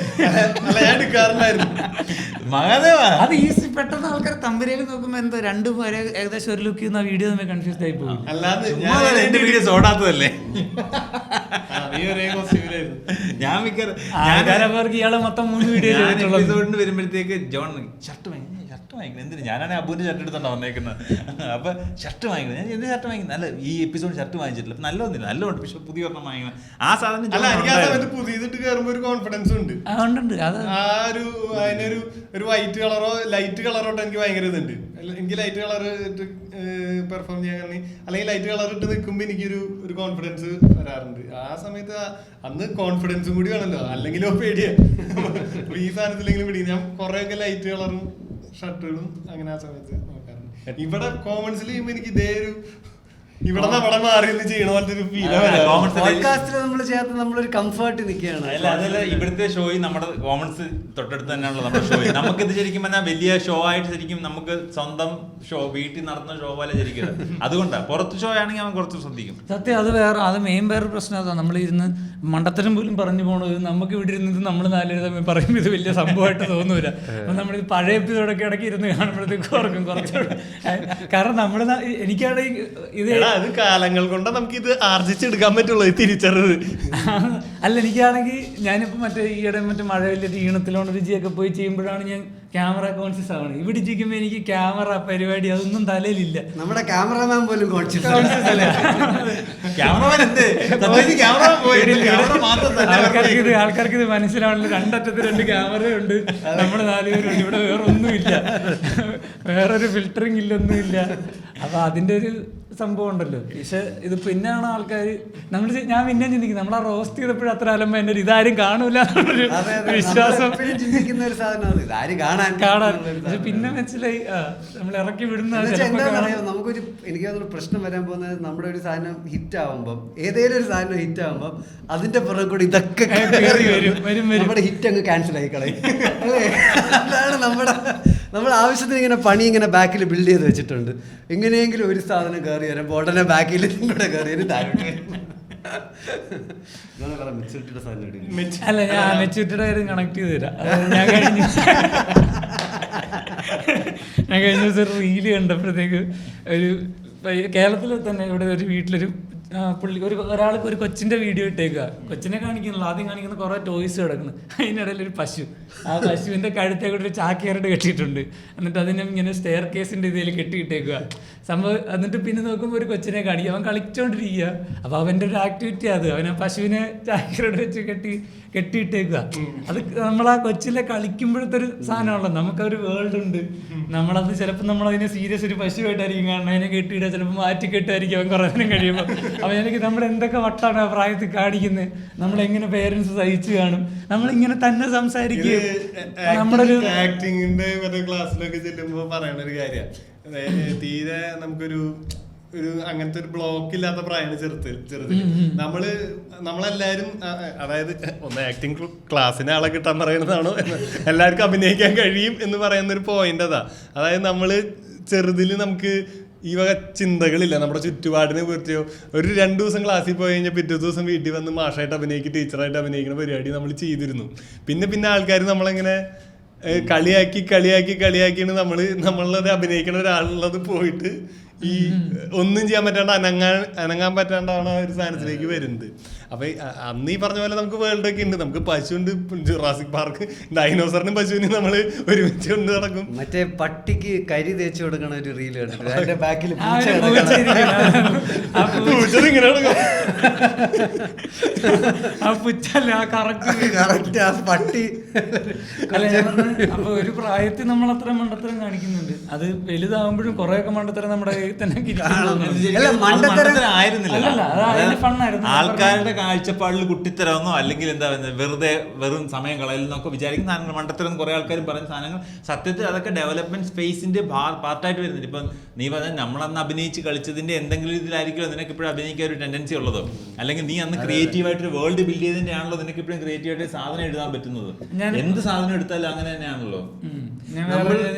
അത് ഈസി പെട്ടെന്ന് ആൾക്കാർ തമ്പരയിൽ നോക്കുമ്പോ എന്താ രണ്ടുപേരെ ഏകദേശം ഒരു ലുക്ക് ചെയ്യുന്ന വീഡിയോ നമ്മൾ കൺഫ്യൂസ് ആയി പോകും. എന്റെ വീഡിയോസ് ഓടാത്തതല്ലേ. ഞാൻ മിക്കവാറും ഇയാളെ മൊത്തം 3 വീഡിയോ എപ്പിസോഡിന് വരുമ്പോഴത്തേക്ക് ജോൺ ഷർട്ട് വാങ്ങിക്കണം എന്തിന്, ഞാനാണ് അബുവിന്റെ ഷർട്ട് എടുത്തോണ്ടാ വന്നേക്കുന്നത്. അപ്പൊ ഷർട്ട് വാങ്ങിക്കണം. ഞാൻ എന്ത് ഷർട്ട് വാങ്ങിക്കുന്നത്, നല്ല ഈ എപ്പിസോഡ് ഷർട്ട് വാങ്ങിച്ചിട്ടില്ല, നല്ലതൊന്നുമില്ല, നല്ലതുണ്ട്, പക്ഷെ പുതിയ ഒരെണ്ണം വാങ്ങിക്കണം. ആ സാധനം പുതിയതിട്ട് കയറുമ്പോ ഒരു കോൺഫിഡൻസ് ഉണ്ട്. ഒരു വൈറ്റ് കളറോ ലൈറ്റ് കളറോട്ട് എനിക്ക് ഭയങ്കര ഇതുണ്ട്. എനിക്ക് ലൈറ്റ് കളർ ഇട്ട് പെർഫോം ചെയ്യാൻ, അല്ലെങ്കിൽ ലൈറ്റ് കളർ ഇട്ട് നിൽക്കുമ്പോൾ എനിക്കൊരു കോൺഫിഡൻസ് വരാറുണ്ട്. ആ സമയത്ത് അന്ന് കോൺഫിഡൻസും കൂടി വേണമല്ലോ, അല്ലെങ്കിലോ പേടിയാ ഈ സാധനത്തിലെങ്കിലും പേടി. ഞാൻ കുറെയൊക്കെ ലൈറ്റ് കളറും ഷർട്ടുകളും അങ്ങനെ ആ സമയത്ത് നോക്കാറുണ്ട്. ഇവിടെ കോമൺസിൽ ചെയ്യുമ്പോൾ എനിക്ക് ഇതേ ഒരു ഇവിടെ നമ്മളെ മാറി നിന്ന് ചെയ്യണ പോലത്തെ ഒരു ഫീൽ പോഡ്കാസ്റ്റിൽ നമ്മൾ ചെയ്യാത്ത നമ്മളൊരു കംഫർട്ട് നിൽക്കുകയാണ്. അല്ല അതല്ല, ഇവിടുത്തെ ഷോയിൽ നമ്മുടെ കോമൺസ് തൊട്ടടുത്ത് തന്നെയാണല്ലോ നമ്മുടെ ഷോ. നമുക്കിത് ശരിക്കും പറഞ്ഞാൽ വലിയ ഷോ ആയിട്ട് ശരിക്കും നമുക്ക് സ്വന്തം ഷോ വീട്ടിൽ നടത്തുന്ന ഷോ പോലെ ശരിക്കും. അതുകൊണ്ടാണ് പുറത്ത് ഷോ ആണെങ്കിൽ അവൻ കുറച്ച് ശ്രദ്ധിക്കും. സത്യം അത് മെയിൻ വേറെ പ്രശ്നം അതാണ്. നമ്മളിരുന്ന് മണ്ടത്തരം പോലും പറഞ്ഞു പോണത് നമുക്ക് ഇവിടെ ഇരുന്നത് നമ്മൾ നാലുപേരും പറയുമ്പോൾ ഇത് വലിയ സംഭവമായിട്ട് തോന്നൂല. അപ്പം നമ്മളിത് പഴയ എപ്പിസോഡൊക്കെ ഇടയ്ക്ക് ഇരുന്ന് കാണുമ്പോഴത്തേക്ക് ഓർക്കും കുറച്ചുകൂടെ. കാരണം നമ്മുടെ എനിക്കാണെങ്കിൽ ഇത് അത് കാലങ്ങൾ കൊണ്ട് നമുക്ക് ഇത് ആർജിച്ചെടുക്കാൻ പറ്റുള്ളൂ ഈ തിരിച്ചറിവ്. അല്ല, എനിക്കാണെങ്കിൽ ഞാനിപ്പോൾ ഈയിടെ മഴ വലിയ ഈണത്തിലോണ രുചിയൊക്കെ പോയി ചെയ്യുമ്പോഴാണ് ഞാൻ ക്യാമറ കോൺഷ്യസ് ആവണം. ഇവിടെ ഇരിക്കുമ്പോൾ എനിക്ക് ക്യാമറ പരിപാടി അതൊന്നും തലയിലില്ല. നമ്മുടെ ക്യാമറമാൻ പോലും കോൺഷ്യസ് ആൾക്കാർക്ക് ഇത് മനസ്സിലാവണല്ലോ. രണ്ടറ്റത്ത് 2 ക്യാമറയുണ്ട്, നമ്മള് 4 പേരുണ്ട്. ഇവിടെ വേറെ ഒന്നുമില്ല, വേറൊരു ഫിൽറ്ററിങ് ഇല്ലൊന്നുമില്ല. അപ്പൊ അതിന്റെ ഒരു സംഭവം ഉണ്ടല്ലോ. പക്ഷെ ഇത് പിന്നെയാണ് ആൾക്കാർ ഞാൻ പിന്നെ ചിന്തിക്കുന്നത് നമ്മൾ ആ റോസ്റ്റ് ചെയ്തപ്പോഴും അത്ര അലമ്പ എൻ്റെ ഇതാരും കാണൂല എന്നുള്ളൊരു വിശ്വാസം കാണാൻ. പക്ഷെ പിന്നെ മനസ്സിലായി നമ്മൾ ഇറക്കി വിടുന്ന നമുക്കൊരു എനിക്ക് തോന്നുന്നു പ്രശ്നം വരാൻ പോകുന്നത് നമ്മുടെ ഒരു സാധനം ഹിറ്റ് ആവുമ്പം, ഏതെങ്കിലും ഒരു സാധനം ഹിറ്റ് ആവുമ്പം അതിന്റെ പുറകെ കൂടി ഇതൊക്കെ നമ്മുടെ ഹിറ്റ് അങ്ങ് ക്യാൻസൽ ആയി കളയും. അതാണ് നമ്മൾ ആവശ്യത്തിന് ഇങ്ങനെ പണി ഇങ്ങനെ ബാക്കിൽ ബിൽഡ് ചെയ്ത് വെച്ചിട്ടുണ്ട്. എങ്ങനെയെങ്കിലും ഒരു സാധനം കയറി വരുമ്പോൾ ഉടനെ ബാക്കിൽ കൂടെ കയറി താഴോട്ട്. അല്ല, ഞാൻ മെച്ചൂരിറ്റിയുടെ കാര്യം കണക്ട് ചെയ്ത് തരാം. ഞാൻ കഴിഞ്ഞ ദിവസം റീല് കണ്ടപ്പോഴത്തേക്ക് ഒരു കേരളത്തിൽ തന്നെ ഇവിടെ ഒരു വീട്ടിലൊരു ഒരാൾക്ക് ഒരു കൊച്ചിന്റെ വീഡിയോ ഇട്ടേക്കുക. കൊച്ചിനെ കാണിക്കുന്നില്ല, ആദ്യം കാണിക്കുന്ന കുറെ ടോയ്സ് കിടക്കുന്നു. അതിനിടയിൽ ഒരു പശു, ആ പശുവിന്റെ കഴുത്തെ കൂടെ ഒരു ചാക്കിയായിട്ട് കെട്ടിയിട്ടുണ്ട്. എന്നിട്ട് അതിനെ ഇങ്ങനെ സ്റ്റെയർ കേസിന്റെ ഇതിൽ കെട്ടിയിട്ടേക്കുക സംഭവം. എന്നിട്ട് പിന്നെ നോക്കുമ്പോൾ ഒരു കൊച്ചിനെ കാണിക്കുക, അവൻ കളിച്ചോണ്ടിരിക്കുക. അപ്പൊ അവന്റെ ഒരു ആക്ടിവിറ്റി അത്, അവനെ പശുവിനെ ചാക്കിയോട് വെച്ച് കെട്ടിയിട്ടേക്കുക. അത് നമ്മളാ കൊച്ചിലെ കളിക്കുമ്പോഴത്തെ ഒരു സാധനമാണല്ലോ. നമുക്കൊരു വേൾഡ് ഉണ്ട്. നമ്മളത് ചിലപ്പോൾ നമ്മളതിനെ സീരിയസ് ഒരു പശുവായിട്ടായിരിക്കും കാണണം. അതിനെ കെട്ടിയിടുക, ചിലപ്പോൾ മാറ്റി കെട്ടായിരിക്കും അവൻ കുറേ നേരം കഴിയുമ്പോൾ. അപ്പം എനിക്ക് നമ്മൾ എന്തൊക്കെ വട്ടാണ് ആ പ്രായത്തിൽ കാണിക്കുന്നത്, നമ്മളെങ്ങനെ പേരൻസ് സഹിച്ചു കാണും, നമ്മളിങ്ങനെ തന്നെ സംസാരിക്കുക. നമ്മുടെ ഒരു ആക്ടിങ്ങിന്റെ ക്ലാസ്സിലൊക്കെ ചെല്ലുമ്പോൾ പറയണ ഒരു കാര്യം, തീരെ നമുക്കൊരു അങ്ങനത്തെ ഒരു ബ്ലോക്ക് ഇല്ലാത്ത പ്രായമാണ് ചെറുതിൽ. നമ്മളെല്ലാരും, അതായത് ഒന്ന് ആക്ടിങ് ക്ലാസ്സിന് ആളെ കിട്ടാൻ പറയുന്നതാണോ, എല്ലാവർക്കും അഭിനയിക്കാൻ കഴിയും എന്ന് പറയുന്ന ഒരു പോയിന്റ് അതാ. അതായത് നമ്മള് ചെറുതിൽ നമുക്ക് ഈ വക ചിന്തകളില്ല. നമ്മുടെ ചുറ്റുപാടിനെ കുറിച്ചോ ഒരു 2 ദിവസം ക്ലാസ്സിൽ പോയി കഴിഞ്ഞാൽ പിറ്റേ ദിവസം വീട്ടിൽ വന്ന് മാഷായിട്ട് അഭിനയിക്കും, ടീച്ചറായിട്ട് അഭിനയിക്കുന്ന പരിപാടി നമ്മൾ ചെയ്തിരുന്നു. പിന്നെ ആൾക്കാർ നമ്മളെങ്ങനെ കളിയാക്കിയാണ് നമ്മളത് അഭിനയിക്കുന്ന ഒരാളുള്ളത് പോയിട്ട് ഈ ഒന്നും ചെയ്യാൻ പറ്റാണ്ട് അനങ്ങാൻ പറ്റാണ്ടാണ് ആ ഒരു സാധനത്തിലേക്ക് വരുന്നത്. അപ്പൊ അന്ന് ഈ പറഞ്ഞ പോലെ നമുക്ക് വേൾഡ് ഒക്കെ ഉണ്ട്. നമുക്ക് പശുണ്ട്, ജുറാസിക് പാർക്ക്, ഡൈനോസറിനും പശുവിനും നമ്മള് ഒരുമിച്ച് കൊണ്ട് നടക്കും. മറ്റേ പട്ടിക്ക് കരി തേച്ച് കൊടുക്കണ ഒരു റീൽ കണ്ടിട്ട് അതിന്റെ ബാക്കിൽ പട്ടി. അപ്പൊ ഒരു പ്രായത്തിൽ നമ്മൾ അത്ര മണ്ടത്തരം കാണിക്കുന്നുണ്ട്. അത് വലുതാവുമ്പോഴും കുറെയൊക്കെ മണ്ടത്തരം നമ്മുടെ കയ്യിൽ തന്നെ ആൾക്കാരുടെ കാഴ്ചപ്പാടിൽ കുട്ടിത്തരമെന്നോ അല്ലെങ്കിൽ എന്താ വെറും സമയം കളയലെന്നൊക്കെ വിചാരിക്കുന്ന സാധനങ്ങൾ മണ്ടത്തരം കുറെ ആൾക്കാരും പറയുന്ന സാധനങ്ങൾ സത്യത്തിൽ അതൊക്കെ ഡെവലപ്മെന്റ് സ്പേസിന്റെ പാർട്ടായിട്ട് വരുന്നുണ്ട്. ഇപ്പം നീ പറഞ്ഞാൽ നമ്മളന്ന് അഭിനയിച്ച് കളിച്ചതിന്റെ എന്തെങ്കിലും ഇതിലായിരിക്കുമല്ലോ നിനക്ക് ഇപ്പോഴും അഭിനയിക്കാൻ ഒരു ടെൻഡൻസി ഉള്ളത്, അല്ലെങ്കിൽ നീ അന്ന് ക്രിയേറ്റീവായിട്ട് ഒരു വേൾഡ് ബിൽഡ് ചെയ്തതിന്റെ ആണല്ലോ നിനക്ക് ഇപ്പോഴും ക്രിയേറ്റീവായിട്ട് സാധനം എഴുതാൻ പറ്റുന്നത്. എന്ത് സാധനം എടുത്താലും അങ്ങനെ തന്നെയാണല്ലോ.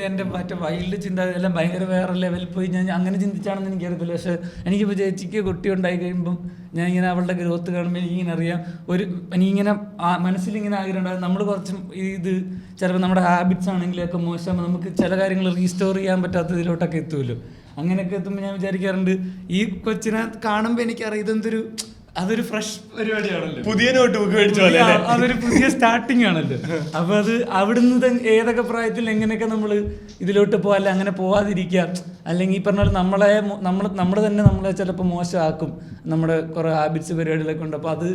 എന്റെ മറ്റേ വൈൽഡ് ചിന്ത എല്ലാം ഭയങ്കര വേറെ ലെവലിൽ പോയി ഞാൻ അങ്ങനെ ചിന്തിച്ചാണെന്ന് എനിക്കറിയത്തില്ല. പക്ഷെ എനിക്കിപ്പോൾ ചേച്ചിക്ക് കുട്ടി ഉണ്ടായി കഴിയുമ്പം ഞാൻ ഇങ്ങനെ അവളുടെ ഗ്രോത്ത് കാണുമ്പോൾ എനിക്കിങ്ങനെ അറിയാം, എനിക്കിങ്ങനെ മനസ്സിലിങ്ങനെ ആഗ്രഹം ഉണ്ടാകും. നമ്മൾ കുറച്ച് ഇത് ചിലപ്പോൾ നമ്മുടെ ഹാബിറ്റ്സ് ആണെങ്കിലൊക്കെ മോശമാകുമ്പോൾ നമുക്ക് ചില കാര്യങ്ങൾ റീസ്റ്റോർ ചെയ്യാൻ പറ്റാത്തതിലോട്ടൊക്കെ എത്തുമല്ലോ. അങ്ങനെയൊക്കെ എത്തുമ്പോൾ ഞാൻ വിചാരിക്കാറുണ്ട് ഈ കൊച്ചിനെ കാണുമ്പോൾ എനിക്കറിയാം അതൊരു ഫ്രഷ് പരിപാടിയാണല്ലോ, പുതിയ നോട്ട് ബുക്ക് മേടിച്ച പോലെ, അതൊരു പുതിയ സ്റ്റാർട്ടിങ് ആണല്ലോ. അപ്പൊ അത് അവിടുന്ന് ഏതൊക്കെ പ്രായത്തിൽ എങ്ങനെയൊക്കെ നമ്മൾ ഇതിലോട്ട് പോകാം, അല്ല അങ്ങനെ പോവാതിരിക്കുക, അല്ലെങ്കിൽ ഈ പറഞ്ഞ നമ്മൾ തന്നെ നമ്മളെ ചിലപ്പോൾ മോശമാക്കും നമ്മുടെ കുറെ ഹാബിറ്റ്സ് പരിപാടികളൊക്കെ ഉണ്ട്. അപ്പോൾ അത്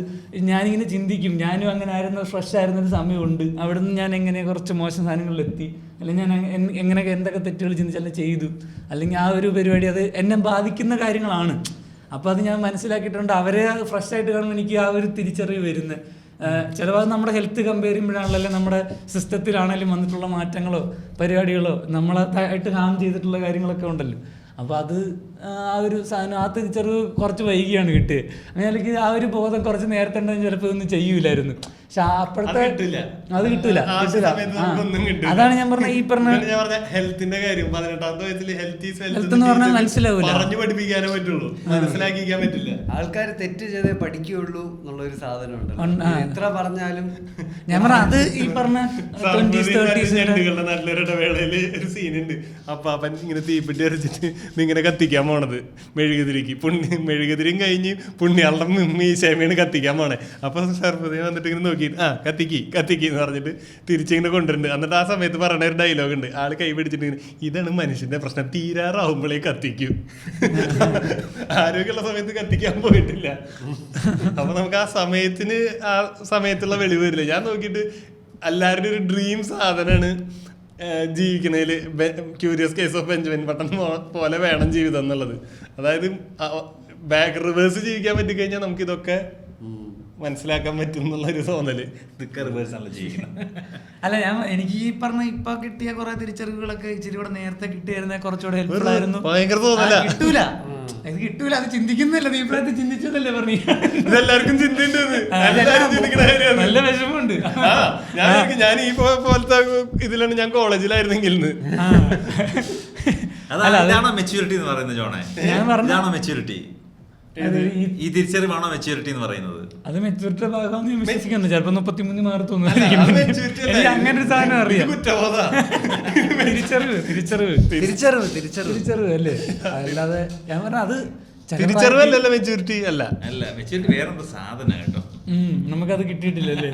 ഞാനിങ്ങനെ ചിന്തിക്കും, ഞാനും അങ്ങനെ ആയിരുന്ന ഫ്രഷ് ആയിരുന്നൊരു സമയമുണ്ട്. അവിടുന്ന് ഞാൻ എങ്ങനെ കുറച്ച് മോശം സാധനങ്ങളിലെത്തി, അല്ലെങ്കിൽ ഞാൻ എങ്ങനെയൊക്കെ എന്തൊക്കെ തെറ്റുകൾ ചിന്തിച്ചാലും ചെയ്തു, അല്ലെങ്കിൽ ആ ഒരു പരിപാടി അത് എന്നെ ബാധിക്കുന്ന കാര്യങ്ങളാണ്. അപ്പോൾ അത് ഞാൻ മനസ്സിലാക്കിയിട്ടുണ്ട്. അവരെ ഫ്രഷ് ആയിട്ട് കാണുമ്പോൾ എനിക്ക് ആ ഒരു തിരിച്ചറിവ് വരുന്നത്. ചിലപ്പോൾ നമ്മുടെ ഹെൽത്ത് കമ്പയർ ചെയ്യുമ്പോഴാണല്ലോ, അല്ലെങ്കിൽ നമ്മുടെ സിസ്റ്റത്തിലാണെങ്കിലും വന്നിട്ടുള്ള മാറ്റങ്ങളോ പരിപാടികളോ നമ്മളായിട്ട് ഹാം ചെയ്തിട്ടുള്ള കാര്യങ്ങളൊക്കെ ഉണ്ടല്ലോ. അപ്പോൾ അത് ആ ഒരു സാധനം ആ തിരിച്ചറിവ് കുറച്ച് വൈകിയാണ് കിട്ടിയത്. അങ്ങനെ ആ ഒരു ബോധം കുറച്ച് നേരത്തെ ഉണ്ടെങ്കിൽ ചിലപ്പോൾ ഒന്നും ചെയ്യൂലായിരുന്നു. പക്ഷെ അപ്പോഴത്തെ അത് കിട്ടൂല. അതാണ് ഞാൻ പറഞ്ഞ ഈ പറഞ്ഞ ഹെൽത്തിന്റെ കാര്യം 18ാമത്തെ വയസ്സിൽ ഹെൽത്ത് എന്ന് പറഞ്ഞാൽ മനസ്സിലാവൂല, പറഞ്ഞു പഠിപ്പിക്കാനേ പറ്റുള്ളൂ, മനസ്സിലാക്കിക്കാൻ പറ്റില്ല. ആൾക്കാർ തെറ്റ് ചെയ്തേ പഠിക്കുകയുള്ളൂ എന്നുള്ളൊരു സാധനം ഉണ്ട്. എത്ര പറഞ്ഞാലും ഞാൻ പറഞ്ഞ അത് ഈ പറഞ്ഞ 20s 30s നല്ലൊരു ഇടവേളയില് ഒരു സീനുണ്ട്. അപ്പാപ്പൻ ഇങ്ങനെ തീപ്പെട്ടി അരച്ചിട്ട് ഇങ്ങനെ കത്തിക്കാൻ പോണത് മെഴുകുതിരിക്ക്. മെഴുകുതിരിയും കഴിഞ്ഞ് പുണ്യാളുടെ മീശാമയാണ് കത്തിക്കാൻ പോണേ. അപ്പൊ സർപ്പതി വന്നിട്ട് ഇങ്ങനെ നോക്കി കത്തിക്ക് എന്ന് പറഞ്ഞിട്ട് തിരിച്ചിങ്ങനെ കൊണ്ടുവരുന്നുണ്ട്. എന്നിട്ട് ആ സമയത്ത് പറഞ്ഞ ഒരു ഡയലോഗ് ഉണ്ട്. ആള് കൈ പിടിച്ചിട്ട് ഇതാണ് മനുഷ്യന്റെ പ്രശ്നം, തീരാറാവുമ്പോഴേ കത്തിക്കും. ആരോഗ്യമുള്ള സമയത്ത് കത്തിക്കാൻ പോയിട്ടില്ല. അപ്പൊ നമുക്ക് ആ സമയത്തുള്ള വെളിവ് വരില്ല. ഞാൻ നോക്കിയിട്ട് എല്ലാവരുടെ ഒരു ഡ്രീം സാധനമാണ് ജീവിക്കണേല് curious case of Benjamin Button പോലെ വേണം ജീവിതം എന്നുള്ളത്. അതായത് ബാക്ക് റിവേഴ്സ് ജീവിക്കാൻ പറ്റിക്കഴിഞ്ഞാൽ നമുക്ക് ഇതൊക്കെ മനസ്സിലാക്കാൻ പറ്റും എന്നുള്ളൊരു തോന്നല്. ഇതൊക്കെ റിവേഴ്സ് ആണല്ലോ ജീവിക്കണം. അല്ല എനിക്ക് ഈ പറഞ്ഞ ഇപ്പൊ കിട്ടിയ കുറെ തിരിച്ചറിവുകളൊക്കെ ഇച്ചിരി കൂടെ നേരത്തെ കിട്ടിയായിരുന്നെ കുറച്ചുകൂടെ ഹെൽപ്ഫുൾ ആയിരുന്നു. ഭയങ്കര തോന്നല. കിട്ടൂല, ഇത് കിട്ടൂല, അത് ചിന്തിക്കുന്നില്ല. നീ ഇപ്പോഴത്തെ ചിന്തിച്ചതല്ലേ പറഞ്ഞു. ഇതെല്ലാവർക്കും ചിന്തയുണ്ട്, നല്ല വിഷമമുണ്ട്. ഞാൻ ഈ പോലത്തെ ഇതിലാണ് ഞാൻ കോളേജിലായിരുന്നെങ്കിൽ. അതാണോ മെച്യൂരിറ്റി എന്ന് പറയുന്നത് ജോണേ? ഇതാണോ മെച്യൂരിറ്റി? ഈ തിരിച്ചറിവാണോ മെച്യൂരിറ്റി എന്ന് പറയുന്നത്? അത് മെച്യൂരിറ്റിയുടെ ഭാഗമാണെന്ന് ഞാൻ വിശ്വസിക്കുന്നു. ചിലപ്പോ 33 മാർക്ക് തോന്നുന്നു. എനിക്ക് അങ്ങനെ ഒരു സാധനം അറിയാം. തിരിച്ചറിവ് അല്ലേ? അല്ലാതെ ഞാൻ പറഞ്ഞ അത് തിരിച്ചറിവല്ലല്ലോ മെച്യൂരിറ്റി. അല്ല മെച്യൂരിറ്റി വേറൊരു സാധനം കേട്ടോ. നമുക്കത് കിട്ടിയിട്ടില്ലല്ലേ?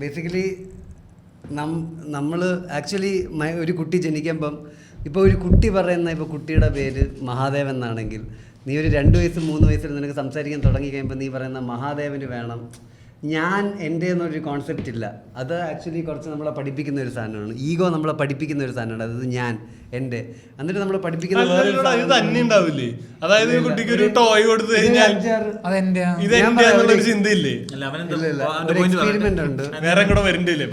ബേസിക്കലി നമ്മള് ആക്ച്വലി ഒരു കുട്ടി ജനിക്കുമ്പം ഇപ്പോൾ ഒരു കുട്ടി പറയുന്ന ഇപ്പോൾ കുട്ടിയുടെ പേര് മഹാദേവൻ എന്നാണെങ്കിൽ നീ ഒരു 2 വയസ്സ് 3 വയസ്സിൽ നിനക്ക് സംസാരിക്കാൻ തുടങ്ങി കഴിയുമ്പോൾ നീ പറയുന്ന മഹാദേവന് വേണം ഞാൻ എൻ്റെ എന്നൊരു കോൺസെപ്റ്റ് ഇല്ല. അത് ആക്ച്വലി കുറച്ച് നമ്മളെ പഠിപ്പിക്കുന്ന ഒരു സാധനമാണ്. ഈഗോ നമ്മളെ പഠിപ്പിക്കുന്ന ഒരു സാധനമാണ്. അതായത് ഞാൻ എൻ്റെ എന്നിട്ട് നമ്മളെ പഠിപ്പിക്കുന്ന തന്നെ ഉണ്ടാവില്ലേ? അതായത് കുട്ടിക്ക് ഒരു ടോയ് കൊടുത്തു കഴിഞ്ഞാൽ ചിന്തയില്ലേ? ഒരു എക്സ്പെരിമെന്റ് ഉണ്ട്, വേറെ കൂടെ വരണ്ടില്ലേ?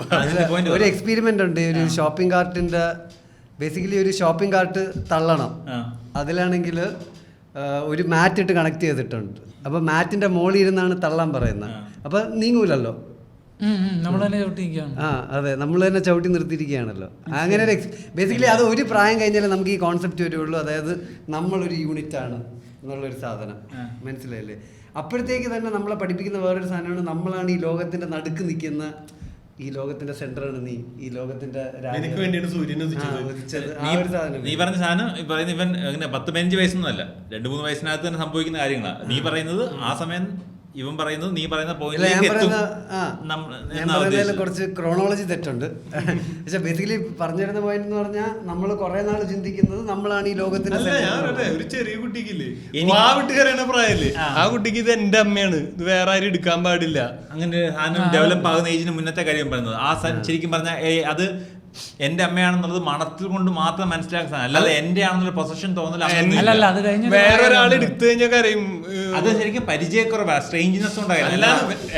ഒരു എക്സ്പെരിമെന്റ് ഉണ്ട്. ഒരു ഷോപ്പിംഗ് കാർട്ടിന്റെ ബേസിക്കലി ഒരു ഷോപ്പിംഗ് കാർട്ട് തള്ളണം. അതിലാണെങ്കിൽ ഒരു മാറ്റ് ഇട്ട് കണക്ട് ചെയ്തിട്ടുണ്ട്. അപ്പൊ മാറ്റിന്റെ മോളിൽ ഇരുന്നാണ് തള്ളാൻ പറയുന്നത്. അപ്പൊ നീങ്ങൂലല്ലോ, അതെ, നമ്മൾ തന്നെ ചവിട്ടി നിർത്തിയിരിക്കുകയാണല്ലോ. അങ്ങനെ ഒരു ബേസിക്കലി അത് ഒരു പ്രായം കഴിഞ്ഞാലേ നമുക്ക് ഈ കോൺസെപ്റ്റ് വരുള്ളൂ. അതായത് നമ്മളൊരു യൂണിറ്റ് ആണ് എന്നുള്ളൊരു സാധനം, മനസ്സിലായില്ലേ? അപ്പോഴത്തേക്ക് തന്നെ നമ്മളെ പഠിപ്പിക്കുന്ന വേറൊരു സാധനമാണ് നമ്മളാണ് ഈ ലോകത്തിന്റെ നടുക്ക് നിൽക്കുന്ന, ഈ ലോകത്തിന്റെ സെന്ററാണ് നീ, ഈ ലോകത്തിന്റെ നീ പറഞ്ഞ സാധനം പറയുന്ന ഇവൻ അങ്ങനെ 10-15 വയസ്സൊന്നും അല്ല, 2-3 വയസ്സിനകത്ത് തന്നെ സംഭവിക്കുന്ന കാര്യങ്ങളാണ് നീ പറയുന്നത്. ആ സമയം ഇവൻ പറയുന്നത് നീ പറയുന്ന പോയിന്റ് കുറച്ച് ക്രോണോളജി തെറ്റുണ്ട്. പക്ഷെ ബേസിക്കലി പറഞ്ഞിരുന്ന പോയിന്റ് എന്ന് പറഞ്ഞാൽ നമ്മൾ കുറെ നാൾ ചിന്തിക്കുന്നത് നമ്മളാണ് ഈ ലോകത്തിന്റെ. ഒരു ചെറിയ കുട്ടിക്കില്ലേ ആ വീട്ടുകാരാണ് പ്രായല്ലേ, ആ കുട്ടിക്ക് ഇത് എന്റെ അമ്മയാണ്, ഇത് വേറെ ആരും എടുക്കാൻ പാടില്ല, അങ്ങനെ സാധനം ഡെവലപ്പ് ആകുന്ന ഏജിന് മുന്നത്തെ കാര്യം പറയുന്നത്. ആ ശരിക്കും പറഞ്ഞാൽ അത് എന്റെ അമ്മയാണെന്നുള്ളത് മണത്തിൽ കൊണ്ട് മാത്രം മനസ്സിലാക്കാൻ, അല്ലാതെ എന്റെ ആണെന്നുള്ള പൊസഷൻ തോന്നൽ വേറൊരാൾ എടുത്തു കഴിഞ്ഞാൽ കരയും. അത് ശരിക്കും പരിചയക്കുറവാ, സ്ട്രേഞ്ച്നെസ് ഉണ്ടാകില്ല.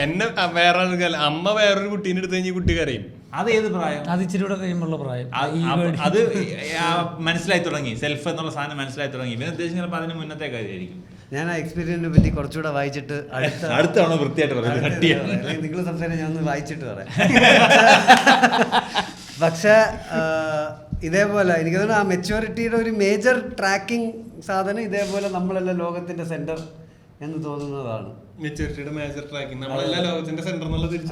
എന്നെ വേറെ അമ്മ വേറൊരു കുട്ടീനെ എടുത്തു കഴിഞ്ഞാൽ കുട്ടി കരയും. അത് ഏത് പ്രായം? അത് ഇച്ചിരി കൂടെ കഴിയുമ്പോഴുള്ള പ്രായം. അത് മനസ്സിലായി തുടങ്ങി, സെൽഫ് എന്നുള്ള സാധനം മനസ്സിലായി തുടങ്ങി. ഇവന് ഉദ്ദേശിക്കുന്ന അതിന് മുന്നത്തെ കാര്യമായിരിക്കും. ഞാൻ ആ എക്സ്പീരിയൻസിനെ പറ്റി കുറച്ചുകൂടെ വായിച്ചിട്ട് അടുത്താണോ വൃത്തിയായിട്ട് പറയാം, നിങ്ങൾ സംസാരം ഞാൻ ഒന്ന് വായിച്ചിട്ട് പറയാം. പക്ഷെ ഇതേപോലെ എനിക്ക് തോന്നുന്നു ആ മെച്യൂരിറ്റിയുടെ ഒരു മേജർ ട്രാക്കിംഗ് സാധനം ഇതേപോലെ നമ്മളെല്ലാം ലോകത്തിന്റെ സെന്റർ എന്ന് തോന്നുന്നതാണ്.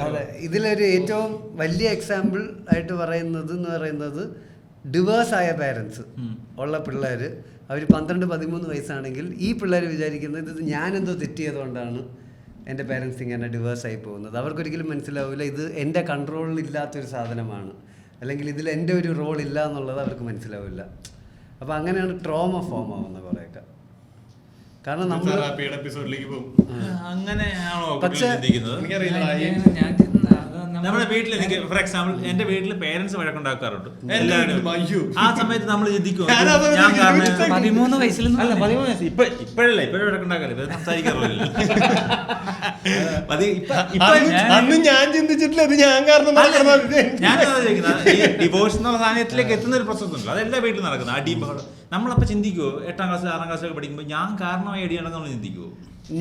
അതെ, ഇതിലൊരു ഏറ്റവും വലിയ എക്സാമ്പിൾ ആയിട്ട് പറയുന്നത് ഡിവേഴ്സ് ആയ പേരൻസ് ഉള്ള പിള്ളേർ, അവർ 12-13 വയസ്സാണെങ്കിൽ ഈ പിള്ളേർ വിചാരിക്കുന്നത് ഇത് ഞാനെന്തോ തെറ്റ് ചെയ്തുകൊണ്ടാണ് എൻ്റെ പേരൻസ് ഇങ്ങനെ ഡിവേഴ്സ് ആയി പോകുന്നത്. അവർക്കൊരിക്കലും മനസ്സിലാവില്ല ഇത് എൻ്റെ കൺട്രോളിൽ ഇല്ലാത്തൊരു സാധനമാണ്, അല്ലെങ്കിൽ ഇതിൽ എൻ്റെ ഒരു റോൾ ഇല്ല എന്നുള്ളത് അവർക്ക് മനസ്സിലാവില്ല. അപ്പോൾ അങ്ങനെയാണ് ട്രോമ ഫോം ആവുന്നത് കുറേയൊക്കെ. കാരണം നമ്മൾ അങ്ങനെയാണോ? പക്ഷേ നമ്മുടെ വീട്ടിൽ എനിക്ക് ഫോർ എക്സാമ്പിൾ എന്റെ വീട്ടിൽ പേരൻസ് വഴക്കുണ്ടാക്കാറുണ്ട് എല്ലാവരും. അയ്യോ. ആ സമയത്ത് നമ്മൾ ചിന്തിക്കും ഞാനത് ഞാൻ കാരണം 13 വയസ്സിൽ അല്ല 13 വയസ്സ് ഇപ്പോഴല്ലേ ഇപ്പോഴും വഴക്കുണ്ടാക്കാറില്ല, ഇപ്പൊ സംസാരിക്കാറില്ല. അന്ന് ഞാൻ ചിന്തിച്ചിട്ടില്ല ഇത് ഞാൻ കാരണം ഞാനതാ ചോദിക്കുന്നത്, ഈ ഡിവോഴ്സ് എന്ന സാധനത്തിലേക്ക് എത്തുന്ന ഒരു പ്രോസസ് ഉണ്ടല്ലോ, അതെല്ലാ വീട്ടിൽ നടക്കുന്നത്. അടിയും ബഹളം. നമ്മളപ്പോ ചിന്തിക്കുവോ 8ാം ക്ലാസ് 6ാം ക്ലാസ്സിലൊക്കെ പഠിക്കുമ്പോൾ ഞാൻ കാരണമായി അടിയാണെന്ന് നമ്മൾ ചിന്തിക്കുവോ?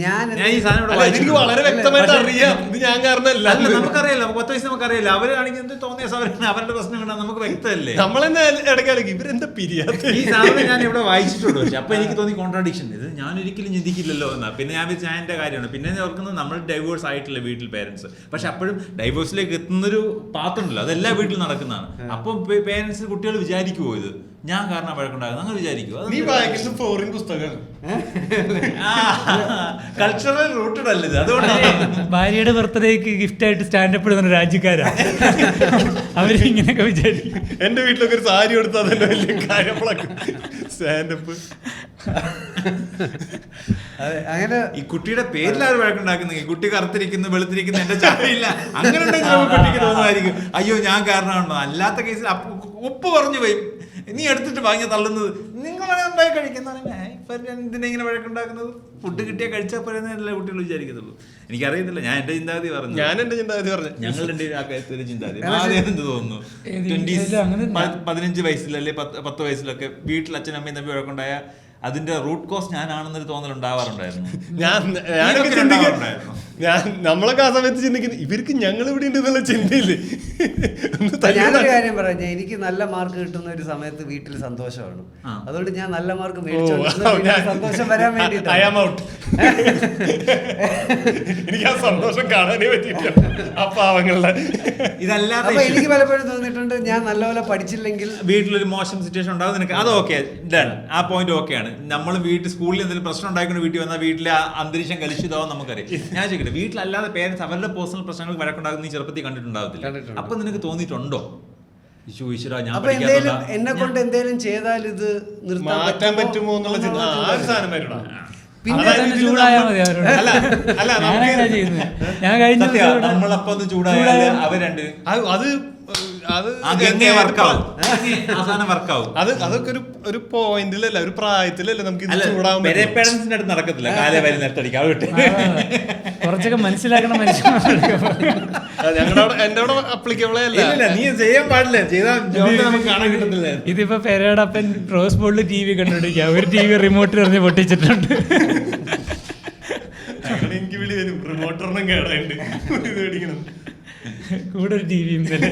ഞാൻ ഈ സാധനം ഇവിടെ എനിക്ക് വളരെ വ്യക്തമായിട്ട് അറിയാം ഇത് ഞാൻ കാരണമല്ല. അല്ല, നമുക്കറിയില്ല, 10 വയസ്സ് നമുക്കറിയില്ല. അവരാണെങ്കിൽ എന്ത് തോന്നിയ അവരുടെ പ്രശ്നം കണ്ടാൽ നമുക്ക് വ്യക്തമല്ലേ. നമ്മളെന്നെ ഇടയ്ക്കാലേക്ക് ഇവരെന്താ പിരിയാത്ത ഈ സാധനം ഞാൻ ഇവിടെ വായിച്ചിട്ടുള്ളൂ. പക്ഷെ അപ്പൊ എനിക്ക് തോന്നി കോൺട്രാഡിക്ഷൻ, ഇത് ഞാൻ ഒരിക്കലും ചിന്തിക്കില്ലല്ലോ എന്നാ. പിന്നെ ഞാൻ വിചാരിച്ചു എന്റെ കാര്യമാണ്. പിന്നെ ഞാൻ ഓർക്കുന്നത് നമ്മൾ ഡൈവോഴ്സ് ആയിട്ടില്ല വീട്ടിൽ പേരൻസ്, പക്ഷെ അപ്പോഴും ഡൈവോഴ്സിലേക്ക് എത്തുന്നൊരു പാത്തുണ്ടല്ലോ, അതെല്ലാ വീട്ടിലും നടക്കുന്നതാണ്. അപ്പം പേരൻസ് കുട്ടികൾ വിചാരിക്കുമോ ഇത് ഞാൻ കാരണം വഴക്കുണ്ടാകുന്നത്? അങ്ങനെ വിചാരിക്കുമോ? നീ വായിക്കുന്നത് ഫോറിൻ പുസ്തകമാണ്. കൾച്ചറൽ റൂട്ടഡ് അല്ല ഇത്. അതുകൊണ്ട് ഭാര്യയുടെ ബർത്ത്ഡേക്ക് ഗിഫ്റ്റ് ആയിട്ട് സ്റ്റാൻഡപ്പ് ഇടുന്ന രാജ്യക്കാരാ അവരിങ്ങനെയൊക്കെ വിചാരിക്കും. എന്റെ വീട്ടിലൊക്കെ ഒരു സാരി കൊടുത്താൽ തന്നെ വലിയ കാര്യങ്ങളൊക്കെ സ്റ്റാൻഡപ്പ്. അങ്ങനെ ഈ കുട്ടിയുടെ പേരിലാണ് വഴക്കുണ്ടാക്കുന്നത്. കുട്ടി കറുത്തിരിക്കുന്നു വെളുത്തിരിക്കുന്നു എന്റെ ചായയില്ല, അങ്ങനെ ഉണ്ടെങ്കിൽ കുട്ടിക്ക് തോന്നുമായിരിക്കും അയ്യോ ഞാൻ കാരണമാണോ. അല്ലാത്ത കേസിൽ ഉപ്പ് കുറഞ്ഞു പോയി, നീ എടുത്തിട്ട് വാങ്ങി തള്ളുന്നത് നിങ്ങളാണ് ഉണ്ടായി കഴിക്കുന്നതാണ്. ഇപ്പൊ എന്തിനാ ഇങ്ങനെ വഴക്കുണ്ടാക്കുന്നത്? ഫുഡ് കിട്ടിയാൽ കഴിച്ചാൽ പറയുന്നതല്ലേ കുട്ടികൾ വിചാരിക്കത്തുള്ളൂ. എനിക്കറിയത്തില്ല, ഞാൻ എന്റെ ചിന്താഗതി പറഞ്ഞു. ഞാൻ എന്റെ ചിന്താഗതി പറഞ്ഞു. ഞങ്ങൾ രണ്ടുപേരും ആ കാര്യത്തിൽ ചിന്താഗതി ആദ്യം എന്ത് തോന്നുന്നു 15 വയസ്സിൽ അല്ലെ 10 വയസ്സിലൊക്കെ വീട്ടിൽ അച്ഛനമ്മയും തമ്മിൽ വഴക്കുണ്ടായ അതിന്റെ റൂട്ട് കോസ് ഞാനാണെന്നൊരു തോന്നൽ ഉണ്ടാവാറുണ്ടായിരുന്നു. ഞാൻ നമ്മളൊക്കെ ആ സമയത്ത് ചിന്തിക്കുന്നു ഇവർക്ക് ഞങ്ങൾ ഇവിടെ ഉണ്ട് എന്നുള്ള ചിന്തയില്ലേ. ഞാനൊരു കാര്യം പറയാം, എനിക്ക് നല്ല മാർക്ക് കിട്ടുന്ന ഒരു സമയത്ത് വീട്ടിൽ സന്തോഷമാണ്. അതുകൊണ്ട് ഞാൻ നല്ല മാർക്ക് മേടിച്ചോണ്ട് സന്തോഷം വരാൻ വേണ്ടിട്ട് എനിക്ക് ആ സന്തോഷം കാണാനേ പറ്റിയില്ല ആ പാവങ്ങളുടെ. ഇതല്ലാതെ എനിക്ക് പലപ്പോഴും തോന്നിയിട്ടുണ്ട് ഞാൻ നല്ലപോലെ പഠിച്ചില്ലെങ്കിൽ വീട്ടിലൊരു മോശം സിറ്റുവേഷൻ ഉണ്ടാകും നിനക്ക്, അത് ഓക്കെ ഡൺ, ആ പോയിന്റ് ഓക്കെയാണ്. നമ്മൾ വീട്ടിൽ സ്കൂളിൽ എന്തെങ്കിലും പ്രശ്നം ഉണ്ടായിക്കൊണ്ട് വീട്ടിൽ വന്നാൽ വീട്ടിലെ അന്തരീക്ഷം കലുഷിതാവും നമുക്കറിയാം. ഞാൻ ചോദിക്കട്ടെ, വീട്ടിലല്ലാതെ പേരൻസ് അവരുടെ പേഴ്സണൽ പ്രശ്നങ്ങൾ വഴക്കുണ്ടാകുന്ന നീ ചെറുപ്പത്തിൽ കണ്ടിട്ടുണ്ടാകത്തില്ല. അപ്പൊ നിനക്ക് തോന്നിയിട്ടുണ്ടോ എന്നെ കൊണ്ട് എന്തെങ്കിലും ചെയ്താൽ ഇത് മാറ്റാൻ പറ്റുമോ എന്നുള്ള ചിന്ത ആ ഒരു സാധനം വരണം. പിന്നെ ചൂടായാൽ മതി അവരോട്. ഞാൻ കഴിഞ്ഞ നമ്മളപ്പോ ഒന്ന് ചൂടായാൽ അവർ രണ്ട് അതൊക്കെ ഒരു പോയിന്റിലല്ല ഒരു പ്രായത്തിലല്ല നമുക്ക് ഇത് ചൂടാവാൻ പേരൻസിന്റെ അടുത്ത് നടക്കത്തില്ല. കാലേ വരി നിർത്തടിക്കാം കുറച്ചൊക്കെ മനസ്സിലാക്കണം എന്റെ അവിടെ അപ്ലിക്കബിളേ അല്ല. നീ ചെയ്യാൻ പാടില്ല, ചെയ്താൽ നമുക്ക് കാണാൻ കിട്ടുന്നില്ല. ഇതിപ്പോ പെരയുടെ അപ്പൻ റോസ് ബോളിൽ TV കണ്ടുപിടിക്കുക, ഒരു TV റിമോട്ട് എറിഞ്ഞ് പൊട്ടിച്ചിട്ടുണ്ട്. എനിക്ക് വിളി വരും റിമോട്ടറിനും കേടായിട്ട് ഇത് മേടിക്കണം കൂടെ ഒരു TV തന്നെ.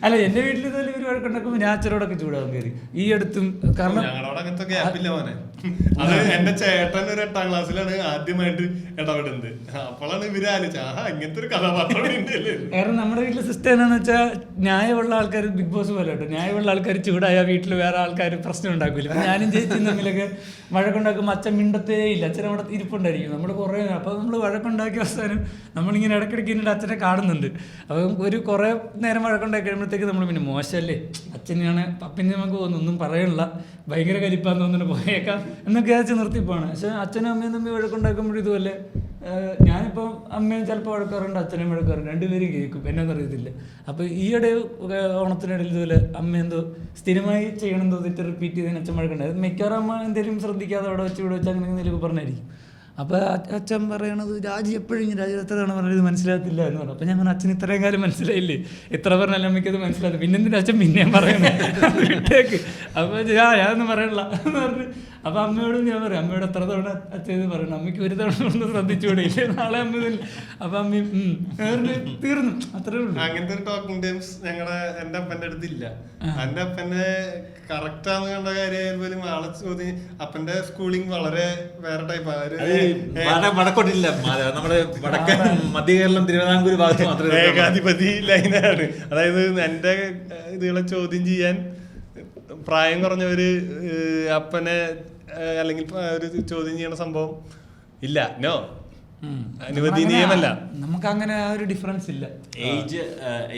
അല്ല എന്റെ വീട്ടിൽ ഇതുപോലെ ഒരു വഴക്കുണ്ടാക്കുമ്പോൾ ഞാൻ അച്ഛനോടൊക്കെ ചൂടാവും കയറി ഈ അടുത്തും. കാരണം ഞങ്ങളോട് അങ്ങനത്തെ ഗ്യാപ്പില്ല മോനെ. അത് എന്റെ ചേട്ടൻ ഒരു 8ാം ക്ലാസ്സിലാണ് ആദ്യമായിട്ട് ഇടപെടുന്നത്. അപ്പോഴാണ് ഇവര് ആലോചിച്ച ഇങ്ങനത്തെ ഒരു കഥാപാത്രം. കാരണം നമ്മുടെ വീട്ടിലെ സിസ്റ്റം എന്താണെന്ന് വെച്ചാൽ ന്യായമുള്ള ആൾക്കാർ ബിഗ് ബോസ് പോലെ കേട്ടോ, ന്യായമുള്ള ആൾക്കാർ ചൂടായ വീട്ടിൽ വേറെ ആൾക്കാർ പ്രശ്നം ഉണ്ടാക്കില്ല. ഇപ്പം ഞാനും ചേച്ചിയും തമ്മിലൊക്കെ വഴക്കുണ്ടാക്കുമ്പോൾ അച്ഛൻ മിണ്ടത്തേ ഇല്ല, അച്ഛൻ അവിടെ ഇരിപ്പുണ്ടായിരിക്കും. നമ്മൾ കുറേ അപ്പോൾ നമ്മൾ വഴക്കുണ്ടാക്കിയ അവസാനം നമ്മളിങ്ങനെ ഇടയ്ക്കിടയ്ക്ക് എന്നിട്ട് അച്ഛനെ കാണുന്നുണ്ട്. അപ്പം ഒരു കുറേ നേരം വഴക്കുണ്ടാക്കി കഴിയുമ്പോഴത്തേക്ക് നമ്മൾ പിന്നെ മോശമല്ലേ അച്ഛനെയാണ് പിന്നെ നമുക്ക് ഒന്നും പറയണില്ല, ഭയങ്കര കലിപ്പാന്ന് തോന്നുന്നു പോയേക്കാം എന്നൊക്കെ അച്ഛൻ നിർത്തിപ്പോണ്. പക്ഷെ അച്ഛനും അമ്മയും തമ്മിൽ വഴക്കുണ്ടാക്കുമ്പോഴും ഇതുപോലെ ഞാനിപ്പോൾ അമ്മയും ചിലപ്പോൾ വഴക്കാറുണ്ട്, അച്ഛനും വഴക്കാറുണ്ട്, രണ്ടുപേരും കേൾക്കും, എന്നറിയത്തില്ല. അപ്പോൾ ഈയിടെ ഓണത്തിനിടയിൽ ഇതുപോലെ അമ്മ എന്തോ സ്ഥിരമായി ചെയ്യണമെന്തോ തെറ്റ് റിപ്പീറ്റ് ചെയ്തതിന് അച്ഛൻ വഴക്കുണ്ടായത്. മിക്കവാറും അമ്മ എന്തെങ്കിലും ശ്രദ്ധിക്കാതെ അവിടെ വെച്ച് ഇവിടെ വെച്ച് അങ്ങനെ എന്തെങ്കിലും പറഞ്ഞായിരിക്കും. അപ്പോൾ അച്ഛൻ പറയണത് രാജി എപ്പോഴും രാജി എത്ര തവണ പറഞ്ഞത് മനസ്സിലാകത്തില്ല എന്ന് പറഞ്ഞു. അപ്പോൾ ഞാൻ പറഞ്ഞു അച്ഛൻ ഇത്രയും കാലം മനസ്സിലായില്ലേ, എത്ര പറഞ്ഞാലും അമ്മയ്ക്കത് മനസ്സിലാകും, പിന്നെ എന്തിനാ അച്ഛൻ പിന്നെയും പറയണേ വിട്ടേക്ക്. അപ്പോൾ ഞാനൊന്നും പറയണില്ല എന്ന് പറഞ്ഞു. അപ്പോൾ അമ്മയോട് ഞാൻ പറയും അമ്മയോട് എത്ര തവണ അച്ഛൻ ഇത് പറയണം, അമ്മയ്ക്ക് ഒരു തവണ കൊണ്ട് ശ്രദ്ധിച്ചുകൂടെ ഇല്ലേ നാളെ അമ്മ ഇതില്ല. അപ്പോൾ അമ്മയും തീർന്നു, അത്രേ ഉള്ളൂ. അങ്ങനത്തെ ഒരു ടോക്കിംഗ് ടൈംസ് എന്റെ അപ്പന്റെ അടുത്തില്ല. എന്റെ അപ്പന്റെ കറക്റ്റ് ആണെന്ന് കണ്ട കാര്യം പോലും ആളെ ചോദ്യം. അപ്പന്റെ സ്കൂളിങ് വളരെ വേറെ ടൈപ്പാണ്, വടക്കോട്ടില്ല, നമ്മുടെ വടക്കൻ മധ്യ കേരളം തിരുവിതാംകൂർ ഭാഗത്ത് മാത്രമേ ഏകാധിപതി ലൈനാണ്. അതായത് എന്റെ ഇതുകളെ ചോദ്യം ചെയ്യാൻ പ്രായം കുറഞ്ഞവര് അപ്പനെ അല്ലെങ്കിൽ ഒരു ചോദ്യം ചെയ്യണ സംഭവം ഇല്ല, നോ അനുവദനീയമല്ല. നമുക്ക് അങ്ങനെ ആ ഒരു ഡിഫറൻസ് ഇല്ല. ഏജ്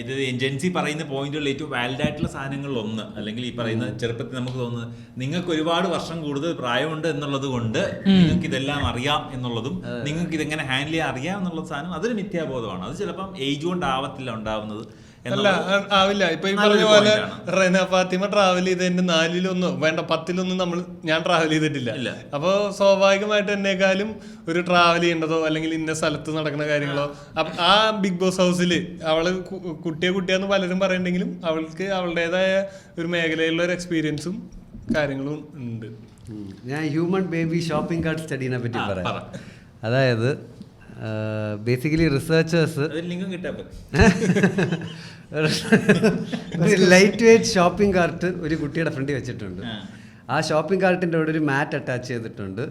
ഇത് ഏജൻസി പറയുന്ന പോയിന്റുകളിൽ ഏറ്റവും വാലിഡ് ആയിട്ടുള്ള സാധനങ്ങളിൽ ഒന്ന്, അല്ലെങ്കിൽ ഈ പറയുന്ന ചെറുപ്പത്തിൽ നമുക്ക് തോന്നുന്നത് നിങ്ങൾക്ക് ഒരുപാട് വർഷം കൂടുതൽ പ്രായമുണ്ട് എന്നുള്ളത് കൊണ്ട് നിങ്ങൾക്ക് ഇതെല്ലാം അറിയാം എന്നുള്ളതും നിങ്ങൾക്ക് ഇതെങ്ങനെ ഹാൻഡിൽ ചെയ്യാൻ അറിയാം എന്നുള്ള സാധനം അതൊരു മിഥ്യാബോധമാണ്. അത് ചിലപ്പം ഏജ് കൊണ്ട് ആവത്തില്ല ഉണ്ടാവുന്നത്. അല്ല, ആവില്ല. ഇപ്പൊ ഈ പറഞ്ഞ പോലെ റെന ഫാത്തിമ ട്രാവൽ ചെയ്തതിന്റെ 4-1 വേണ്ട 10 ഞാൻ ട്രാവൽ ചെയ്തിട്ടില്ല. അപ്പൊ സ്വാഭാവികമായിട്ട് എന്നെക്കാളും ഒരു ട്രാവൽ ചെയ്യേണ്ടതോ അല്ലെങ്കിൽ ഇന്ന സ്ഥലത്ത് നടക്കുന്ന കാര്യങ്ങളോ ആ ബിഗ് ബോസ് ഹൗസിൽ അവള് കുട്ടിയാന്ന് പലരും പറയണ്ടെങ്കിലും അവൾക്ക് അവളുടേതായ ഒരു മേഖലയിലുള്ള ഒരു എക്സ്പീരിയൻസും കാര്യങ്ങളും ഉണ്ട്. ഞാൻ ഹ്യൂമൻ ബേബി ഷോപ്പിംഗ് കാർട്ട് സ്റ്റഡീനെ പറ്റി പറയാം. അതായത് ബേസിക്കലി റിസർച്ചേഴ്സ് ലിങ്കും കിട്ടാൻ ഒരു ലൈറ്റ് വെയ്റ്റ് ഷോപ്പിംഗ് കാർട്ട് ഒരു കുട്ടിയുടെ ഫ്രണ്ടിൽ വെച്ചിട്ടുണ്ട്. ആ ഷോപ്പിംഗ് കാർട്ടിൻ്റെ അവിടെ ഒരു മാറ്റ് അറ്റാച്ച് ചെയ്തിട്ടുണ്ട്,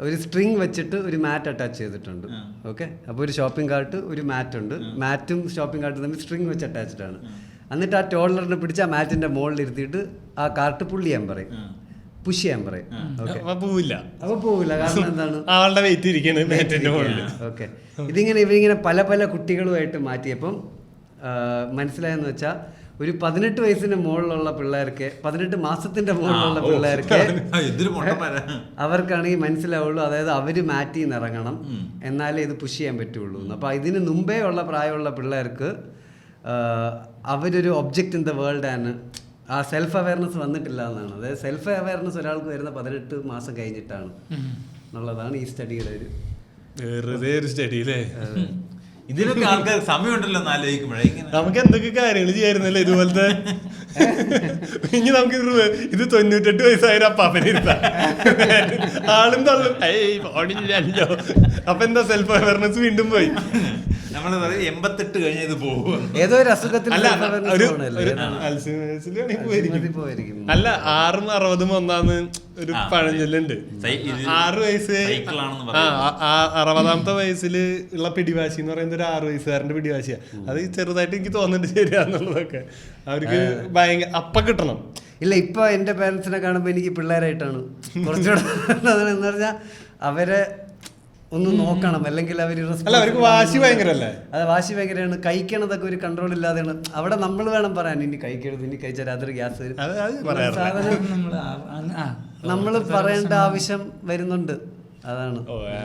ഒരു സ്ട്രിങ് വെച്ചിട്ട് ഒരു മാറ്റ് അറ്റാച്ച് ചെയ്തിട്ടുണ്ട്. ഓക്കെ, അപ്പോൾ ഒരു ഷോപ്പിംഗ് കാർട്ട്, ഒരു മാറ്റ് ഉണ്ട്, മാറ്റും ഷോപ്പിംഗ് കാർട്ടും തമ്മിൽ സ്ട്രിങ് വെച്ച് അറ്റാച്ച്ഡ് ആണ്. എന്നിട്ട് ആ ടോളറിനെ പിടിച്ച് ആ മാറ്റിൻ്റെ മുകളിൽ ഇരുത്തിയിട്ട് ആ കാർട്ട് പുള്ളി ചെയ്യാൻ പറയും, പുഷ് ചെയ്യാൻ പറയും. അപ്പൊ പോവില്ല. കാരണം എന്താണ്? ആളുടെ വെയിറ്റ് ഇരിക്കുന്നത്. ഓക്കെ, ഇവരിങ്ങനെ പല പല കുട്ടികളുമായിട്ട് മാറ്റിയപ്പം മനസ്സിലായെന്ന് വെച്ചാൽ ഒരു 18 വയസ്സിന് മുകളിലുള്ള പിള്ളേർക്ക്, 18 മാസത്തിന്റെ മുകളിലുള്ള പിള്ളേർക്ക് അവർക്കാണെങ്കിൽ മനസ്സിലാവുള്ളൂ. അതായത് അവര് മാറ്റിൽ നിന്ന് ഇറങ്ങണം, എന്നാലേ ഇത് പുഷ് ചെയ്യാൻ പറ്റുള്ളൂ. അപ്പൊ ഇതിന് മുമ്പേ ഉള്ള പ്രായമുള്ള പിള്ളേർക്ക് അവരൊരു ഒബ്ജക്റ്റ് ഇൻ ദ വേൾഡ് ആണ്, ആ സെൽഫ് അവയർനെസ് വന്നിട്ടില്ല എന്നാണ്. അതായത് സെൽഫ് അവയർനെസ് ഒരാൾക്ക് വരുന്ന 18 മാസം കഴിഞ്ഞിട്ടാണ് എന്നുള്ളതാണ് ഈ സ്റ്റഡിയുടെ ഒരു വെറുതെ ഒരു സ്റ്റഡി അല്ലേ. ഇതിനൊക്കെ ആൾക്കാർ സമയമുണ്ടല്ലോ എന്ന് ആലോചിക്കുമ്പോഴേ നമുക്ക് എന്തൊക്കെ കാര്യങ്ങൾ ചെയ്യായിരുന്നല്ലേ ഇതുപോലത്തെ. ഇനി നമുക്ക് ഇത് 98 വയസ്സായ അപ്പാപ്പനിരുത്താം, ആളും തള്ളും. അപ്പൊ എന്താ സെൽഫ് അവയർനെസ് വീണ്ടും പോയി. നമ്മൾ 88 കഴിഞ്ഞ ഇത് പോകും. ഏതോ ഒരു അസുഖത്തിൽ അല്ല 6-ഉം 60-ഉം ഒന്നാന്ന് ഒരു പഴഞ്ചൊല്ലുണ്ട്. 6 വയസ്സ് 60-ാമത്തെ വയസ്സിൽ ഉള്ള പിടിവാശി എന്ന് പറയുന്നത് ഒരു 6 വയസ്സുകാരന്റെ പിടിവാശിയാ. അത് ചെറുതായിട്ട് എനിക്ക് തോന്നുന്നുണ്ട് ശരിയാന്നുള്ളതൊക്കെ. അവർക്ക് ഭയങ്കര അപ്പ കിട്ടണം. ഇല്ല, ഇപ്പൊ എന്റെ പേരൻസിനെ കാണുമ്പോ എനിക്ക് പിള്ളേരായിട്ടാണ് കുറച്ചുകൂടെ എന്ന് പറഞ്ഞാൽ അവരെ ഒന്ന് നോക്കണം, അല്ലെങ്കിൽ അവർക്ക് വാശി ഭയങ്കരല്ലേ. അത് വാശി ഭയങ്കരമാണ്. കഴിക്കണതൊക്കെ ഒരു കൺട്രോൾ ഇല്ലാതെയാണ്. അവിടെ നമ്മൾ വേണം പറയാൻ, ഇനി കഴിക്കരുത്, ഇനി കഴിച്ചാൽ രാത്രി ഗ്യാസ് വരും. സാധനം നമ്മൾ പറയേണ്ട ആവശ്യം വരുന്നുണ്ട്. അതാണ്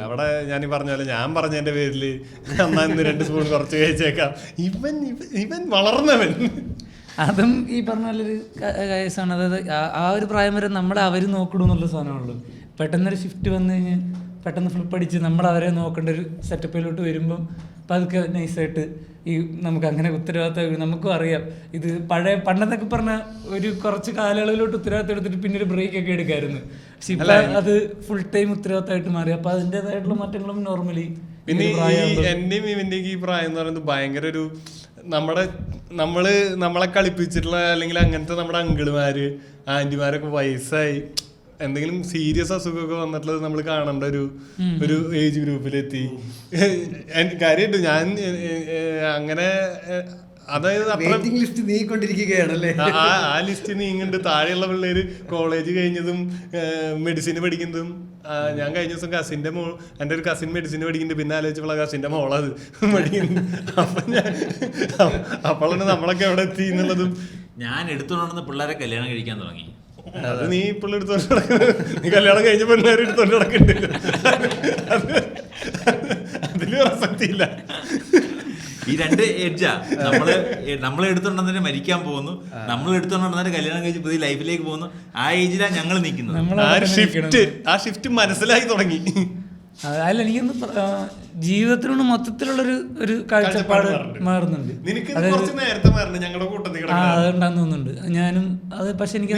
അവിടെ ഞാൻ പറഞ്ഞ ഞാൻ പറഞ്ഞതിന്റെ പേരില് അമ്മ 2 സ്പൂൺ കുറച്ച് കഴിച്ചേക്കാം. ഇവൻ വളർന്നവൻ. അതും ഈ പറഞ്ഞ നല്ലൊരു കേസാണ്. അതായത് ആ ഒരു പ്രായം വരെ നമ്മളെ അവർ നോക്കണു എന്നുള്ള സാധനമുള്ളൂ. പെട്ടെന്നൊരു ഷിഫ്റ്റ് വന്നു കഴിഞ്ഞാൽ പെട്ടെന്ന് ഫ്ലിപ്പ് അടിച്ച് നമ്മൾ അവരെ നോക്കേണ്ട ഒരു സെറ്റപ്പിലോട്ട് വരുമ്പം പതുക്കെ നൈസായിട്ട് ഈ നമുക്ക് അങ്ങനെ ഉത്തരവാദിത്തം നമുക്കും അറിയാം. ഇത് പണ്ടെന്നൊക്കെ പറഞ്ഞാൽ ഒരു കുറച്ച് കാലയളവിലോട്ട് ഉത്തരവാദിത്തം എടുത്തിട്ട് പിന്നെ ഒരു ബ്രേക്ക് ഒക്കെ എടുക്കായിരുന്നു. പക്ഷെ ഇപ്പൊ അത് ഫുൾ ടൈം ഉത്തരവാദിത്തമായിട്ട് മാറി. അപ്പൊ അതിൻ്റെതായിട്ടുള്ള മാറ്റങ്ങളും നോർമലി. പിന്നെ എന്റെയും ഇവന്റെയും ഈ പ്രായം എന്ന് പറയുന്നത് ഭയങ്കര ഒരു നമ്മളെ കളിപ്പിച്ചിട്ടുള്ള അല്ലെങ്കിൽ അങ്ങനത്തെ നമ്മുടെ അങ്കിളുമാര് ആന്റിമാരൊക്കെ വയസ്സായി എന്തെങ്കിലും സീരിയസ് അസുഖമൊക്കെ വന്നിട്ടുള്ളത് നമ്മൾ കാണേണ്ട ഒരു ഏജ് ഗ്രൂപ്പിലെത്തി. കാര്യമായിട്ട് ഞാൻ അങ്ങനെ അതായത് ആ ലിസ്റ്റ് നീങ്ങുന്നുണ്ട്. താഴെയുള്ള പിള്ളേര് കോളേജ് കഴിഞ്ഞതും മെഡിസിന് പഠിക്കുന്നതും. ഞാൻ കഴിഞ്ഞ ദിവസം എൻ്റെ ഒരു കസിൻ മെഡിസിന് പഠിക്കുന്നുണ്ട്. പിന്നെ ആലോചിച്ചപ്പോൾ കസിൻ്റെ മോളത് പഠിക്കുന്നു. അപ്പോഴാണ് നമ്മളൊക്കെ എവിടെ എത്തി എന്നുള്ളതും. ഞാൻ എടുത്തോണ്ടെന്ന് പിള്ളേരെ കല്യാണം കഴിക്കാൻ തുടങ്ങി. അത് നീ ഇപ്പോൾ എടുത്തോണ്ട് നടക്കുന്നത്, നീ കല്യാണം കഴിഞ്ഞ പിള്ളേർ എടുത്തോണ്ട് നടക്കുന്നുണ്ട്. അതില് പ്രസക്തിയില്ല. ഈ 2 എഡ്ജാ. നമ്മൾ എടുത്തോണ്ടെന്നെ മരിക്കാൻ പോകുന്നു, നമ്മൾ എടുത്തോണ്ടെന്നെ കല്യാണം കഴിച്ച് പുതിയ ലൈഫിലേക്ക് പോകുന്നു. ആ ഏജിലാണ് ഞങ്ങൾ നിൽക്കുന്നത്. ആ ഷിഫ്റ്റ് മനസ്സിലാക്കി തുടങ്ങി. അല്ല, എനിക്കൊന്ന് ജീവിതത്തിലുള്ള മൊത്തത്തിലുള്ളൊരു കാഴ്ചപ്പാട് മാറുന്നുണ്ട്. അതുണ്ടാന്ന് തോന്നുന്നുണ്ട് ഞാനും. അത് പക്ഷെ എനിക്ക്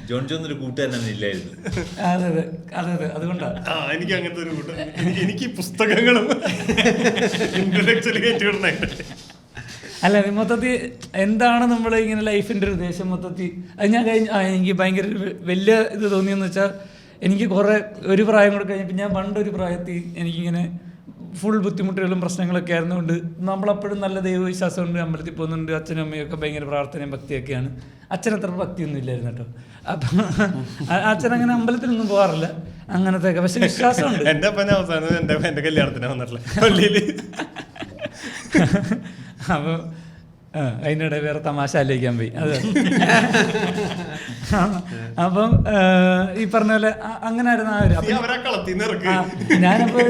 ജോൺ ജോൺ ഒരു കൂട്ടുകാരൻ ഇല്ലായിരുന്നു. അതെ അതുകൊണ്ടാണ് എനിക്ക് അങ്ങനത്തെ ഒരു കൂട്ടം. എനിക്ക് പുസ്തകങ്ങളും അല്ല, മൊത്തത്തിൽ എന്താണ് നമ്മൾ ഇങ്ങനെ ലൈഫിൻ്റെ ഒരു ഉദ്ദേശം മൊത്തത്തിൽ അത് ഞാൻ എനിക്ക് ഭയങ്കര വലിയ ഇത് തോന്നിയെന്ന് വെച്ചാൽ എനിക്ക് ഒരു പ്രായം കൂടെ കഴിഞ്ഞപ്പോൾ ഞാൻ പണ്ടൊരു പ്രായത്തിൽ എനിക്കിങ്ങനെ ഫുൾ ബുദ്ധിമുട്ടുകളും പ്രശ്നങ്ങളൊക്കെ ആയിരുന്നുകൊണ്ട് നമ്മളപ്പോഴും നല്ല ദൈവവിശ്വാസമുണ്ട്, അമ്പലത്തിൽ പോകുന്നുണ്ട്, അച്ഛനും അമ്മയും ഒക്കെ ഭയങ്കര പ്രാർത്ഥനയും ഭക്തിയൊക്കെയാണ്. അച്ഛനത്ര ഭക്തിയൊന്നും ഇല്ലായിരുന്നു കേട്ടോ. അപ്പം അച്ഛൻ അങ്ങനെ അമ്പലത്തിലൊന്നും പോകാറില്ല അങ്ങനത്തെ ഒക്കെ, പക്ഷെ വിശ്വാസമുണ്ട്. എന്റെ അപ്പനെ അവസാനം എന്റെ കല്യാണത്തിന് വന്നിട്ടില്ല പള്ളിയില്. അപ്പോൾ അതിനിടെ വേറെ തമാശ ആലോചിക്കാൻ പോയി. അത് അപ്പം ഈ പറഞ്ഞ പോലെ അങ്ങനെ ആയിരുന്നു ആ ഒരു. ഞാനപ്പോൾ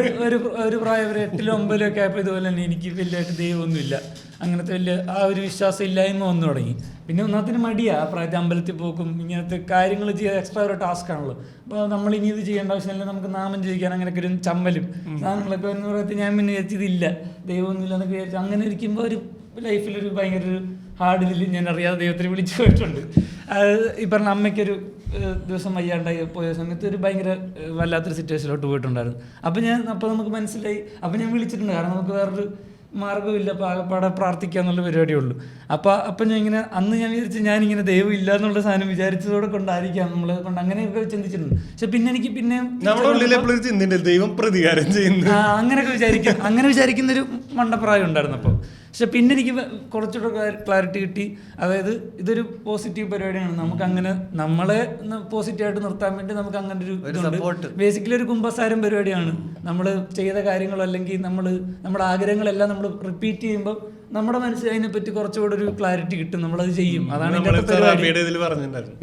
ഒരു പ്രായം ഒരു 8-ലും 9-ലും ഒക്കെ ആയപ്പോൾ ഇതുപോലെ തന്നെ എനിക്ക് വലിയതായിട്ട് ദൈവമൊന്നുമില്ല, അങ്ങനത്തെ വലിയ ആ ഒരു വിശ്വാസം ഇല്ലായ്മ വന്നു തുടങ്ങി. പിന്നെ ഒന്നാമത്തിന് മടിയാ ആ പ്രായത്തിൽ അമ്പലത്തിൽ പോക്കും ഇങ്ങനത്തെ കാര്യങ്ങൾ ചെയ്യാൻ എക്സ്ട്രാ ഒരു ടാസ്ക് ആണല്ലോ. അപ്പോൾ നമ്മൾ ഇനി ഇത് ചെയ്യേണ്ട ആവശ്യമില്ല, നമുക്ക് നാമം ജയിക്കാൻ അങ്ങനെയൊക്കെ ഒരു ചമ്മലും സാധനങ്ങളൊക്കെ എന്ന് പറയുന്നത് ഞാൻ പിന്നെ വിചാരിച്ചതില്ല, ദൈവമൊന്നുമില്ല എന്നൊക്കെ വിചാരിച്ചു. അങ്ങനെ ഇരിക്കുമ്പോൾ ഒരു ലൈഫിലൊരു ഭയങ്കര ഒരു ഹാർഡിൽ ഞാൻ അറിയാതെ ദൈവത്തിന് വിളിച്ചു പോയിട്ടുണ്ട്. അത് ഈ പറഞ്ഞ അമ്മയ്ക്കൊരു ദിവസം വയ്യാണ്ടായി പോയ സമയത്ത് ഒരു ഭയങ്കര വല്ലാത്തൊരു സിറ്റുവേഷനിലോട്ട് പോയിട്ടുണ്ടായിരുന്നു. അപ്പോൾ നമുക്ക് മനസ്സിലായി. അപ്പോൾ ഞാൻ വിളിച്ചിട്ടുണ്ട്, കാരണം നമുക്ക് വേറൊരു മാർഗ്ഗമില്ല, പാടെ പ്രാർത്ഥിക്കുക എന്നുള്ള പരിപാടിയേ ഉള്ളൂ. അപ്പം ഞാൻ ഇങ്ങനെ അന്ന് ഞാൻ വിചാരിച്ചു ഞാനിങ്ങനെ ദൈവം ഇല്ല എന്നുള്ള സാധനം വിചാരിച്ചതോടെ കൊണ്ടായിരിക്കാം നമ്മളെ കൊണ്ട് അങ്ങനെയൊക്കെ ചിന്തിച്ചിട്ടുണ്ട്. പക്ഷെ പിന്നെ എനിക്ക് പിന്നെ ദൈവം പ്രതികാരം ചെയ്യുന്നു അങ്ങനെ വിചാരിക്കുന്നൊരു മണ്ടപ്രായം ഉണ്ടായിരുന്നു. അപ്പോൾ പക്ഷെ പിന്നെ എനിക്ക് കുറച്ചുകൂടെ ക്ലാരിറ്റി കിട്ടി. അതായത് ഇതൊരു പോസിറ്റീവ് പരിപാടിയാണ്, നമുക്ക് അങ്ങനെ നമ്മളെ പോസിറ്റീവായിട്ട് നിർത്താൻ വേണ്ടി നമുക്ക് അങ്ങനെ ഒരു ബേസിക്കലി ഒരു കുമ്പസാരം പരിപാടിയാണ്. നമ്മൾ ചെയ്ത കാര്യങ്ങളോ അല്ലെങ്കിൽ നമ്മുടെ ആഗ്രഹങ്ങളെല്ലാം നമ്മൾ റിപ്പീറ്റ് ചെയ്യുമ്പോൾ നമ്മുടെ മനസ്സിൽ അതിനെപ്പറ്റി കുറച്ചുകൂടെ ഒരു ക്ലാരിറ്റി കിട്ടും, നമ്മളത് ചെയ്യും. അതാണ്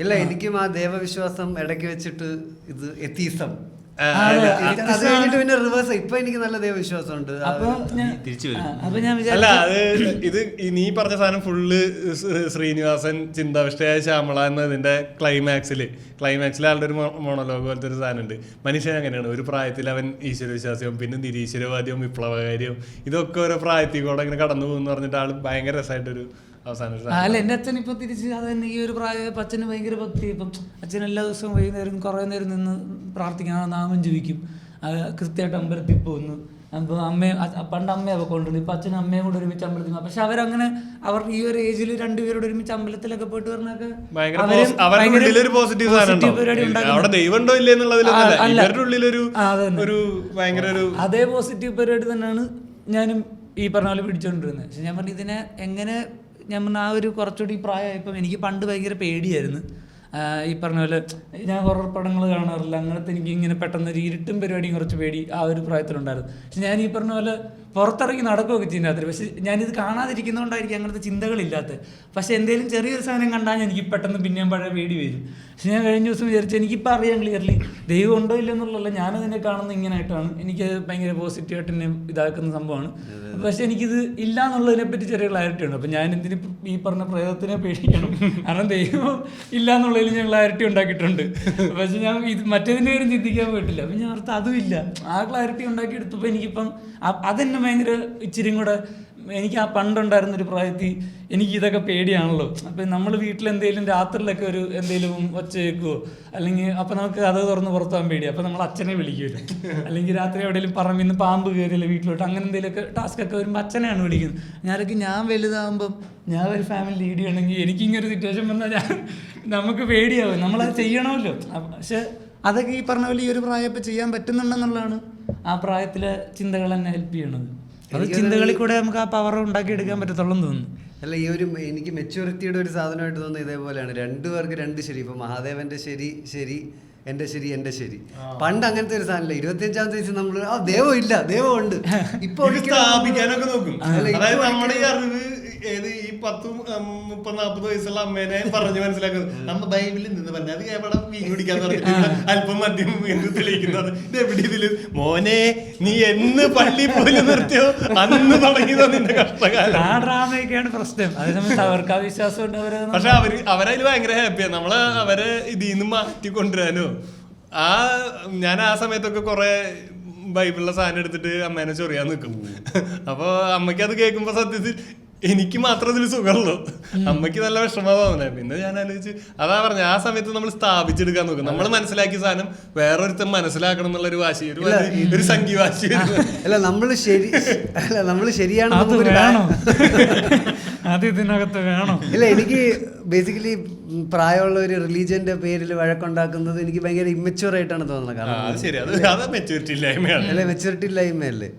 ഇല്ല, എനിക്കും ആ ദേവവിശ്വാസം ഇടയ്ക്ക് വെച്ചിട്ട് ഇത് എത്തീസം പിന്നെ റിവേഴ്സ്. ഇപ്പൊ എനിക്ക് നല്ല ദൈവവിശ്വാസമുണ്ട്. അല്ല അത് ഇത് നീ പറഞ്ഞ സാധനം ഫുള്ള് ശ്രീനിവാസൻ ചിന്താവിഷ്ടയായ ശ്യാമള എന്നതിന്റെ ക്ലൈമാക്സിൽ ആളുടെ ഒരു മോണോലോഗ് പോലത്തെ ഒരു സാധനം ഉണ്ട്. മനുഷ്യൻ അങ്ങനെയാണ്, ഒരു പ്രായത്തിൽ അവൻ ഈശ്വരവിശ്വാസിയും പിന്നെ നിരീശ്വരവാദിയും വിപ്ലവകാരിയും ഇതൊക്കെ ഓരോ പ്രായത്തിൽ കൂടെ ഇങ്ങനെ കടന്നു പോകുന്നു പറഞ്ഞിട്ട് ആള് ഭയങ്കര രസമായിട്ടൊരു അല്ല. എൻ്റെ അച്ഛൻ ഇപ്പൊ തിരിച്ച് അത് തന്നെ ഈ ഒരു പ്രായം അച്ഛന് ഭയങ്കര ഭക്തി. ഇപ്പം അച്ഛൻ എല്ലാ ദിവസവും വൈകുന്നേരം കുറേ നേരം നിന്ന് പ്രാർത്ഥിക്കണം, നാമം ജപിക്കും, കൃത്യമായിട്ട് അമ്പലത്തിൽ പോകുന്നു. അപ്പോൾ പണ്ട് അമ്മയൊക്കെ കൊണ്ടുവരും, ഇപ്പം അച്ഛനും അമ്മയും കൂടെ ഒരുമിച്ച് അമ്പലത്തിൽ പോകും. പക്ഷെ അവരങ്ങനെ അവർ ഈ ഒരു ഏജിൽ രണ്ടുപേരോട് ഒരുമിച്ച് അമ്പലത്തിലൊക്കെ പോയിട്ട് പറഞ്ഞൊക്കെ അതേ പോസിറ്റീവ് പരിപാടി തന്നെയാണ് ഞാനും ഈ പറഞ്ഞ പോലെ പിടിച്ചോണ്ടിരുന്നത്. പക്ഷെ ഞാൻ പറഞ്ഞു ഇതിനെ എങ്ങനെ, ഞാൻ പറഞ്ഞ ആ ഒരു കുറച്ചുകൂടി പ്രായമായപ്പം എനിക്ക് പണ്ട് ഭയങ്കര പേടിയായിരുന്നു. ഈ പറഞ്ഞ പോലെ ഞാൻ ഹൊറർ പടങ്ങൾ കാണാറില്ല, അങ്ങനത്തെ എനിക്ക് ഇങ്ങനെ പെട്ടെന്ന് ഒരു ഇരുട്ടും പരിപാടിയും കുറച്ച് പേടി ആ ഒരു പ്രായത്തിലുണ്ടായിരുന്നു. പക്ഷെ ഞാൻ ഈ പറഞ്ഞ പോലെ പുറത്തിറങ്ങി നടക്കുകയൊക്കെ ചെയ്യുന്നതിന്, പക്ഷെ ഞാനിത് കാണാതിരിക്കുന്നതുകൊണ്ടായിരിക്കും അങ്ങനത്തെ ചിന്തകളില്ലാത്തത്. പക്ഷെ എന്തെങ്കിലും ചെറിയൊരു സാധനം കണ്ടാൽ എനിക്ക് പെട്ടെന്ന് പിന്നെയും പഴയ പേടി വരും. പക്ഷെ ഞാൻ കഴിഞ്ഞ ദിവസം വിചാരിച്ചു എനിക്കിപ്പോൾ അറിയാം ക്ലിയർലി ദൈവം ഉണ്ടോ ഇല്ല എന്നുള്ളതല്ല, ഞാനതിനെ കാണുന്നത് ഇങ്ങനെയായിട്ടാണ്. എനിക്ക് ഭയങ്കര പോസിറ്റീവായിട്ട് എന്നെ ഇതാക്കുന്ന സംഭവമാണ്. പക്ഷെ എനിക്കിത് ഇല്ല എന്നുള്ളതിനെ പറ്റി ചെറിയ ക്ലാരിറ്റി ഉണ്ട്. അപ്പം ഞാൻ എന്തിന് ഈ പറഞ്ഞ പ്രേതത്തിനെ പേടിക്കണം, കാരണം ദൈവം ഇല്ല എന്നുള്ളതിൽ ഞാൻ ക്ലാരിറ്റി ഉണ്ടാക്കിയിട്ടുണ്ട്. പക്ഷെ ഞാൻ ഇത് മറ്റേതിൻ്റെ പേരും ചിന്തിക്കാൻ പോയിട്ടില്ല. അപ്പം ഞാൻ ഓർത്ത് അതും ഇല്ല, ആ ക്ലാരിറ്റി ഉണ്ടാക്കി എടുത്തപ്പോൾ എനിക്കിപ്പം അതെന്നെ ഭയങ്കര ഇച്ചിരി കൂടെ എനിക്ക് ആ പണ്ടുണ്ടായിരുന്നൊരു പ്രായത്തിൽ എനിക്ക് ഇതൊക്കെ പേടിയാണല്ലോ. അപ്പം നമ്മൾ വീട്ടിലെന്തെങ്കിലും രാത്രിയിലൊക്കെ ഒരു എന്തെങ്കിലും ഒച്ച കേൾക്കുമോ അല്ലെങ്കിൽ അപ്പം നമുക്ക് അത് തുറന്ന് പുറത്താൻ പേടി. അപ്പം നമ്മൾ അച്ഛനെ വിളിക്കുമല്ലോ, അല്ലെങ്കിൽ രാത്രി എവിടെയെങ്കിലും പറമ്പിൽ നിന്ന് പാമ്പ് കയറിയല്ലോ വീട്ടിലോട്ട്, അങ്ങനെ എന്തെങ്കിലുമൊക്കെ ടാസ്കൊക്കെ വരുമ്പോൾ അച്ഛനെയാണ് വിളിക്കുന്നത്. ഞാൻ വലുതാകുമ്പം ഞാൻ ഒരു ഫാമിലി ലീഡ് ചെയ്യണമെങ്കിൽ എനിക്കിങ്ങനൊരു സിറ്റുവേഷൻ വന്നാൽ നമുക്ക് പേടിയാവും, നമ്മളത് ചെയ്യണമല്ലോ. പക്ഷെ അതൊക്കെ ഈ പറഞ്ഞ പോലെ ഈ ഒരു പ്രായപ്പോൾ ചെയ്യാൻ പറ്റുന്നുണ്ടെന്നുള്ളതാണ് ആ പ്രായത്തിലെ ചിന്തകൾ എന്നെ ഹെൽപ്പ് ചെയ്യണത്. അത് ചിന്തകളിൽ കൂടെ നമുക്ക് ആ പവർ ഉണ്ടാക്കിയെടുക്കാൻ പറ്റത്തുള്ളൂ എന്ന് തോന്നുന്നു. അല്ല, ഈ ഒരു എനിക്ക് മെച്യൂരിറ്റിയുടെ ഒരു സാധനമായിട്ട് തോന്നുന്നത് ഇതേപോലെയാണ്. രണ്ടുപേർക്ക് രണ്ട് ശരി. ഇപ്പൊ മഹാദേവന്റെ ശരി എന്റെ ശരി. പണ്ട് അങ്ങനത്തെ ഒരു സാധനമില്ല. 25-ാമത്തെ വയസ്സിൽ നമ്മൾ ദൈവം ഇല്ല, ദൈവം ഉണ്ട് ഇപ്പൊ സ്ഥാപിക്കാനൊക്കെ നോക്കും. അതായത് നമ്മുടെ ഈ അറിവ് ഏത് ഈ 10-30-40 വയസ്സുള്ള അമ്മേനെ പറഞ്ഞ് മനസ്സിലാക്കുന്നത് നമ്മ ബൈബിളിൽ നിന്ന് പറഞ്ഞ അത് എവിടെ മീൻ പിടിക്കാന്ന് പറഞ്ഞിട്ട് അല്പം മദ്യം എന്ന് തെളിയിക്കുന്നത്. ഇത് എവിടെ ഇതില് മോനെ നീ എന്ന് പള്ളി പോയി നിർത്തിയോ അന്ന് തുടങ്ങിയതോ നിന്റെ കഷ്ടകാലം. ആ ഡ്രാമയൊക്കെയാണ് പ്രശ്നം. അതേസമയത്ത് അവർക്ക് ആ വിശ്വാസം ഉണ്ട്. പക്ഷെ അവരതിൽ ഭയങ്കര ഹാപ്പിയാണ്. നമ്മള് അവരെ ഇതിൽ നിന്ന് മാറ്റിക്കൊണ്ടുവരാനോ ഞാൻ ആ സമയത്തൊക്കെ കുറെ ബൈബിളിലെ സാധനം എടുത്തിട്ട് അമ്മേനെ ചൊറിയാൻ നിൽക്കും. അപ്പൊ അമ്മയ്ക്ക് അത് കേൾക്കുമ്പോ സത്യത്തിൽ എനിക്ക് മാത്രം ഇതിൽ സുഖമുള്ളൂ, അമ്മയ്ക്ക് നല്ല വിഷമമാവുന്നേ. പിന്നെ ഞാൻ ആലോചിച്ച് അതാ പറഞ്ഞ ആ സമയത്ത് നമ്മൾ സ്ഥാപിച്ചെടുക്കാൻ നോക്കും. നമ്മൾ മനസ്സിലാക്കിയ സാധനം വേറൊരുത്തം മനസ്സിലാക്കണം എന്നുള്ള ഒരു വാശി, ഒരു സംഖ്യവാശി. അല്ല നമ്മള് ശരിയാണ് അത് ഇതിനകത്ത് വേണം. ഇല്ല, എനിക്ക് ബേസിക്കലി പ്രായമുള്ള ഒരു റിലീജിയന്റെ പേരിൽ വഴക്കുണ്ടാക്കുന്നത് എനിക്ക് ഭയങ്കര ഇമ്മച്യൂർ ആയിട്ടാണ് തോന്നുന്നത്. കാരണം മെച്യൂരിറ്റി ഇല്ലായ്മയല്ലേ.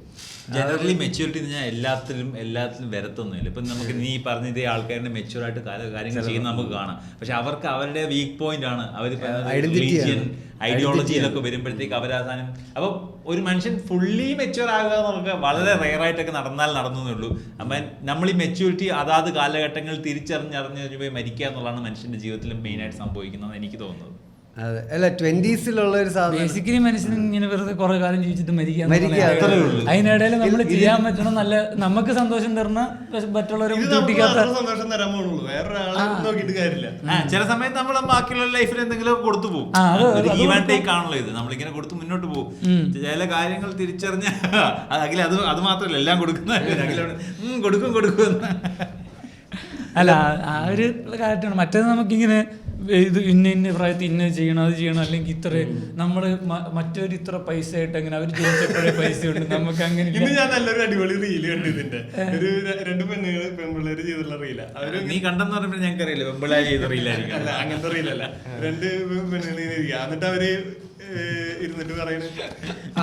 ജനറലി മെച്യൂരിറ്റി എന്ന് പറഞ്ഞാൽ എല്ലാത്തിലും വരത്തൊന്നുമില്ല. ഇപ്പം നമുക്ക് നീ പറഞ്ഞ ഇതേ ആൾക്കാരുടെ മെച്യൂർ ആയിട്ട് കാര്യങ്ങൾ ചെയ്യുന്ന നമുക്ക് കാണാം. പക്ഷെ അവർക്ക് അവരുടെ വീക്ക് പോയിന്റ് ആണ് അവർ റിലീജിയൻ ഐഡിയോളജിയിലൊക്കെ വരുമ്പോഴത്തേക്ക് അവരാസാനം. അപ്പം ഒരു മനുഷ്യൻ ഫുള്ളി മെച്യൂർ ആകുക എന്നുള്ളത് വളരെ റെയറായിട്ടൊക്കെ നടന്നേ ഉള്ളൂ. അപ്പം നമ്മൾ ഈ മെച്യൂരിറ്റി അതാത് കാലഘട്ടങ്ങളിൽ തിരിച്ചറിഞ്ഞ് പോയി മരിക്കുക എന്നുള്ളതാണ് മനുഷ്യന്റെ ജീവിതത്തിൽ മെയിനായിട്ട് സംഭവിക്കുന്നതെന്ന് എനിക്ക് തോന്നുന്നത്. അതെ, അല്ല 20s ഒരു സാധനം ബേസിക്കലി മനുഷ്യൻ ഇങ്ങനെ വെറുതെ കുറെ കാലം ജീവിച്ചിട്ട് മരിക്കുക. അതിനിടയിൽ നമ്മൾ ചെയ്യാൻ പറ്റണം നല്ല നമുക്ക് സന്തോഷം തരുന്ന മറ്റുള്ളവരെ ബുദ്ധിമുട്ടിക്കാത്ത സന്തോഷം തരാൻ പോകുള്ളൂ, വേറൊരാളെ നോക്കിയിട്ട് കാര്യമില്ല. ചില സമയത്ത് നമ്മൾ ബാക്കിയുള്ള ലൈഫിൽ എന്തെങ്കിലും കൊടുത്തു പോകും. ആണല്ലോ ഇത്, നമ്മളിങ്ങനെ കൊടുത്ത് മുന്നോട്ട് പോകും. ചില കാര്യങ്ങൾ തിരിച്ചറിഞ്ഞ അഖില അത് മാത്രമല്ല എല്ലാം കൊടുക്കുന്ന കൊടുക്കും. അല്ല, ആ ഒരു കാര്യമാണ്. മറ്റേത് നമുക്കിങ്ങനെ ഇത് ഇന്ന പ്രായത്തിൽ ഇന്ന ചെയ്യണം, അത് ചെയ്യണം, അല്ലെങ്കിൽ ഇത്ര നമ്മൾ മറ്റൊരു ഇത്ര പൈസ ആയിട്ട് അങ്ങനെ അവർ ചോദിച്ചപ്പോഴേ പൈസ ഉണ്ട് നമുക്ക് അങ്ങനെ. ഇന്ന് ഞാൻ നല്ലൊരു അടിപൊളി റീല് കണ്ടു. ഇതിന്റെ ഒരു 2 പെൺപിള്ളേര് ചെയ്തുള്ള റീല. അവര് നീ കണ്ടെന്ന് പറയുമ്പോൾ ഞങ്ങൾക്ക് അറിയില്ല പെൺപിള്ളേർ ചെയ്ത റീലായിരിക്കും. അല്ല, അങ്ങനത്തെ റീലല്ല. 2 പെണ്ണുങ്ങൾ ഇരിക്കുക, എന്നിട്ട് അവര് ഇരുന്നിട്ട് പറയുന്നത്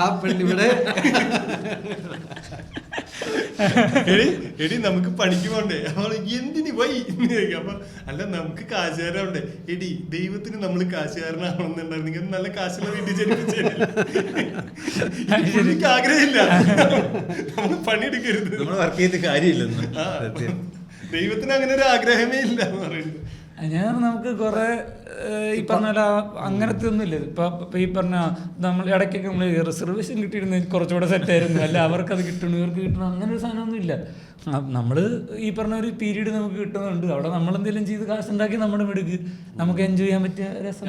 ആ പെണ്ണിവിടെ എടി നമുക്ക് പണിക്ക് പോണ്ടേ, അവൾ എന്തിന് പോയി ചോദിക്കാം. അപ്പൊ അല്ല നമുക്ക് കാശുകാരുണ്ട്. എടി ദൈവത്തിന് നമ്മൾ കാശുകാരനാണെന്നുണ്ടായിരുന്നെങ്കിൽ നല്ല കാശുള്ള വീട്ടിൽ ജനിപ്പിച്ചില്ല. എനിക്ക് ആഗ്രഹമില്ല, നമ്മൾ പണിയെടുക്കരുത്, നമ്മൾ വർക്ക് ചെയ്ത് കാര്യമില്ലെന്ന്. ദൈവത്തിന് അങ്ങനെ ഒരു ആഗ്രഹമേ ഇല്ല എന്ന് പറയുന്നത്. ഞാൻ നമുക്ക് കുറെ ഈ പറഞ്ഞ പോലെ അങ്ങനത്തെ ഒന്നും ഇല്ല. ഇപ്പൊ ഈ പറഞ്ഞ നമ്മൾ ഇടയ്ക്കൊക്കെ നമ്മൾ റിസർവേഷൻ കിട്ടിയിരുന്ന കുറച്ചുകൂടെ സെറ്റായിരുന്നു. അല്ല അവർക്കത് കിട്ടണം ഇവർക്ക് കിട്ടണം അങ്ങനെ ഒരു സാധനമൊന്നും ഇല്ല. നമ്മൾ ഈ പറഞ്ഞ ഒരു പീരീഡ് നമുക്ക് കിട്ടുന്നുണ്ട്. അവിടെ നമ്മൾ എന്തെങ്കിലും ചെയ്ത് കാശുണ്ടാക്കി നമ്മുടെ മിടുക്ക് നമുക്ക് എൻജോയ് ചെയ്യാൻ പറ്റിയ രസം.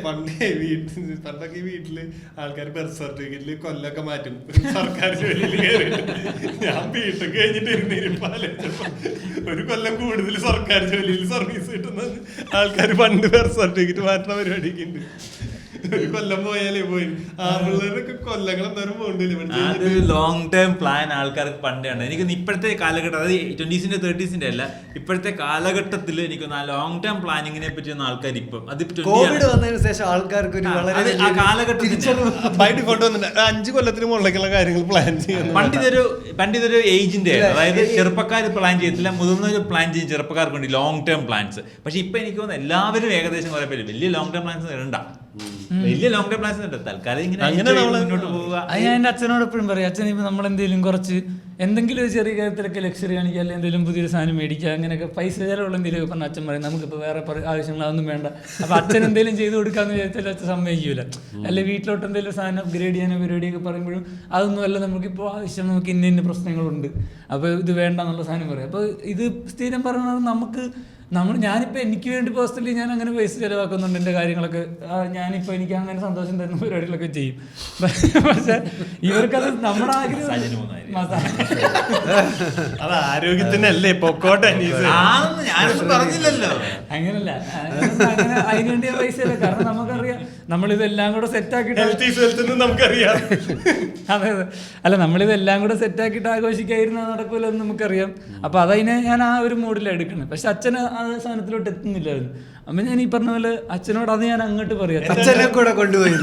പണ്ടൊക്കെ വീട്ടില് ആൾക്കാർ ബർത്ത് സർട്ടിഫിക്കറ്റില് കൊല്ലൊക്കെ മാറ്റും സർക്കാർ ജോലിയിൽ കയറിയിട്ട്. ഞാൻ വീട്ടിൽ കഴിഞ്ഞിട്ട് ഇരുന്നിരുപ്പാല് ഒരു കൊല്ലം കൂടുതൽ സർക്കാർ ജോലിയിൽ സർവീസ് കിട്ടുന്നത് ആൾക്കാർ പണ്ട് ബർത്ത് സർട്ടിഫിക്കറ്റ് മാറ്റുന്ന പരിപാടിയൊക്കെ ഉണ്ട്. ഒരു കൊല്ലം പോയാലേ പോയി. ആ പിള്ളേരൊക്കെ കൊല്ലങ്ങൾ എന്തായാലും പോകണ്ടില്ല. ലോങ് ടേം പ്ലാൻ ആൾക്കാർക്ക് പണ്ടേ ഉണ്ട്. എനിക്ക് ഇപ്പോഴത്തെ കാലഘട്ടം, അതായത് 20s 30s അല്ല, ഇപ്പോഴത്തെ കാലഘട്ടത്തിൽ എനിക്ക് ലോങ് ടേം പ്ലാനിങ്ങിനെ പറ്റിയൊന്നും ആൾക്കാർ ഇപ്പം കോവിഡ് വന്നതിന് ശേഷം ആൾക്കാർക്ക് ഒരു വളരെ ആ കാലഘട്ടത്തിൽ ബൈ ഡിഫോൾട്ട് വന്നിട്ട് 5 കൊല്ലത്തിന് മുകളിലേക്കുള്ള കാര്യങ്ങൾ പ്ലാൻ ചെയ്യുന്നത്. പണ്ടിതൊരു ഏജിന്റെ, അതായത് ചെറുപ്പക്കാർ പ്ലാൻ ചെയ്യത്തില്ല, മുതിർന്നവർ പ്ലാൻ ചെയ്യും. ചെറുപ്പക്കാർക്ക് വേണ്ടി ലോങ് ടേം പ്ലാൻസ്. പക്ഷെ ഇപ്പൊ എനിക്ക് തോന്നുന്നു എല്ലാവരും ഏകദേശം കുറെ പേര് വലിയ ലോങ് ടേം പ്ലാൻസ് ഇടണ്ട. വലിയ ലോങ് ടേം പ്ലാൻസ് ഉണ്ട്. തൽക്കാലം ഇങ്ങനെ മുന്നോട്ട് പോവുക. അത് ഞാൻ എൻ്റെ അച്ഛനോട് എപ്പോഴും പറയും. അച്ഛൻ ഇപ്പം നമ്മളെന്തെങ്കിലും കുറച്ച് എന്തെങ്കിലും ഒരു ചെറിയ കാര്യത്തിലൊക്കെ ലക്ഷറി കാണിക്കുക, അല്ലെങ്കിൽ എന്തെങ്കിലും പുതിയൊരു സാധനം മേടിക്കുക, അങ്ങനെയൊക്കെ പൈസ ചിലവുള്ള എന്തെങ്കിലും പറഞ്ഞാൽ അച്ഛൻ പറയും നമുക്കിപ്പോൾ വേറെ ആവശ്യങ്ങൾ അതൊന്നും വേണ്ട. അപ്പോൾ അച്ഛൻ എന്തെങ്കിലും ചെയ്ത് കൊടുക്കാന്ന് വിചാരിച്ചാൽ അച്ഛൻ സമ്മതിക്കൂല. അല്ലെങ്കിൽ വീട്ടിലോട്ട് എന്തെങ്കിലും സാധനം അപ്ഗ്രേഡ് ചെയ്യാനോ പരിപാടിയൊക്കെ പറയുമ്പോഴും അതൊന്നും അല്ല, നമുക്കിപ്പോൾ ആവശ്യം, നമുക്ക് ഇന്ന പ്രശ്നങ്ങളുണ്ട്, അപ്പോൾ ഇത് വേണ്ട എന്നുള്ള സാധനം പറയും. അപ്പോൾ ഇത് സ്ഥിരം പറയുന്നത് ഞാനിപ്പോൾ എനിക്ക് വേണ്ടി പേഴ്സണലി ഞാൻ അങ്ങനെ പൈസ ചിലവാക്കുന്നുണ്ട് എൻ്റെ കാര്യങ്ങളൊക്കെ. ഞാനിപ്പോൾ എനിക്ക് അങ്ങനെ സന്തോഷം തരുന്ന പരിപാടികളൊക്കെ ചെയ്യും. പക്ഷെ ഇവർക്കത് നമ്മുടെ ആഗ്രഹം അത് ആരോഗ്യത്തിനല്ലേ പൊക്കോട്ടെ. ഞാനൊന്നും പറഞ്ഞില്ലല്ലോ. അങ്ങനല്ല, അങ്ങനെ അതിനുവേണ്ടി പൈസ ഇല്ല. കാരണം നമുക്കറിയാം നമ്മളിതെല്ലാം കൂടെ സെറ്റാക്കിയിട്ട് നമുക്കറിയാം. അതെ അതെ, അല്ല നമ്മളിതെല്ലാം കൂടെ സെറ്റാക്കിയിട്ട് ആഘോഷിക്കാതിരുന്ന നടക്കൂലെന്ന് നമുക്കറിയാം. അപ്പൊ അതതിനെ ഞാൻ ആ ഒരു മൂഡിലാണ് എടുക്കുന്നത്. പക്ഷെ അച്ഛന് ആ സാധനത്തിലോട്ട് എത്തുന്നില്ലായിരുന്നു. അപ്പൊ ഞാൻ ഈ പറഞ്ഞ പോലെ അച്ഛനോട് അത് ഞാൻ അങ്ങോട്ട് പറയാം, അച്ഛനെ കൂടെ കൊണ്ടുപോയി.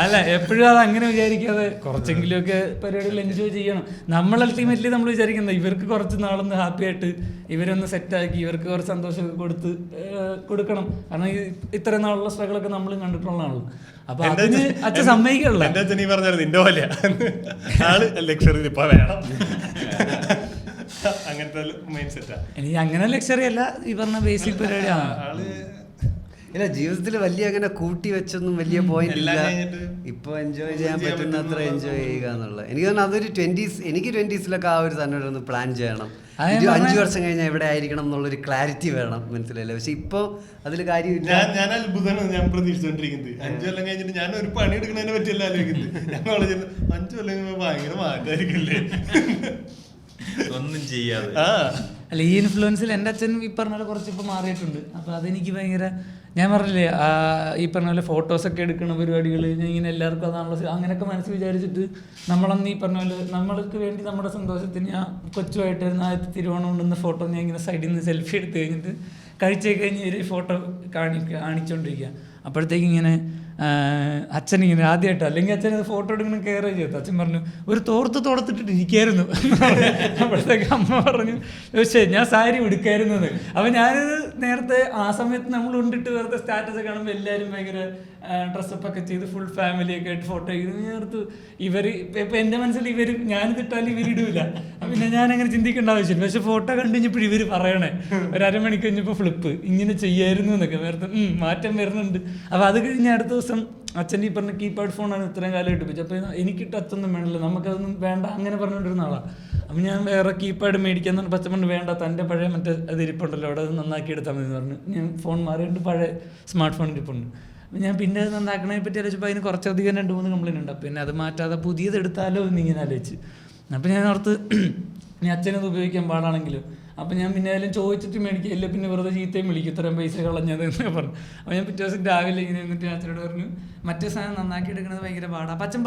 അല്ല എപ്പോഴും അത് അങ്ങനെ വിചാരിക്കാതെ കുറച്ചെങ്കിലുമൊക്കെ പരിപാടികൾ എൻജോയ് ചെയ്യണം. നമ്മൾ അൾട്ടിമേറ്റ്ലി നമ്മൾ വിചാരിക്കുന്നത് ഇവർക്ക് കുറച്ച് നാളൊന്ന് ഹാപ്പി ആയിട്ട് ഇവരൊന്ന് സെറ്റാക്കി ഇവർക്ക് കുറച്ച് സന്തോഷമൊക്കെ കൊടുക്കണം. കാരണം ഇത്ര നാളുള്ള സ്ട്രഗിളൊക്കെ നമ്മളും കണ്ടിട്ടുള്ളതാണല്ലോ. അപ്പൊ അതിന് അച്ഛൻ സമ്മതിക്കുള്ള. എന്റെ അച്ഛൻ ഈ പറഞ്ഞാൽ നിന്റെ പോലെ ആള് ലക്ഷറി ഇപ്പൊ വേണം, അങ്ങനത്തെ മൈൻഡ് സെറ്റാ. എനിക്ക് അങ്ങനെ ലക്ഷറി അല്ല, ഈ പറഞ്ഞ ബേസിക് പരിപാടിയാണ്. ഇല്ല, ജീവിതത്തിൽ വലിയ അങ്ങനെ കൂട്ടി വെച്ചൊന്നും വലിയ പോയിന്റ് ഇല്ല. ഇപ്പൊ എൻജോയ് ചെയ്യാൻ പറ്റുന്ന അത്ര എൻജോയ് ചെയ്യുക എന്നുള്ളത്. എനിക്ക് തോന്നുന്നു അതൊരു 20s ആ ഒരു തന്നെ ഒന്ന് പ്ലാൻ ചെയ്യണം. 5 വർഷം കഴിഞ്ഞാൽ എവിടെ ആയിരിക്കണം എന്നുള്ളൊരു ക്ലാരിറ്റി വേണം, മനസ്സിലായില്ലേ? പക്ഷെ ഇപ്പൊ അതിൽ കാര്യമില്ല. ഞാൻ അത്ഭുതമാണ് ഞാൻ പ്രതീക്ഷിച്ചോണ്ടിരിക്കുന്നത്. 5 കൊല്ലം കഴിഞ്ഞിട്ട് ഞാൻ ഒരു പണി എടുക്കുന്നതിനെ പറ്റിയല്ല ആലോചിക്കുന്നത്. ഞാൻ കോളേജിൽ 5 കൊല്ലം കഴിയുമ്പോൾ ഭയങ്കര മാറ്റമായിരിക്കില്ലേ, ഒന്നും ചെയ്യാതെ. അല്ല ഈ ഇൻഫ്ലുവൻസിൽ എൻ്റെ അച്ഛൻ ഈ പറഞ്ഞ പോലെ കുറച്ച് ഇപ്പോൾ മാറിയിട്ടുണ്ട്. അപ്പോൾ അതെനിക്ക് ഭയങ്കര, ഞാൻ പറഞ്ഞില്ലേ ഈ പറഞ്ഞ പോലെ ഫോട്ടോസൊക്കെ എടുക്കുന്ന പരിപാടികൾ ഞാൻ ഇങ്ങനെ എല്ലാവർക്കും അതാണല്ലോ അങ്ങനെയൊക്കെ മനസ്സിൽ വിചാരിച്ചിട്ട് നമ്മളന്ന് ഈ പറഞ്ഞ പോലെ നമ്മൾക്ക് വേണ്ടി നമ്മുടെ സന്തോഷത്തിന് ഞാൻ കൊച്ചുമായിട്ടായിരുന്നു ആദ്യത്തെ തിരുവോണം കൊണ്ടുവന്ന ഫോട്ടോ ഞാൻ ഇങ്ങനെ സൈഡിൽ നിന്ന് സെൽഫി എടുത്ത് കഴിഞ്ഞിട്ട് കഴിച്ചേ കഴിഞ്ഞ് ഒരു ഫോട്ടോ കാണിച്ചുകൊണ്ടിരിക്കുക. അപ്പോഴത്തേക്ക് ഇങ്ങനെ അച്ഛൻ ഇങ്ങനെ ആദ്യമായിട്ട്, അല്ലെങ്കിൽ അച്ഛൻ അത് ഫോട്ടോ എടുക്കണം കെയർ ചെയ്തു. അച്ഛൻ പറഞ്ഞു ഒരു തോടത്തിട്ടിട്ട് ഇരിക്കായിരുന്നു. അപ്പോഴത്തേക്ക് അമ്മ പറഞ്ഞു പക്ഷേ ഞാൻ സാരി എടുക്കായിരുന്നു എന്ന്. അപ്പം ഞാനിത് നേരത്തെ ആ സമയത്ത് നമ്മൾ ഉണ്ടിട്ട് വെറുതെ സ്റ്റാറ്റസ് കാണുമ്പോൾ എല്ലാവരും ഭയങ്കര ഡ്രസ്സപ്പ് ഒക്കെ ചെയ്ത് ഫുൾ ഫാമിലിയൊക്കെ ആയിട്ട് ഫോട്ടോ ചെയ്ത് ചേർത്ത് ഇവർ ഇപ്പം എൻ്റെ മനസ്സിൽ ഞാനിതിട്ടാലും ഇവരിടില്ല. പിന്നെ ഞാനങ്ങനെ ചിന്തിക്കേണ്ട ആവശ്യമില്ല. പക്ഷെ ഫോട്ടോ കണ്ടു കഴിഞ്ഞപ്പോൾ ഇവർ പറയണേ ഒരു അരമണിക്ക് കഴിഞ്ഞപ്പോൾ ഫ്ലിപ്പ് ഇങ്ങനെ ചെയ്യായിരുന്നു എന്നൊക്കെ വേറെ മാറ്റം വരുന്നുണ്ട്. അപ്പോൾ അത് കഴിഞ്ഞ് അടുത്ത ദിവസം അച്ഛൻ്റെ ഈ പറഞ്ഞ കീപാഡ് ഫോണാണ് ഇത്രയും കാലം ഇട്ടിപ്പിച്ചത്. അപ്പോൾ എനിക്ക് ടച്ചൊന്നും വേണ്ടല്ലോ, നമുക്കതൊന്നും വേണ്ട അങ്ങനെ പറഞ്ഞുകൊണ്ടിരുന്ന ആളാണ്. അപ്പം ഞാൻ വേറെ കീപാഡ് മേടിക്കാന്ന് പറഞ്ഞപ്പോൾ അച്ഛൻ പറഞ്ഞു വേണ്ട, തൻ്റെ പഴയ മറ്റേ അത് ഇരിപ്പുണ്ടല്ലോ അവിടെ അത് നന്നാക്കി എടുത്താൽ മതി എന്ന് പറഞ്ഞു. ഞാൻ ഫോൺ മാറിയിട്ട് പഴയ സ്മാർട്ട് ഫോൺ ഇരിപ്പുണ്ട്. അപ്പം ഞാൻ പിന്നെ അത് നന്നാക്കണതിനെ പറ്റി ആലോചിച്ചപ്പോൾ അതിന് കുറച്ചധികം 2-3 കംപ്ലൈൻറ്റ് ഉണ്ട്. പിന്നെ അത് മാറ്റാതെ പുതിയത് എടുത്താലോ എന്നിങ്ങനെ ആലോചിച്ച്. അപ്പം ഞാൻ ഓർത്ത് ഇനി അച്ഛനത് ഉപയോഗിക്കാൻ പാടാണെങ്കിലും അപ്പം ഞാൻ പിന്നെ അതിലും ചോദിച്ചിട്ട് മേടിക്കില്ല, പിന്നെ വെറുതെ ചീത്തയും വിളിക്കും ഇത്രയും പൈസ കളഞ്ഞത് എന്നൊക്കെ പറഞ്ഞു. അപ്പോൾ ഞാൻ പിറ്റേ ദിവസം രാവിലെ ഇങ്ങനെ എന്നിട്ട് അച്ഛനോട് പറഞ്ഞു മറ്റേ സാധനം നന്നാക്കി എടുക്കുന്നത് ഭയങ്കര പാടാണ്. അപ്പം അച്ഛൻ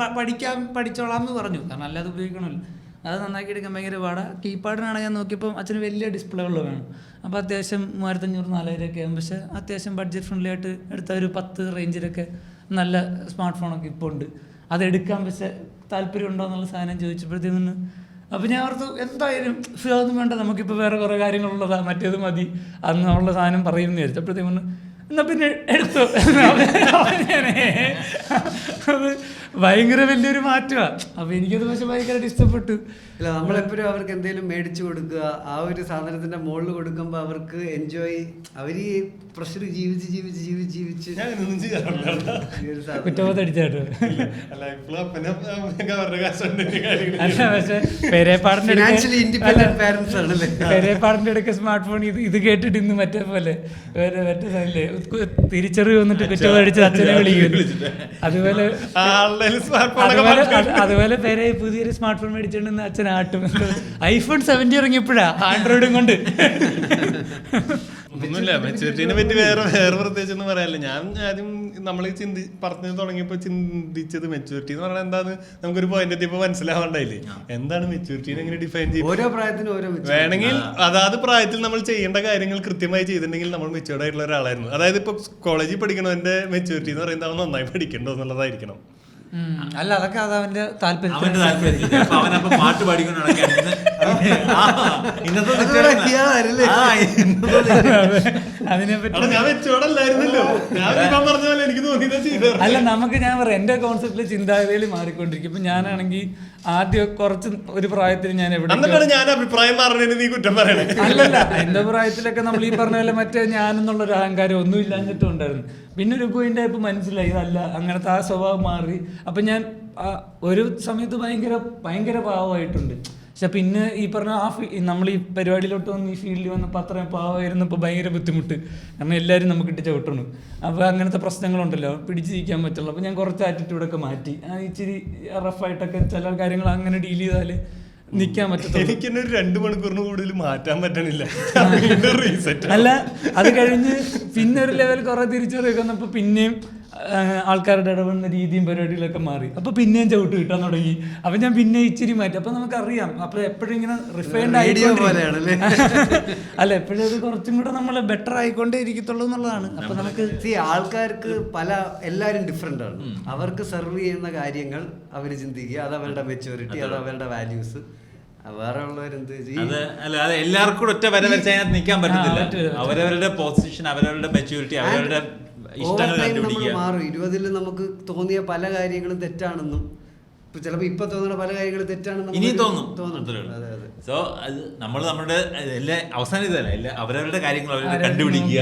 പഠിച്ചോളാം എന്ന് പറഞ്ഞു, കാരണം അല്ലാതെ ഉപയോഗിക്കണമല്ലോ. അത് നന്നാക്കി എടുക്കാൻ ഭയങ്കര പാടാണ്. കീപാഡിനാണ് ഞാൻ നോക്കിയപ്പോൾ അച്ഛന് വലിയ ഡിസ്പ്ലേകളിൽ വേണം. അപ്പോൾ അത്യാവശ്യം 3500-4000 ഒക്കെ ആകും. പക്ഷേ അത്യാവശ്യം ബഡ്ജറ്റ് ഫ്രണ്ട്ലി ആയിട്ട് എടുത്ത ഒരു 10 റേഞ്ചിലൊക്കെ നല്ല സ്മാർട്ട് ഫോണൊക്കെ ഇപ്പോൾ ഉണ്ട്. അതെടുക്കാൻ പക്ഷേ താല്പര്യം ഉണ്ടോ എന്നുള്ള സാധനം ചോദിച്ചപ്പോഴത്തേന് അപ്പോൾ ഞാൻ ഓർത്തു എന്തായാലും അതൊന്നും വേണ്ട, നമുക്കിപ്പോൾ വേറെ കുറേ കാര്യങ്ങളുള്ളതാണ്, മറ്റേത് മതി അന്ന് ഉള്ള സാധനം പറയുമെന്ന് വിചാരിച്ചപ്പോഴത്തേക്കും എന്നാൽ പിന്നെ എടുത്തു. അത് ഭയങ്കര വലിയൊരു മാറ്റമാണ്. അപ്പോൾ എനിക്കത് പക്ഷെ ഭയങ്കരമായിട്ട് ഇഷ്ടപ്പെട്ടു. ഇല്ല, നമ്മളെപ്പോഴും അവർക്ക് എന്തെങ്കിലും മേടിച്ചു കൊടുക്കുക, ആ ഒരു സാധനത്തിന്റെ മുകളിൽ കൊടുക്കുമ്പോൾ അവർക്ക് എൻജോയ്, അവർ ഈ പ്രഷർ ജീവിച്ച് കുറ്റബോധടിച്ചായിട്ട് അല്ല. പക്ഷെ പെരേപ്പാടിന്റെ ഇടയ്ക്ക് സ്മാർട്ട് ഫോൺ ഇത് കേട്ടിട്ട് ഇന്ന് മറ്റേ പോലെ മറ്റേ സാധനല്ലേ തിരിച്ചറിവ് വന്നിട്ട് കുറ്റബോധടിച്ച് അച്ഛനെ വിളിക്കും. അതുപോലെ പേരെ പുതിയൊരു സ്മാർട്ട് ഫോൺ മേടിച്ചിട്ടുണ്ടെന്ന് അച്ഛൻ ആട്ടും. iPhone 17 ഇറങ്ങിയപ്പോഴാ ആൻഡ്രോയിഡും കൊണ്ട്. ഒന്നുമില്ല, മെച്ചൂരിറ്റിനെ പറ്റി വേറെ പ്രത്യേകിച്ചൊന്നും പറയാനില്ല. ഞാൻ ആദ്യം നമ്മൾ പറഞ്ഞു തുടങ്ങിയപ്പോൾ ചിന്തിച്ചത് മെച്ചൂരിറ്റി എന്ന് പറഞ്ഞാൽ എന്താന്ന് നമുക്കൊരു പോയിന്റ് എത്തിയപ്പോൾ മനസ്സിലാവണ്ടായില്ലേ, എന്താണ് മെച്ചൂരിറ്റിനെ എങ്ങനെ ഡിഫൈൻ ചെയ്യും. ഓരോ പ്രായത്തിനും ഓരോ വേണമെങ്കിൽ അതാത് പ്രായത്തിൽ നമ്മൾ ചെയ്യേണ്ട കാര്യങ്ങൾ കൃത്യമായി ചെയ്തിട്ടുണ്ടെങ്കിൽ നമ്മൾ മെച്ചൂർഡ് ആയിട്ടുള്ള ഒരാളായിരുന്നു. അതായത് ഇപ്പൊ കോളേജിൽ പഠിക്കണവന്റെ മെച്ചൂരിറ്റി എന്ന് പറയുന്നത് അവൻ നന്നായി പഠിക്കണ്ടോ എന്നുള്ളതായിരിക്കണം. അല്ല, അതൊക്കെ അത് അവന്റെ താല്പര്യം. അവനപ്പൊ പാട്ട് പാടിക്കൊണ്ടാണ് അതിനെപ്പറ്റി ഞാൻ മെച്ചൂർഡല്ലായിരുന്നല്ലോ, ഞാൻ പറഞ്ഞ പോലെ എനിക്ക് തോന്നിയത്. അല്ല, നമുക്ക് ഞാൻ പറയാം എന്റെ കോൺസെപ്റ്റില് ചിന്താഗതിയിൽ മാറിക്കൊണ്ടിരിക്കും. ഇപ്പൊ ഞാനാണെങ്കിൽ ആദ്യം കുറച്ച് ഒരു പ്രായത്തിൽ ഞാൻ എവിടെ ഞാൻ അഭിപ്രായം പറഞ്ഞതിന് നീ കുറ്റം പറയണേ. അല്ലല്ല, എന്റെ പ്രായത്തിലൊക്കെ നമ്മൾ ഈ പറഞ്ഞ പോലെ മറ്റേ ഞാനെന്നുള്ളൊരു അഹങ്കാരം ഒന്നും ഇല്ലാഞ്ഞിട്ടും ഉണ്ടായിരുന്നു. പിന്നെ ഒരു പോയിന്റ് ആയപ്പോൾ മനസ്സിലായി ഇതല്ല, അങ്ങനത്തെ ആ സ്വഭാവം മാറി. അപ്പം ഞാൻ ഒരു സമയത്ത് ഭയങ്കര പാവമായിട്ടുണ്ട്. പക്ഷെ പിന്നെ ഈ പറഞ്ഞ നമ്മൾ ഈ പരിപാടിയിലോട്ട് വന്ന് ഈ ഫീൽഡിൽ വന്നപ്പോൾ അത്രയും പാവമായിരുന്നപ്പോൾ ഭയങ്കര ബുദ്ധിമുട്ട്. കാരണം എല്ലാവരും നമുക്കിട്ട് ചവിട്ടണം. അപ്പോൾ അങ്ങനത്തെ പ്രശ്നങ്ങളുണ്ടല്ലോ, പിടിച്ചിരിക്കാൻ പറ്റുള്ളൂ. അപ്പോൾ ഞാൻ കുറച്ച് ആറ്റിറ്റ്യൂഡൊക്കെ മാറ്റി ഇച്ചിരി റഫായിട്ടൊക്കെ ചില കാര്യങ്ങൾ അങ്ങനെ ഡീൽ ചെയ്താൽ നിൽക്കാൻ പറ്റും. എനിക്ക് 2 മണിക്കൂറിന് കൂടുതൽ മാറ്റാൻ പറ്റണില്ല. അല്ല, അത് കഴിഞ്ഞ് പിന്നെ ഒരു ലെവൽ കുറെ തിരിച്ചറിയൊക്കെ വന്നപ്പോൾ പിന്നെയും ആൾക്കാരുടെ ഇടപെടുന്ന രീതിയും പരിപാടികളൊക്കെ മാറി. അപ്പോൾ പിന്നെയും ചവിട്ട് കിട്ടാൻ തുടങ്ങി. അപ്പം ഞാൻ പിന്നെ ഇച്ചിരി മാറ്റി. അപ്പം നമുക്കറിയാം, അപ്പോൾ എപ്പോഴും ഇങ്ങനെ റിഫൈൻഡ് ആയിക്കൊണ്ടേ അല്ല, എപ്പോഴും അത് കുറച്ചും കൂടെ നമ്മൾ ബെറ്റർ ആയിക്കൊണ്ടേ ഇരിക്കത്തുള്ളൂ എന്നുള്ളതാണ്. അപ്പം നമുക്ക് ആൾക്കാർക്ക് എല്ലാവരും ഡിഫറെൻ്റ് ആണ്. അവർക്ക് സെർവ് ചെയ്യുന്ന കാര്യങ്ങൾ അവർ ചിന്തിക്കുക, അത് അവരുടെ മെച്യൂരിറ്റി, അത് അവരുടെ വാല്യൂസ്. വേറെ ഉള്ളവരെന്ത് അല്ല, എല്ലാവർക്കും കൂടെ ഒറ്റ വര വരച്ച് അതിനകത്ത് നിൽക്കാൻ പറ്റത്തില്ല. അവരവരുടെ പൊസിഷൻ, അവരവരുടെ മെച്യൂരിറ്റി, അവരവരുടെ മാറും. 20-ൽ നമുക്ക് തോന്നിയ പല കാര്യങ്ങളും തെറ്റാണെന്നും ചിലപ്പോൾ ഇപ്പൊ തോന്നുന്ന പല കാര്യങ്ങളും തെറ്റാണെന്നും ഇനി തോന്നും. സോ അത് നമ്മുടെ അവസാനം ഇതല്ല, അവരവരുടെ കാര്യങ്ങൾ അവർ കണ്ടുപിടിക്കുക,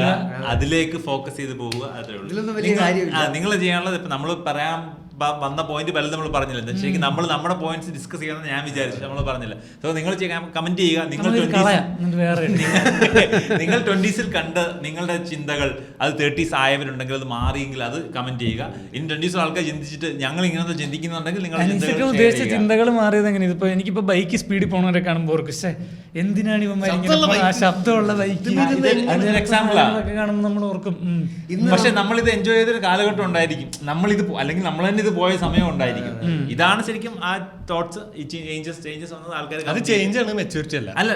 അതിലേക്ക് ഫോക്കസ് ചെയ്ത് പോവുക. അത്രേ ഉള്ളൂ. നിങ്ങൾ ചെയ്യാനുള്ളത്. ഇപ്പൊ നമ്മൾ പറയാൻ വന്ന പോയിന്റ് പലതും നമ്മൾ പറഞ്ഞില്ല. ശരിക്കും നമ്മൾ നമ്മുടെ പോയിന്റ്സ് ഡിസ്കസ് ചെയ്യണമെന്ന് ഞാൻ വിചാരിച്ചു, നമ്മൾ പറഞ്ഞില്ല. സോ നിങ്ങൾ കമന്റ് ചെയ്യുക. നിങ്ങൾ 20s കണ്ട നിങ്ങളുടെ ചിന്തകൾ അത് 30s ആയവരുണ്ടെങ്കിൽ അത് മാറിയെങ്കിൽ അത് കമന്റ് ചെയ്യുക. ഇനി 20s ആൾക്കാർ ചിന്തിച്ചിട്ട് ഞങ്ങൾ ഇങ്ങനത്തെ ചിന്തിക്കുന്നുണ്ടെങ്കിൽ നിങ്ങൾ ഉദ്ദേശിച്ച ചിന്തകൾ മാറിയത് എങ്ങനെ. ഇതിപ്പോ എനിക്കിപ്പോ ബൈക്ക് സ്പീഡിൽ പോണവരെ കാണുമ്പോൾ ഓർക്കും, പക്ഷേ എന്തിനാണ് ഇവന്മാർ ശബ്ദമുള്ള ബൈക്ക് എക്സാമ്പിളൊക്കെ കാണുമ്പോൾ നമ്മൾ ഓർക്കും. പക്ഷെ നമ്മളിത് എൻജോയ് ചെയ്തൊരു കാലഘട്ടം ഉണ്ടായിരിക്കും. നമ്മളിത് അല്ലെങ്കിൽ നമ്മൾ തന്നെ ഇത് ചെയ്ത് പോയ സമയം ഉണ്ടായിരിക്കും. ഇതാണ് ശരിക്കും ആ തോട്ട്സ് ചേഞ്ചസ് വന്നത് ആൾക്കാർ. അത് ചേഞ്ച് ആണ്, മെച്ചൂരിറ്റി അല്ല. അല്ല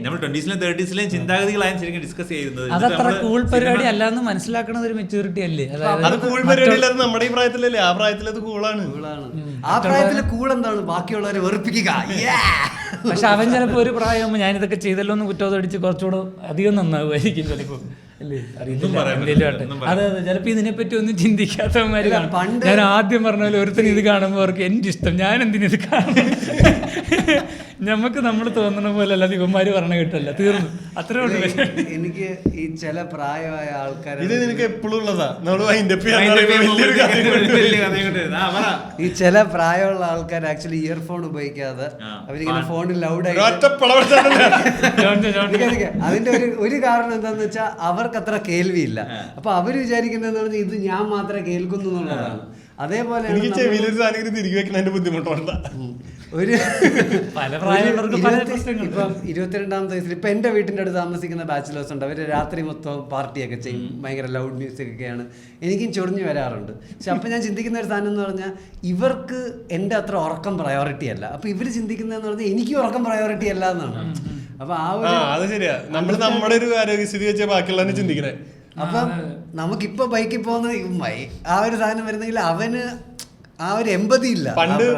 നമ്മൾ 20s-ലും 30s-ലും ചിന്താഗതികളാണ് ശരിക്കും ഡിസ്കസ് ചെയ്യുന്നത്. അതത്ര കൂൾ പരിപാടി അല്ലാന്ന് മനസ്സിലാക്കണത് ഒരു മെച്ചൂരിറ്റി അല്ലേ? അത് കൂൾ പരിപാടി അല്ലാതെ നമ്മുടെ ഈ പ്രായത്തിലല്ലേ, ആ പ്രായത്തിൽ അത് കൂളാണ്. ആ പ്രായത്തിൽ കൂൾ എന്താണ്? ബാക്കിയുള്ളവരെ വെറുപ്പിക്കുക. പക്ഷെ അവൻ ചിലപ്പോ ഒരു പ്രായമാകുമ്പോൾ ഞാനിതൊക്കെ ചെയ്തല്ലോ എന്ന് കുറ്റോതടിച്ച് കുറച്ചുകൂടെ അധികം നന്നാവുമായിരിക്കും ചിലപ്പോ. അല്ലേ? അറിയത്തില്ല. അതെ അതെ, ചിലപ്പോ ഇതിനെപ്പറ്റി ഒന്നും ചിന്തിക്കാത്തവന്മാര് കാണും. ഞാൻ ആദ്യം പറഞ്ഞ പോലെ ഒരുത്തൻ ഇത് കാണുമ്പോൾ അവർക്ക് എന്റെ ഇഷ്ടം, ഞാൻ എന്തിനിത് കാണും. നമുക്ക് നമ്മൾ തോന്നുന്ന പോലെ അല്ലാതെ ഇവന്മാര് പറഞ്ഞ കിട്ടല്ല, തീർന്നു, അത്രേ ഉള്ളൂ. എനിക്ക് ഈ ചില പ്രായമായ ആൾക്കാർ, ഇത് നിനക്ക് എപ്പോഴും ഉള്ളതാ, നമ്മള് ഈ ചില പ്രായമുള്ള ആൾക്കാർ ആക്ച്വലി ഇയർഫോൺ ഉപയോഗിക്കാതെ അവരിങ്ങനെ ഫോണിൽ ലൗഡായി. അതിന്റെ ഒരു കാരണം എന്താന്ന് വെച്ചാൽ അവർക്ക് അത്ര കേൾവിയില്ല. അപ്പൊ അവര് വിചാരിക്കുന്നത് പറഞ്ഞാൽ ഇത് ഞാൻ മാത്രമേ കേൾക്കുന്നു എന്നുള്ളതാണ്. അതേപോലെ എനിക്ക് ചെവിയിലൊരു സാധനം തിരികെ വെക്കണതിന്റെ ബുദ്ധിമുട്ടുണ്ട്. ഒരു പല പ്രായമുള്ളവർക്ക് പല പ്രശ്നങ്ങൾ. ഇപ്പം 22-ാമത്തെ വയസ്സിൽ ഇപ്പം എൻ്റെ വീട്ടിൻ്റെ അടുത്ത് താമസിക്കുന്ന ബാച്ചിലേഴ്സ് ഉണ്ട്. അവർ രാത്രി മൊത്തം പാർട്ടിയൊക്കെ ചെയ്യും, ഭയങ്കര ലൗഡ് മ്യൂസിക് ഒക്കെയാണ്. എനിക്കും ചൊറിഞ്ഞു വരാറുണ്ട്. പക്ഷെ അപ്പം ഞാൻ ചിന്തിക്കുന്ന ഒരു സാധനം എന്ന് പറഞ്ഞാൽ ഇവർക്ക് എൻ്റെ അത്ര ഉറക്കം പ്രയോറിറ്റി അല്ല. അപ്പം ഇവർ ചിന്തിക്കുന്നതെന്ന് പറഞ്ഞാൽ എനിക്കും ഉറക്കം പ്രയോറിറ്റി അല്ല എന്നാണ്. അപ്പം അത് ശരിയാ, നമ്മൾ നമ്മുടെ ഒരു ആരോഗ്യസ്ഥിതി വെച്ച് ബാക്കിയുള്ളവനെ ചിന്തിക്കണേ. അപ്പം നമുക്കിപ്പോൾ ബൈക്കിൽ പോകുന്ന ആ ഒരു സാധനം വരുന്നെങ്കിൽ അവന് ആ ഒരു എമ്പതി ഇല്ല.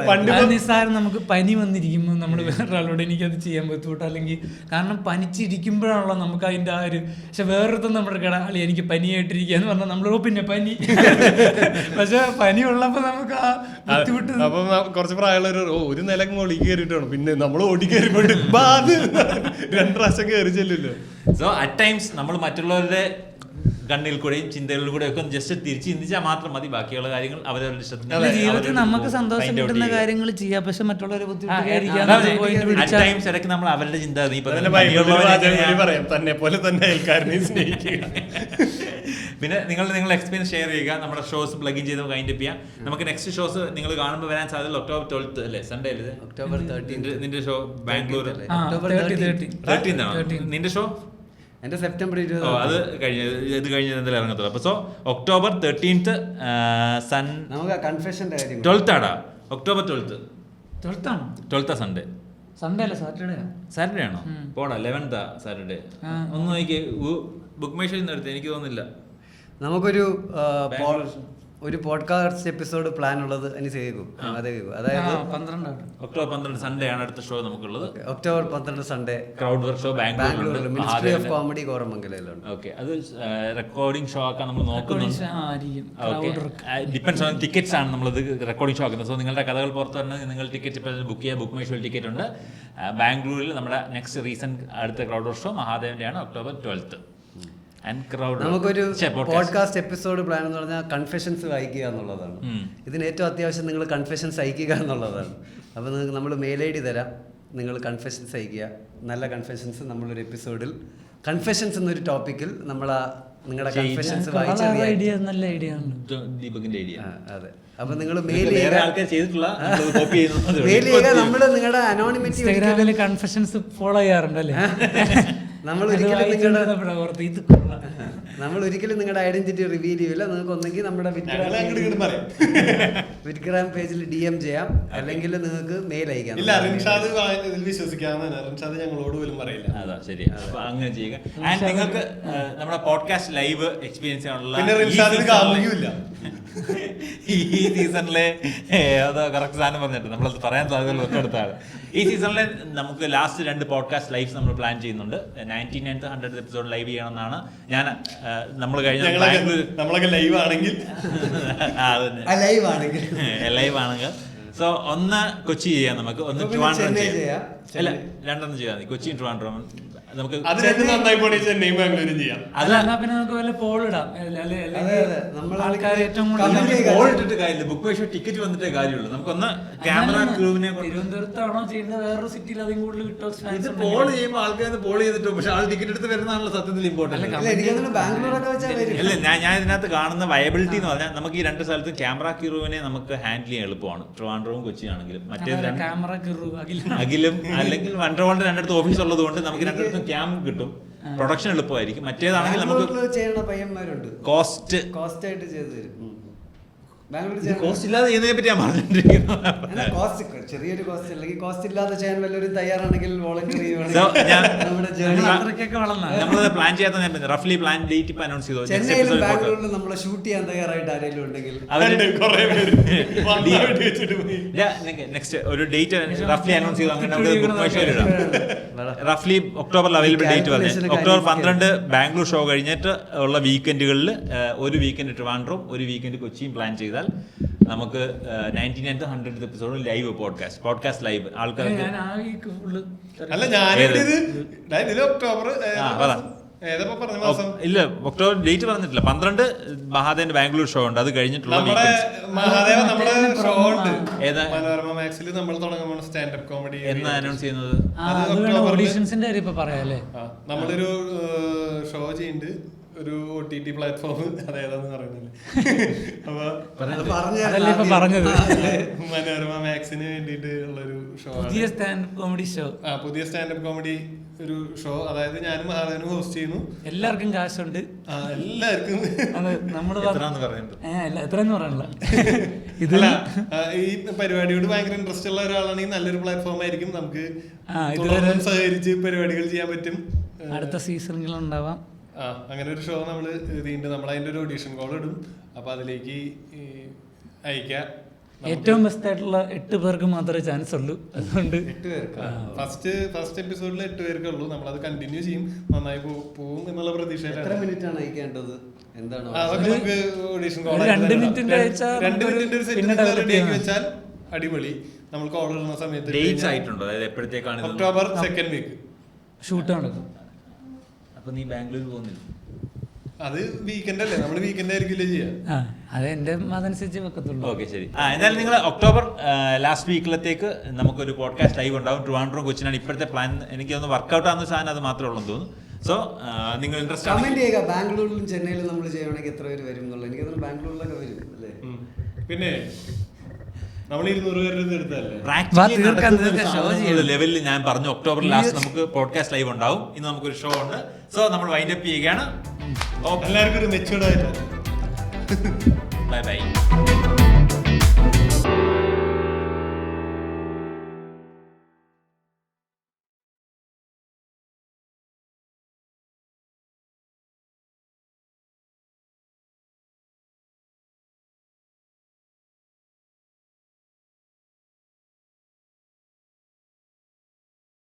പണ്ട് നിസ്സാരം നമുക്ക് പനി വന്നിരിക്കുമ്പോൾ നമ്മൾ വേറൊരാളോട് എനിക്കത് ചെയ്യാൻ ബുദ്ധിമുട്ട്, അല്ലെങ്കിൽ കാരണം പനിച്ചിരിക്കുമ്പോഴാണല്ലോ നമുക്ക് അതിൻ്റെ ആ ഒരു. പക്ഷെ വേറൊരുത്തും നമ്മുടെ കിടാളി എനിക്ക് പനിയായിട്ടിരിക്കുക എന്ന് പറഞ്ഞാൽ നമ്മൾ പിന്നെ പനി. പക്ഷെ പനി ഉള്ളപ്പോൾ നമുക്ക് ആ ബുദ്ധിമുട്ട്. അപ്പൊ കുറച്ച് പ്രായമുള്ളവർ ഒരു നില മോളി കയറിയിട്ടാണ്, പിന്നെ നമ്മൾ ഓടി കയറിപ്പോയിട്ട് 2 പ്രാവശ്യം കയറി ചെല്ലുമല്ലോ. സോ അറ്റ് ടൈംസ് നമ്മൾ മറ്റുള്ളവരുടെ കണ്ണിൽ കൂടെയും ചിന്തകളിൽ കൂടെ ഒക്കെ ജസ്റ്റ് തിരിച്ച് ചിന്തിച്ചാൽ മാത്രം മതി. ബാക്കിയുള്ള കാര്യങ്ങൾ അവരവരുടെ ജീവിതത്തിൽ നമുക്ക് സന്തോഷം കിട്ടുന്ന കാര്യങ്ങൾ ചെയ്യാം, പക്ഷെ മറ്റുള്ളവരെ ഇടയ്ക്ക് നമ്മൾ അവരുടെ ചിന്ത തന്നെ പോലെ തന്നെ അയൽക്കാരനെ സ്നേഹിക്കുക. പിന്നെ നിങ്ങൾ എക്സ്പീരിയൻസ് ഷെയർ ചെയ്യുക. നമ്മുടെ ഷോസ് പ്ലഗ് ഇൻ ചെയ്ത് വൈൻഡപ്പ് ചെയ്യാം. നമുക്ക് നെക്സ്റ്റ് ഷോസ് നിങ്ങൾ കാണുമ്പോൾ വരാൻ സാധ്യത October 12th അല്ലേ, സൺഡേ അല്ലേ? October 13th നിന്റെ ഷോ ബാംഗ്ലൂർ 13th ആണോ നിന്റെ ഷോ? എന്റെ September 20. അത് ഇത് കഴിഞ്ഞ് എന്തായാലും ഇറങ്ങത്തുള്ളൂ. അപ്പൊ സോ October 13th നമുക്ക് കൺഫെഷന്റെ കാര്യം 12th ആടാ. October 12th Sunday. സൺഡേ അല്ല, സാറ്റർഡേ ആണോ? പോടാ 11th സാറ്റർഡേ. ഒന്ന് നോക്കി ബുക്ക് മൈ ഷോയിൽ നിന്ന് എടുത്ത്, എനിക്ക് തോന്നുന്നില്ല. നമുക്കൊരു പോഡ്കാസ്റ്റ് എപ്പിസോഡ് പ്ലാൻ ഉള്ളത് അതായത് October 12 സൺഡേ ആണ് അടുത്ത ഷോ നമുക്കുള്ളത്. October 12 Sunday crowd work show ബാംഗ്ലൂരിൽ മിനിസ്ട്രി ഓഫ് കോമഡി കോറമംഗലയിലുണ്ട്. ഓക്കെ, അത് റെക്കോർഡിംഗ് ഷോ ആക്കാൻ നമ്മൾ നോക്കുന്നുണ്ട്. ഡിപ്പെൻസ് ഓൺ ടിക്കറ്റ്സ് ആണ് നമ്മളത് റെക്കോർഡിംഗ് ഷോ ആക്കുന്നത്. സോ നിങ്ങളുടെ കഥകൾ പുറത്ത് തന്നെ നിങ്ങൾ ടിക്കറ്റ് ബുക്ക് ചെയ്യുക. ബുക്ക് മൈ ഷോയിൽ ടിക്കറ്റ് ഉണ്ട്. ബാംഗ്ലൂരിൽ നമ്മുടെ നെക്സ്റ്റ് റീസെന്റ് അടുത്ത ക്രൗഡ് വർക്ക് ഷോ മഹാദേവന്റെ ആണ് October 12th. നമുക്കൊരു പോഡ്കാസ്റ്റ് എപ്പിസോഡ് പ്ലാൻ എന്ന് പറഞ്ഞാൽ കൺഫെഷൻസ് വായിക്കുക എന്നുള്ളതാണ്. ഇതിന് ഏറ്റവും അത്യാവശ്യം നിങ്ങൾ കൺഫെഷൻസ് അയക്കുക എന്നുള്ളതാണ്. അപ്പോൾ നിങ്ങൾക്ക് നമ്മൾ മെയിൽ ഐ ഡി തരാം, നിങ്ങൾ കൺഫെഷൻസ് അയക്കുക. നല്ല കൺഫെഷൻസ് നമ്മളൊരു എപ്പിസോഡിൽ കൺഫെഷൻസ് എന്നൊരു ടോപ്പിക്കിൽ നിങ്ങളുടെ കൺഫെഷൻസ് വായിച്ച ദീപകിന്റെ ഐഡിയ. അതെ, അപ്പൊ നിങ്ങൾ മെയിൽ ചെയ്യുക. നമ്മൾ നിങ്ങളുടെ അനോണിമിറ്റി കൺഫെഷൻസ് ഫോളോ ചെയ്യാറുണ്ടല്ലേ? നമ്മൾ ഒരിക്കലും നിങ്ങളുടെ ഐഡന്റിറ്റി റിവീൽ ചെയ്യില്ല. നിങ്ങൾക്ക് ഒന്നെങ്കിൽ നമ്മുടെ വിറ്റ്ഗ്രാം പേജിൽ DM ചെയ്യാം, അല്ലെങ്കിൽ നിങ്ങൾക്ക് മെയിൽ അയക്കാം. ഞങ്ങളോട് പോലും പറയില്ല. അതാ ശരി. അപ്പൊ അങ്ങനെ ചെയ്യുക. ആൻഡ് നിങ്ങൾക്ക് നമ്മുടെ പോഡ്കാസ്റ്റ് ലൈവ് എക്സ്പീരിയൻസ് ചെയ്യാനുള്ള ഈ സീസണിലെ കറക്റ്റ് സാധനം പറഞ്ഞിട്ട് നമ്മളത് പറയാൻ സാധ്യതയുള്ള തൊട്ടടുത്താണ്. ഈ സീസണിലെ നമുക്ക് ലാസ്റ്റ് 2 പോഡ്കാസ്റ്റ് ലൈവ്സ് നമ്മൾ പ്ലാൻ ചെയ്യുന്നുണ്ട്. 99th 100th എപ്പിസോഡ് ലൈവ് ചെയ്യണമെന്നാണ് ഞാൻ നമ്മൾ കഴിഞ്ഞ നമ്മളൊക്കെ ലൈവ് ആണെങ്കിൽ ലൈവ് ആണെങ്കിൽ സോ ഒന്ന് കൊച്ചി ചെയ്യാം, നമുക്ക് ഒന്ന് ട്രിവാൻഡ്രം ചെയ്യാം. അല്ല, 2 ചെയ്യാം. കൊച്ചിയും ട്രിവാൻഡ്രം നമുക്ക് നന്നായി പോണി ചെന്നൈയും ബാംഗ്ലൂരും ചെയ്യാം. പിന്നെ നമുക്ക് വല്ല പോൾ ഇടാം. ആൾക്കാർ ഏറ്റവും ബുക്ക് മൈ ഷോ ടിക്കറ്റ് വന്നിട്ടേ കാര്യമുള്ളൂ. നമുക്കൊന്ന് ക്യാമറ ക്രൂവിനെ തിരുവനന്തപുരത്താണോ ചെയ്യുന്നത്, വേറൊരു സിറ്റിയിൽ അതിൽ കൂടുതൽ കിട്ടും. ഇത് പോൾ ചെയ്യുമ്പോൾ ആൾക്കാർ പോൾ ചെയ്തിട്ടോ, പക്ഷെ ആൾ ടിക്കറ്റ് എടുത്ത് വരുന്നതാണല്ലോ സത്യത്തിൽ ഇമ്പോർട്ടന്റ്. അല്ല, ഞാൻ ഇതിനകത്ത് കാണുന്ന വയബിലിറ്റി എന്ന് പറഞ്ഞാൽ നമുക്ക് ഈ 2 സ്ഥലത്തും ക്യാമറ ക്രൂവിനെ നമുക്ക് ഹാൻഡിൽ ചെയ്യാൻ എളുപ്പമാണ്. ട്രിവാൻഡ്രവും കൊച്ചി ആണെങ്കിലും മറ്റേത് അഖിലും അല്ലെങ്കിൽ വണ്ടർവേൾഡ് 2 ഓഫീസ് ഉള്ളത് കൊണ്ട് നമുക്ക് 2 ക്യാം കിട്ടും. പ്രൊഡക്ഷൻ എളുപ്പമായിരിക്കും. മറ്റേതാണെങ്കിൽ നമുക്ക് ചെയ്യുന്ന പയ്യന്മാരുണ്ട്, കോസ്റ്റ് ആയിട്ട് ചെയ്തു തരും. ബാംഗ്ലൂർ കോസ്റ്റ് ഇല്ലാതെ ചെയ്യുന്നതിനെ പറ്റി ഞാൻ പറഞ്ഞിരിക്കുന്നത്. കോസ്റ്റ് ചെറിയൊരു കോസ്റ്റ് അല്ലെങ്കിൽ കോസ്റ്റ് ഇല്ലാതെ ചെയ്യാൻ വല്ലവരും തയ്യാറാണെങ്കിൽ വോളണ്ടിയർ So, ഞാൻ- നമ്മുടെ ജേണി അത്രയ്ക്കൊക്കെ വളർന്ന നമ്മളത് പ്ലാൻ ചെയ്യാത്ത റഫ്ലി പ്ലാൻ ഡേറ്റ് ഇപ്പൊ അനൗൺസ് ചെയ്തു. ചെന്നൈയിലും ബാംഗ്ലൂരിലും നമ്മളെ ഷൂട്ട് ചെയ്യാൻ തയ്യാറായിട്ട് ആരെങ്കിലും ഉണ്ടെങ്കിൽ നെക്സ്റ്റ് ഒരു ഡേറ്റ് റഫ്ലി അനൗൺസ് ചെയ്തു. അങ്ങനെ റഫ്ലി ഒക്ടോബറിൽ അവൈലബിൾ ഡേറ്റ് പറഞ്ഞു. ഒക്ടോബർ 12 ബാംഗ്ലൂർ ഷോ കഴിഞ്ഞിട്ട് ഉള്ള വീക്കെൻഡുകളിൽ ഒരു വീക്കെൻഡ് ട്രിവാൻഡ്രം, ഒരു വീക്കെൻഡ് കൊച്ചിയും പ്ലാൻ ചെയ്താൽ നമുക്ക് 99th 100th episode live podcast live ആൾക്കാർക്ക്. ഞാൻ ആകെ ഫുള്ള് അല്ല ഞാനിത് ഒക്ടോബർ ഏതപ്പോ പറഞ്ഞ മാസം ഇല്ല ഒക്ടോബർ ഡേറ്റ് പറഞ്ഞിട്ടില്ല. 12 മഹാദേവന്റെ ബാംഗ്ലൂർ ഷോ ഉണ്ട്. അത് കഴിഞ്ഞിട്ടുള്ള നമ്മുടെ മഹാദേവ നമ്മുടെ ഷോ ഉണ്ട് ഏതാ മനോരമ മാക്സിൽ നമ്മൾ തുടങ്ങുമ്പോൾ സ്റ്റാൻഡപ്പ് കോമഡി എന്ന് അനൗൺസ് ചെയ്യുന്നത്. ഓഡീഷൻസിന്റെ കാര്യം ഇപ്പൊ പറയാല്ലേ. നമ്മളൊരു ഷോ ചെയ്യുന്നുണ്ട്, ഒരു OTT പ്ലാറ്റ്ഫോം, അതേതാന്ന് പറയുന്നില്ല. അതല്ലേ ഇപ്പൊ പറഞ്ഞത്. മനോരമ മാക്സിന് വേണ്ടിയിട്ട് ഉള്ളൊരു ഷോ, പുതിയ സ്റ്റാൻഡപ്പ് കോമഡി ഷോ. പുതിയ സ്റ്റാൻഡപ്പ് കോമഡി ഒരു ഷോ. അതായത് ഞാനും മഹാദേവനും ഹോസ്റ്റ് ചെയ്യുന്നു. എല്ലാവർക്കും കാശുണ്ട്, എല്ലാവർക്കും. അത് നമ്മള് എത്രാന്ന് പറയുന്നുണ്ട്. എത്രയെന്ന് പറയണില്ല. ഇത് ഈ പരിപാടിയോട് ഭയങ്കര ഇൻട്രസ്റ്റ് ഉള്ള ഒരാളാണെങ്കിൽ നല്ലൊരു പ്ലാറ്റ്ഫോം ആയിരിക്കും. നമുക്ക് ഇതുവരെ തുടർന്നും സഹകരിച്ച് പരിപാടികൾ ചെയ്യാൻ പറ്റും. അടുത്ത സീസണുകൾ ഉണ്ടാവാം. അങ്ങനെ ഒരു ഷോ നമ്മൾ ഇതിണ്ട്. നമ്മൾ അതിന്റെ ഒരു ഓഡീഷൻ കോൾ ഇടും. അപ്പൊ അതിലേക്ക് അയക്കാം. ഏറ്റവും ബെസ്റ്റ് ആയിട്ടുള്ള 8 പേർക്ക് മാത്രമേ ചാൻസ് ഉള്ളൂ. അതുകൊണ്ട് 8 പേർക്ക് ഫസ്റ്റ് എപ്പിസോഡിൽ 8 പേർക്കേ ഉള്ളൂ. നമ്മളത് കണ്ടിന്യൂ ചെയ്യും, നന്നായി പോവും എന്നുള്ള പ്രതീക്ഷയിലാണ്. എത്ര മിനിറ്റ് ആണ് അയക്കേണ്ടത്? എന്താണ് അതൊക്കെ നമുക്ക് ഓഡീഷൻ കോൾ 2 മിനിറ്റിന്റെ അയച്ചാൽ 2 മിനിറ്റിന്റെ ഒരു സെറ്റ് റെഡിയാക്കി വെച്ചാൽ അടിപൊളി. നമ്മൾ കോൾ ഇടുന്ന സമയത്ത് ഡേറ്റ്സ് ആയിട്ടുണ്ടോ? അതായത് എപ്പോഴത്തേക്കാണ് ഇത്? ഒക്ടോബർ 2nd വീക്ക് ഷൂട്ട് നടക്കും. അപ്പൊ നീ ബാംഗ്ലൂർ പോകുന്നില്ല? അത് വീക്കെൻഡ് അല്ലേ, നമ്മൾ വീക്കെൻഡ് ആയിരിക്കില്ലേ ചെയ്യാ. അത് എന്റെ അതനുസരിച്ച് വെക്കത്തുള്ളൂ. ഓക്കെ ശരി. എന്തായാലും നിങ്ങൾ ഒക്ടോബർ ലാസ്റ്റ് വീക്കിലത്തേക്ക് നമുക്കൊരു പോഡ്കാസ്റ്റ് ലൈവ് ഉണ്ടാവും. ട്രിവാൻഡ്രം കൊച്ചിനാണ് ഇപ്പോഴത്തെ പ്ലാൻ. എനിക്കൊന്ന് വർക്കൗട്ട് ആവുന്ന സാധനം അത് മാത്രമേ ഉള്ളൂ തോന്നുന്നു. സോ നിങ്ങൾ ഇൻട്രസ്റ്റ് കമന്റ് ചെയ്യുക. ബാംഗ്ലൂരിലും ചെന്നൈയിലും നമ്മൾ ചെയ്യുകയാണെങ്കിൽ എത്ര പേര് വരും എന്നുള്ളത്. എനിക്ക് തോന്നുന്നു ബാംഗ്ലൂരിലൊക്കെ വരും അല്ലേ. പിന്നെ നമ്മൾ 200 പേരുടെ എടുത്തല്ലേ ലെവലിൽ ഞാൻ പറഞ്ഞു. ഒക്ടോബർ ലാസ്റ്റ് നമുക്ക് പോഡ്കാസ്റ്റ് ലൈവ് ഉണ്ടാവും. ഇന്ന് നമുക്കൊരു ഷോ ഉണ്ട്. സോ നമ്മൾ വൈൻഡ് അപ്പ് ചെയ്യുകയാണ്. എല്ലാവർക്കും ഒരു മെച്ചൂർഡ് ആയിട്ട് ബൈ ബൈ.